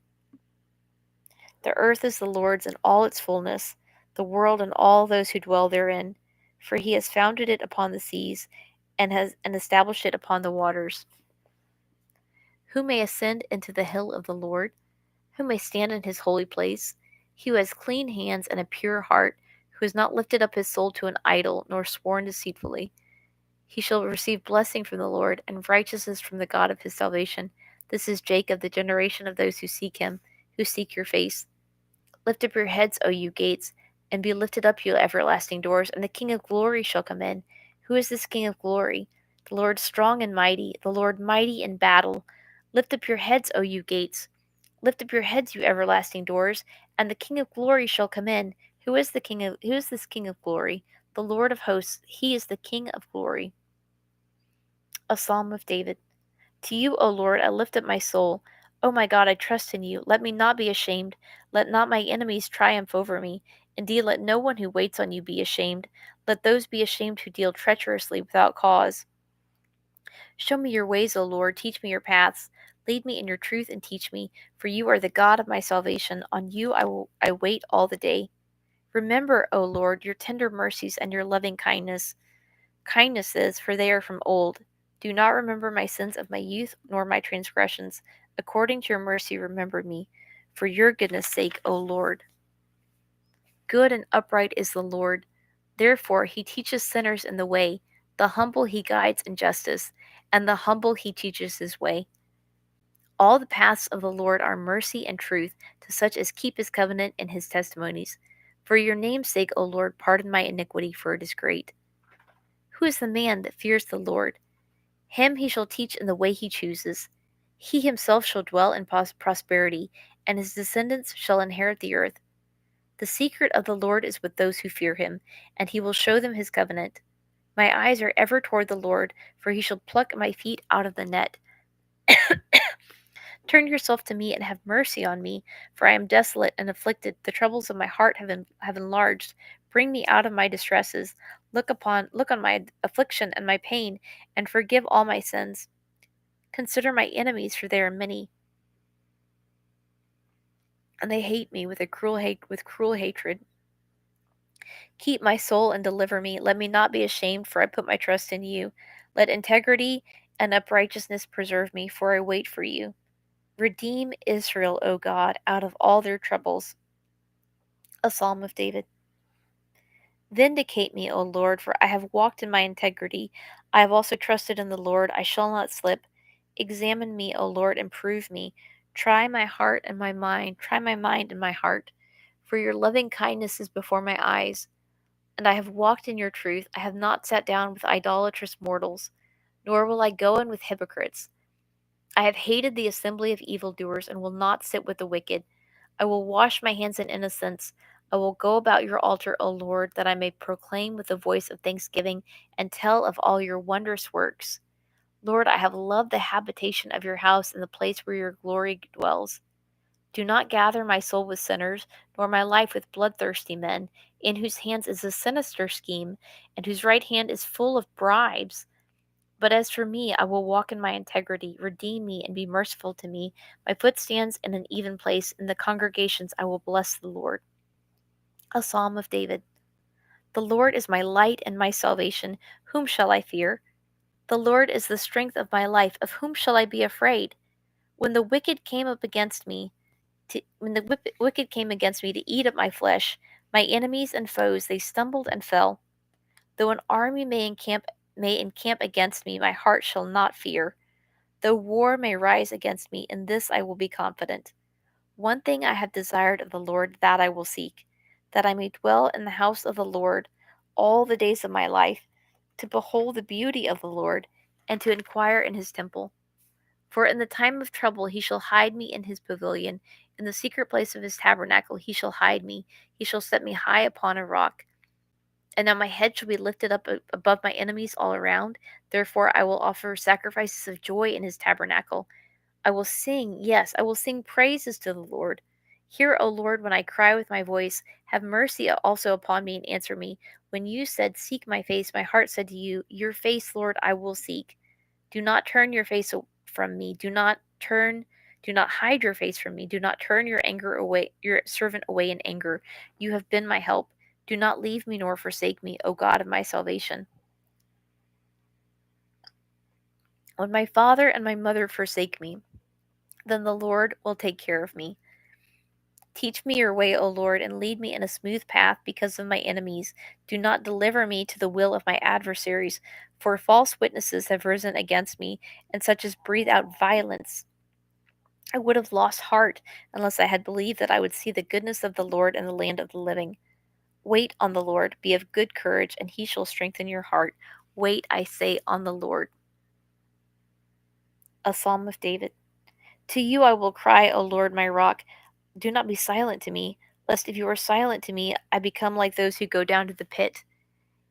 The earth is the Lord's and all its fullness, the world and all those who dwell therein. For he has founded it upon the seas, and established it upon the waters. Who may ascend into the hill of the Lord? Who may stand in his holy place? He who has clean hands and a pure heart, who has not lifted up his soul to an idol, nor sworn deceitfully. He shall receive blessing from the Lord, and righteousness from the God of his salvation. This is Jacob, the generation of those who seek him, who seek your face. Lift up your heads, O you gates, and be lifted up, you everlasting doors, and the King of glory shall come in. Who is this King of glory? The Lord strong and mighty, the Lord mighty in battle. Lift up your heads, O you gates. Lift up your heads, you everlasting doors, and the King of glory shall come in. Who is this King of glory? The Lord of hosts, he is the King of glory. A Psalm of David. To you, O Lord, I lift up my soul. O my God, I trust in you. Let me not be ashamed. Let not my enemies triumph over me. Indeed, let no one who waits on you be ashamed. Let those be ashamed who deal treacherously without cause. Show me your ways, O Lord. Teach me your paths. Lead me in your truth and teach me, for you are the God of my salvation. On you I wait all the day. Remember, O Lord, your tender mercies and your loving kindnesses, for they are from old. Do not remember my sins of my youth, nor my transgressions. According to your mercy, remember me, for your goodness' sake, O Lord. Good and upright is the Lord. Therefore, he teaches sinners in the way. The humble he guides in justice, and the humble he teaches his way. All the paths of the Lord are mercy and truth to such as keep his covenant and his testimonies. For your name's sake, O Lord, pardon my iniquity, for it is great. Who is the man that fears the Lord? Him he shall teach in the way he chooses. He himself shall dwell in prosperity, and his descendants shall inherit the earth. The secret of the Lord is with those who fear him, and he will show them his covenant. My eyes are ever toward the Lord, for he shall pluck my feet out of the net. Turn yourself to me and have mercy on me, for I am desolate and afflicted. The troubles of my heart have enlarged. Bring me out of my distresses. Look on my affliction and my pain, and forgive all my sins. Consider my enemies, for they are many, and they hate me with cruel hatred. Keep my soul and deliver me. Let me not be ashamed, for I put my trust in you. Let integrity and uprightness preserve me, for I wait for you. Redeem Israel, O God, out of all their troubles. A Psalm of David. Vindicate me, O Lord, for I have walked in my integrity. I have also trusted in the Lord. I shall not slip. Examine me, O Lord, and prove me. Try my heart and my mind. Try my mind and my heart. For your loving kindness is before my eyes, and I have walked in your truth. I have not sat down with idolatrous mortals, nor will I go in with hypocrites. I have hated the assembly of evildoers, and will not sit with the wicked. I will wash my hands in innocence. I will go about your altar, O Lord, that I may proclaim with the voice of thanksgiving and tell of all your wondrous works. Lord, I have loved the habitation of your house and the place where your glory dwells. Do not gather my soul with sinners, nor my life with bloodthirsty men, in whose hands is a sinister scheme, and whose right hand is full of bribes. But as for me, I will walk in my integrity. Redeem me and be merciful to me. My foot stands in an even place. In the congregations I will bless the Lord. A Psalm of David. The Lord is my light and my salvation. Whom shall I fear? The Lord is the strength of my life. Of whom shall I be afraid? When the wicked came up against me, wicked came against me to eat up my flesh, my enemies and foes, they stumbled and fell. Though an army may encamp against me, my heart shall not fear. Though war may rise against me, in this I will be confident. One thing I have desired of the Lord, that I will seek, that I may dwell in the house of the Lord all the days of my life, to behold the beauty of the Lord, and to inquire in his temple. For in the time of trouble he shall hide me in his pavilion. In the secret place of his tabernacle he shall hide me. He shall set me high upon a rock. And now my head shall be lifted up above my enemies all around. Therefore I will offer sacrifices of joy in his tabernacle. I will sing, yes, I will sing praises to the Lord. Hear, O Lord, when I cry with my voice. Have mercy also upon me and answer me. When you said, seek my face, my heart said to you, your face, Lord, I will seek. Do not turn your face from me. Do not hide your face from me. Do not turn your servant away in anger. You have been my help. Do not leave me nor forsake me, O God of my salvation. When my father and my mother forsake me, then the Lord will take care of me. Teach me your way, O Lord, and lead me in a smooth path because of my enemies. Do not deliver me to the will of my adversaries, for false witnesses have risen against me, and such as breathe out violence. I would have lost heart unless I had believed that I would see the goodness of the Lord in the land of the living. Wait on the Lord, be of good courage, and he shall strengthen your heart. Wait, I say, on the Lord. A Psalm of David. To you I will cry, O Lord, my rock. Do not be silent to me, lest if you are silent to me, I become like those who go down to the pit.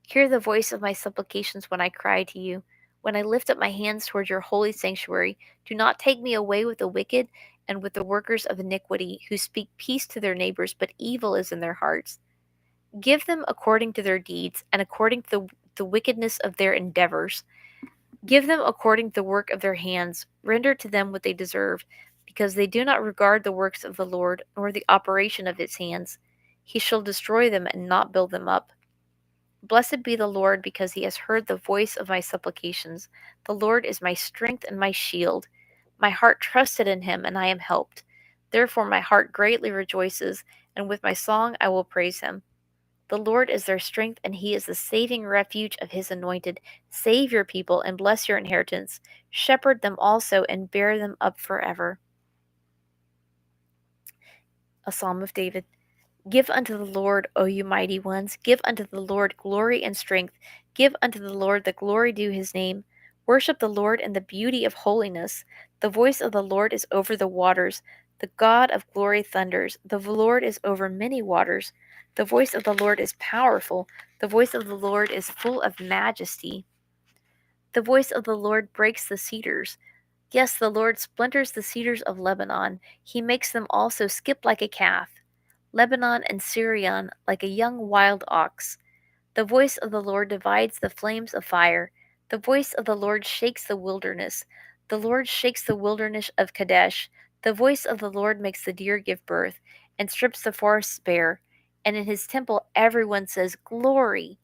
Hear the voice of my supplications when I cry to you. When I lift up my hands toward your holy sanctuary, do not take me away with the wicked and with the workers of iniquity, who speak peace to their neighbors, but evil is in their hearts. Give them according to their deeds, and according to the wickedness of their endeavors. Give them according to the work of their hands. Render to them what they deserve, because they do not regard the works of the Lord, nor the operation of his hands. He shall destroy them and not build them up. Blessed be the Lord, because he has heard the voice of my supplications. The Lord is my strength and my shield. My heart trusted in him, and I am helped. Therefore my heart greatly rejoices, and with my song I will praise him. The Lord is their strength, and he is the saving refuge of his anointed. Save your people and bless your inheritance. Shepherd them also and bear them up forever. A Psalm of David. Give unto the Lord, O you mighty ones. Give unto the Lord glory and strength. Give unto the Lord the glory due his name. Worship the Lord in the beauty of holiness. The voice of the Lord is over the waters. The God of glory thunders. The Lord is over many waters. The voice of the Lord is powerful. The voice of the Lord is full of majesty. The voice of the Lord breaks the cedars. Yes, the Lord splinters the cedars of Lebanon. He makes them also skip like a calf. Lebanon and Syrian like a young wild ox. The voice of the Lord divides the flames of fire. The voice of the Lord shakes the wilderness. The Lord shakes the wilderness of Kadesh. The voice of the Lord makes the deer give birth and strips the forests bare. And in his temple everyone says, Glory!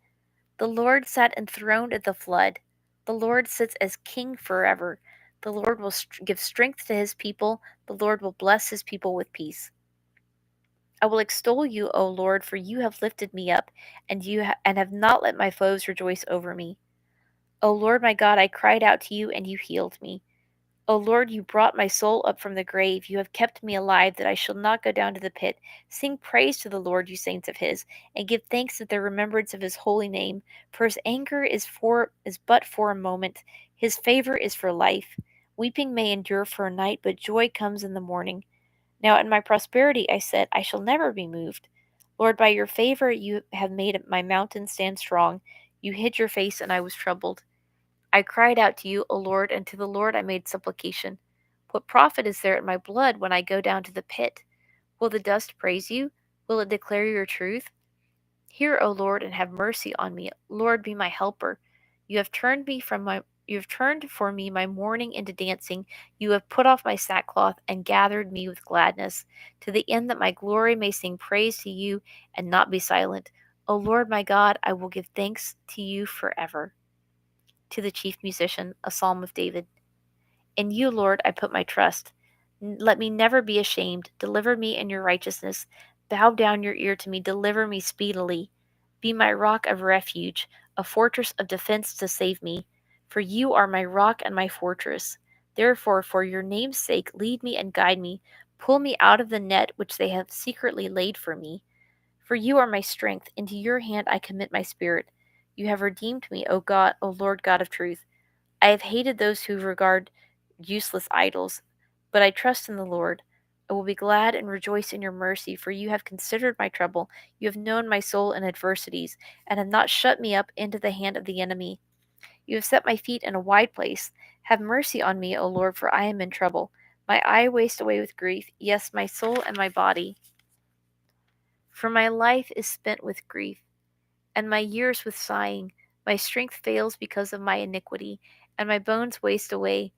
The Lord sat enthroned at the flood. The Lord sits as king forever. The Lord will give strength to his people. The Lord will bless his people with peace. I will extol you, O Lord, for you have lifted me up, and and have not let my foes rejoice over me. O Lord my God, I cried out to you, and you healed me. O Lord, you brought my soul up from the grave. You have kept me alive, that I shall not go down to the pit. Sing praise to the Lord, you saints of his, and give thanks at the remembrance of his holy name. For his anger is but for a moment. His favor is for life. Weeping may endure for a night, but joy comes in the morning. Now in my prosperity I said, I shall never be moved. Lord, by your favor you have made my mountain stand strong. You hid your face, and I was troubled. I cried out to you, O Lord, and to the Lord I made supplication. What profit is there in my blood when I go down to the pit? Will the dust praise you? Will it declare your truth? Hear, O Lord, and have mercy on me. Lord, be my helper. You have turned for me my mourning into dancing. You have put off my sackcloth and gathered me with gladness, to the end that my glory may sing praise to you and not be silent. O Lord my God, I will give thanks to you forever. To the chief musician, a psalm of David. In you, Lord, I put my trust. Let me never be ashamed. Deliver me in your righteousness. Bow down your ear to me. Deliver me speedily. Be my rock of refuge, a fortress of defense to save me. For you are my rock and my fortress. Therefore, for your name's sake, lead me and guide me. Pull me out of the net which they have secretly laid for me. For you are my strength. Into your hand I commit my spirit. You have redeemed me, O God, O Lord God of truth. I have hated those who regard useless idols, but I trust in the Lord. I will be glad and rejoice in your mercy, for you have considered my trouble. You have known my soul in adversities, and have not shut me up into the hand of the enemy. You have set my feet in a wide place. Have mercy on me, O Lord, for I am in trouble. My eye wastes away with grief, yes, my soul and my body. For my life is spent with grief, and my years with sighing. My strength fails because of my iniquity, and my bones waste away.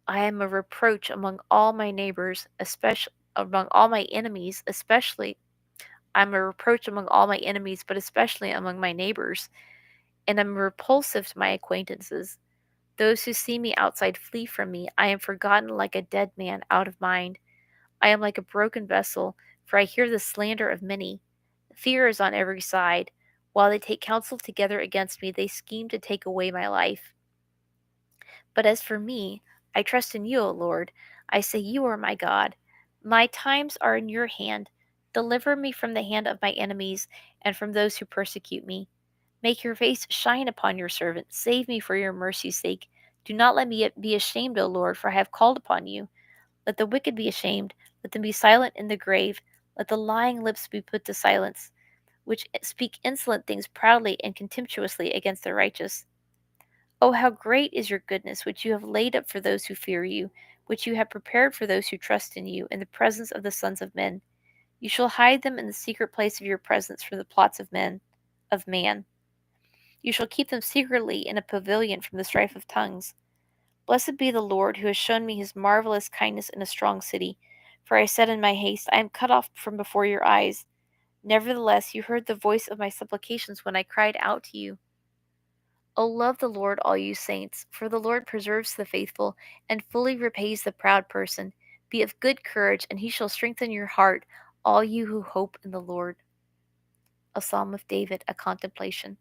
I am a reproach among all my neighbors, especially among all my enemies, especially I'm a reproach among all my enemies, but especially among my neighbors, and am repulsive to my acquaintances. Those who see me outside flee from me. I am forgotten like a dead man out of mind. I am like a broken vessel, for I hear the slander of many. Fear is on every side. While they take counsel together against me, they scheme to take away my life. But as for me, I trust in you, O Lord. I say, You are my God. My times are in your hand. Deliver me from the hand of my enemies and from those who persecute me. Make your face shine upon your servant. Save me for your mercy's sake. Do not let me be ashamed, O Lord, for I have called upon you. Let the wicked be ashamed. Let them be silent in the grave. Let the lying lips be put to silence, which speak insolent things proudly and contemptuously against the righteous. Oh, how great is your goodness, which you have laid up for those who fear you, which you have prepared for those who trust in you, in the presence of the sons of men. You shall hide them in the secret place of your presence from the plots of man. You shall keep them secretly in a pavilion from the strife of tongues. Blessed be the Lord, who has shown me his marvelous kindness in a strong city. For I said in my haste, I am cut off from before your eyes. Nevertheless, you heard the voice of my supplications when I cried out to you. O love the Lord, all you saints, for the Lord preserves the faithful and fully repays the proud person. Be of good courage, and he shall strengthen your heart, all you who hope in the Lord. A Psalm of David, a contemplation.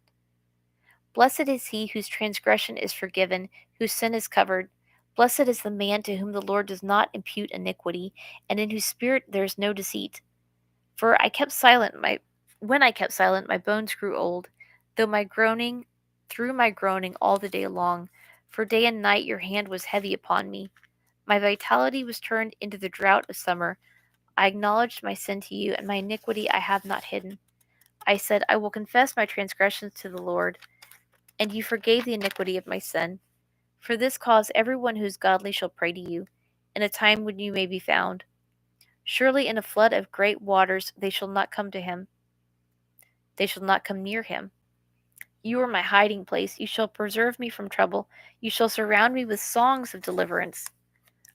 Blessed is he whose transgression is forgiven, whose sin is covered. Blessed is the man to whom the Lord does not impute iniquity, and in whose spirit there is no deceit. For I kept silent, when I kept silent, my bones grew old, through my groaning all the day long. For day and night your hand was heavy upon me. My vitality was turned into the drought of summer. I acknowledged my sin to you, and my iniquity I have not hidden. I said, I will confess my transgressions to the Lord, and you forgave the iniquity of my sin. For this cause everyone who is godly shall pray to you, in a time when you may be found. Surely in a flood of great waters they shall not come to him, they shall not come near him. You are my hiding place. You shall preserve me from trouble. You shall surround me with songs of deliverance.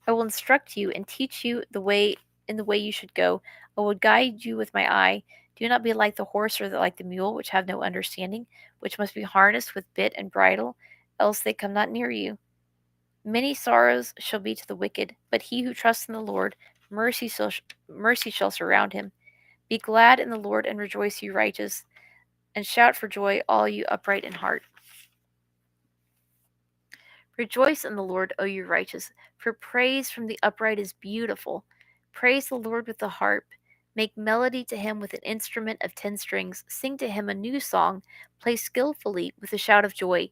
I will instruct you and teach you the way you should go. I will guide you with my eye. Do not be like the horse or like the mule, which have no understanding, which must be harnessed with bit and bridle, else they come not near you. Many sorrows shall be to the wicked, but he who trusts in the Lord, mercy shall surround him. Be glad in the Lord and rejoice, you righteous, and shout for joy, all you upright in heart. Rejoice in the Lord, O you righteous, for praise from the upright is beautiful. Praise the Lord with the harp. Make melody to him with an instrument of 10 strings. Sing to him a new song. Play skillfully with a shout of joy.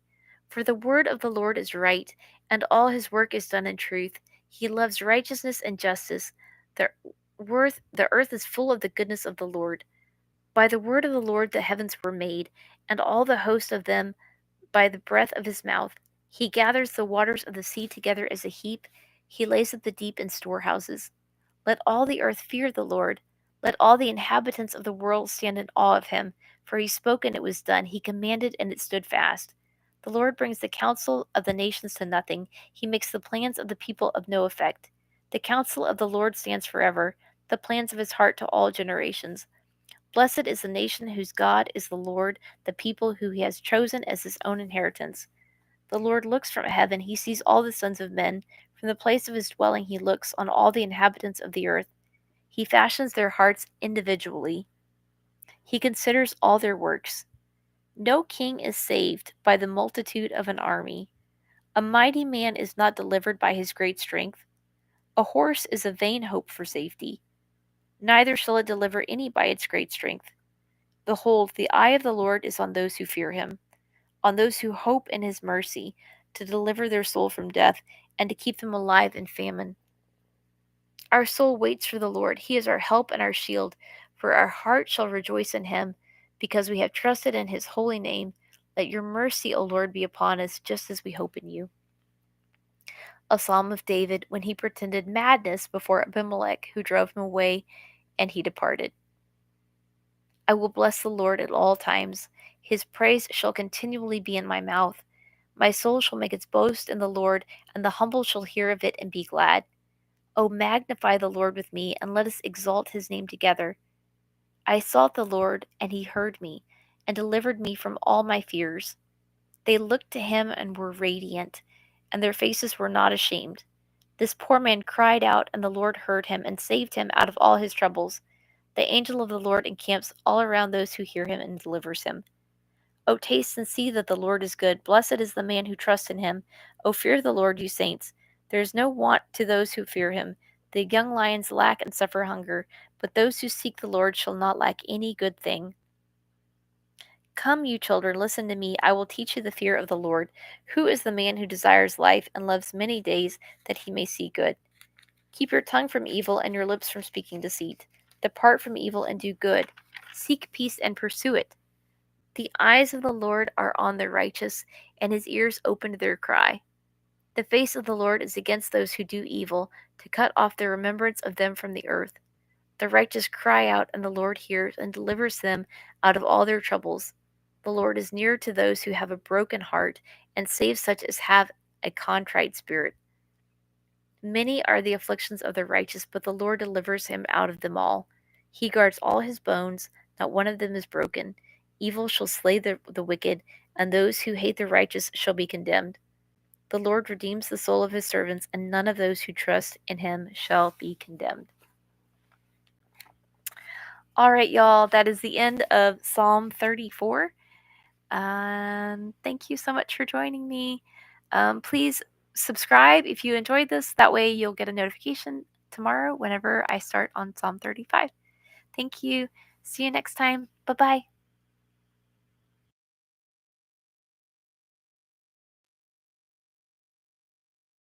For the word of the Lord is right, and all his work is done in truth. He loves righteousness and justice. The the earth is full of the goodness of the Lord. By the word of the Lord the heavens were made, and all the host of them by the breath of his mouth. He gathers the waters of the sea together as a heap. He lays up the deep in storehouses. Let all the earth fear the Lord. Let all the inhabitants of the world stand in awe of him. For he spoke and it was done. He commanded and it stood fast. The Lord brings the counsel of the nations to nothing. He makes the plans of the people of no effect. The counsel of the Lord stands forever, the plans of his heart to all generations. Blessed is the nation whose God is the Lord, the people who he has chosen as his own inheritance. The Lord looks from heaven, he sees all the sons of men. From the place of his dwelling, he looks on all the inhabitants of the earth. He fashions their hearts individually, he considers all their works. No king is saved by the multitude of an army. A mighty man is not delivered by his great strength. A horse is a vain hope for safety. Neither shall it deliver any by its great strength. Behold, the eye of the Lord is on those who fear him, on those who hope in his mercy, to deliver their soul from death and to keep them alive in famine. Our soul waits for the Lord. He is our help and our shield, for our heart shall rejoice in him, because we have trusted in his holy name. Let your mercy, O Lord, be upon us, just as we hope in you. A psalm of David when he pretended madness before Abimelech, who drove him away, and he departed. I will bless the Lord at all times. His praise shall continually be in my mouth. My soul shall make its boast in the Lord, and the humble shall hear of it and be glad. O magnify the Lord with me, and let us exalt his name together. I sought the Lord, and he heard me, and delivered me from all my fears. They looked to him and were radiant, and their faces were not ashamed. This poor man cried out, and the Lord heard him and saved him out of all his troubles. The angel of the Lord encamps all around those who hear him and delivers him. O taste and see that the Lord is good. Blessed is the man who trusts in him. O fear the Lord, you saints. There is no want to those who fear him. The young lions lack and suffer hunger, but those who seek the Lord shall not lack any good thing. Come, you children, listen to me. I will teach you the fear of the Lord. Who is the man who desires life and loves many days that he may see good? Keep your tongue from evil and your lips from speaking deceit. Depart from evil and do good. Seek peace and pursue it. The eyes of the Lord are on the righteous, and his ears open to their cry. The face of the Lord is against those who do evil, to cut off the remembrance of them from the earth. The righteous cry out, and the Lord hears and delivers them out of all their troubles. The Lord is near to those who have a broken heart, and saves such as have a contrite spirit. Many are the afflictions of the righteous, but the Lord delivers him out of them all. He guards all his bones, not one of them is broken. Evil shall slay the wicked, and those who hate the righteous shall be condemned. The Lord redeems the soul of his servants, and none of those who trust in him shall be condemned. All right, y'all, that is the end of Psalm 34. Thank you so much for joining me. Please subscribe if you enjoyed this. That way you'll get a notification tomorrow whenever I start on Psalm 35. Thank you. See you next time. Bye bye.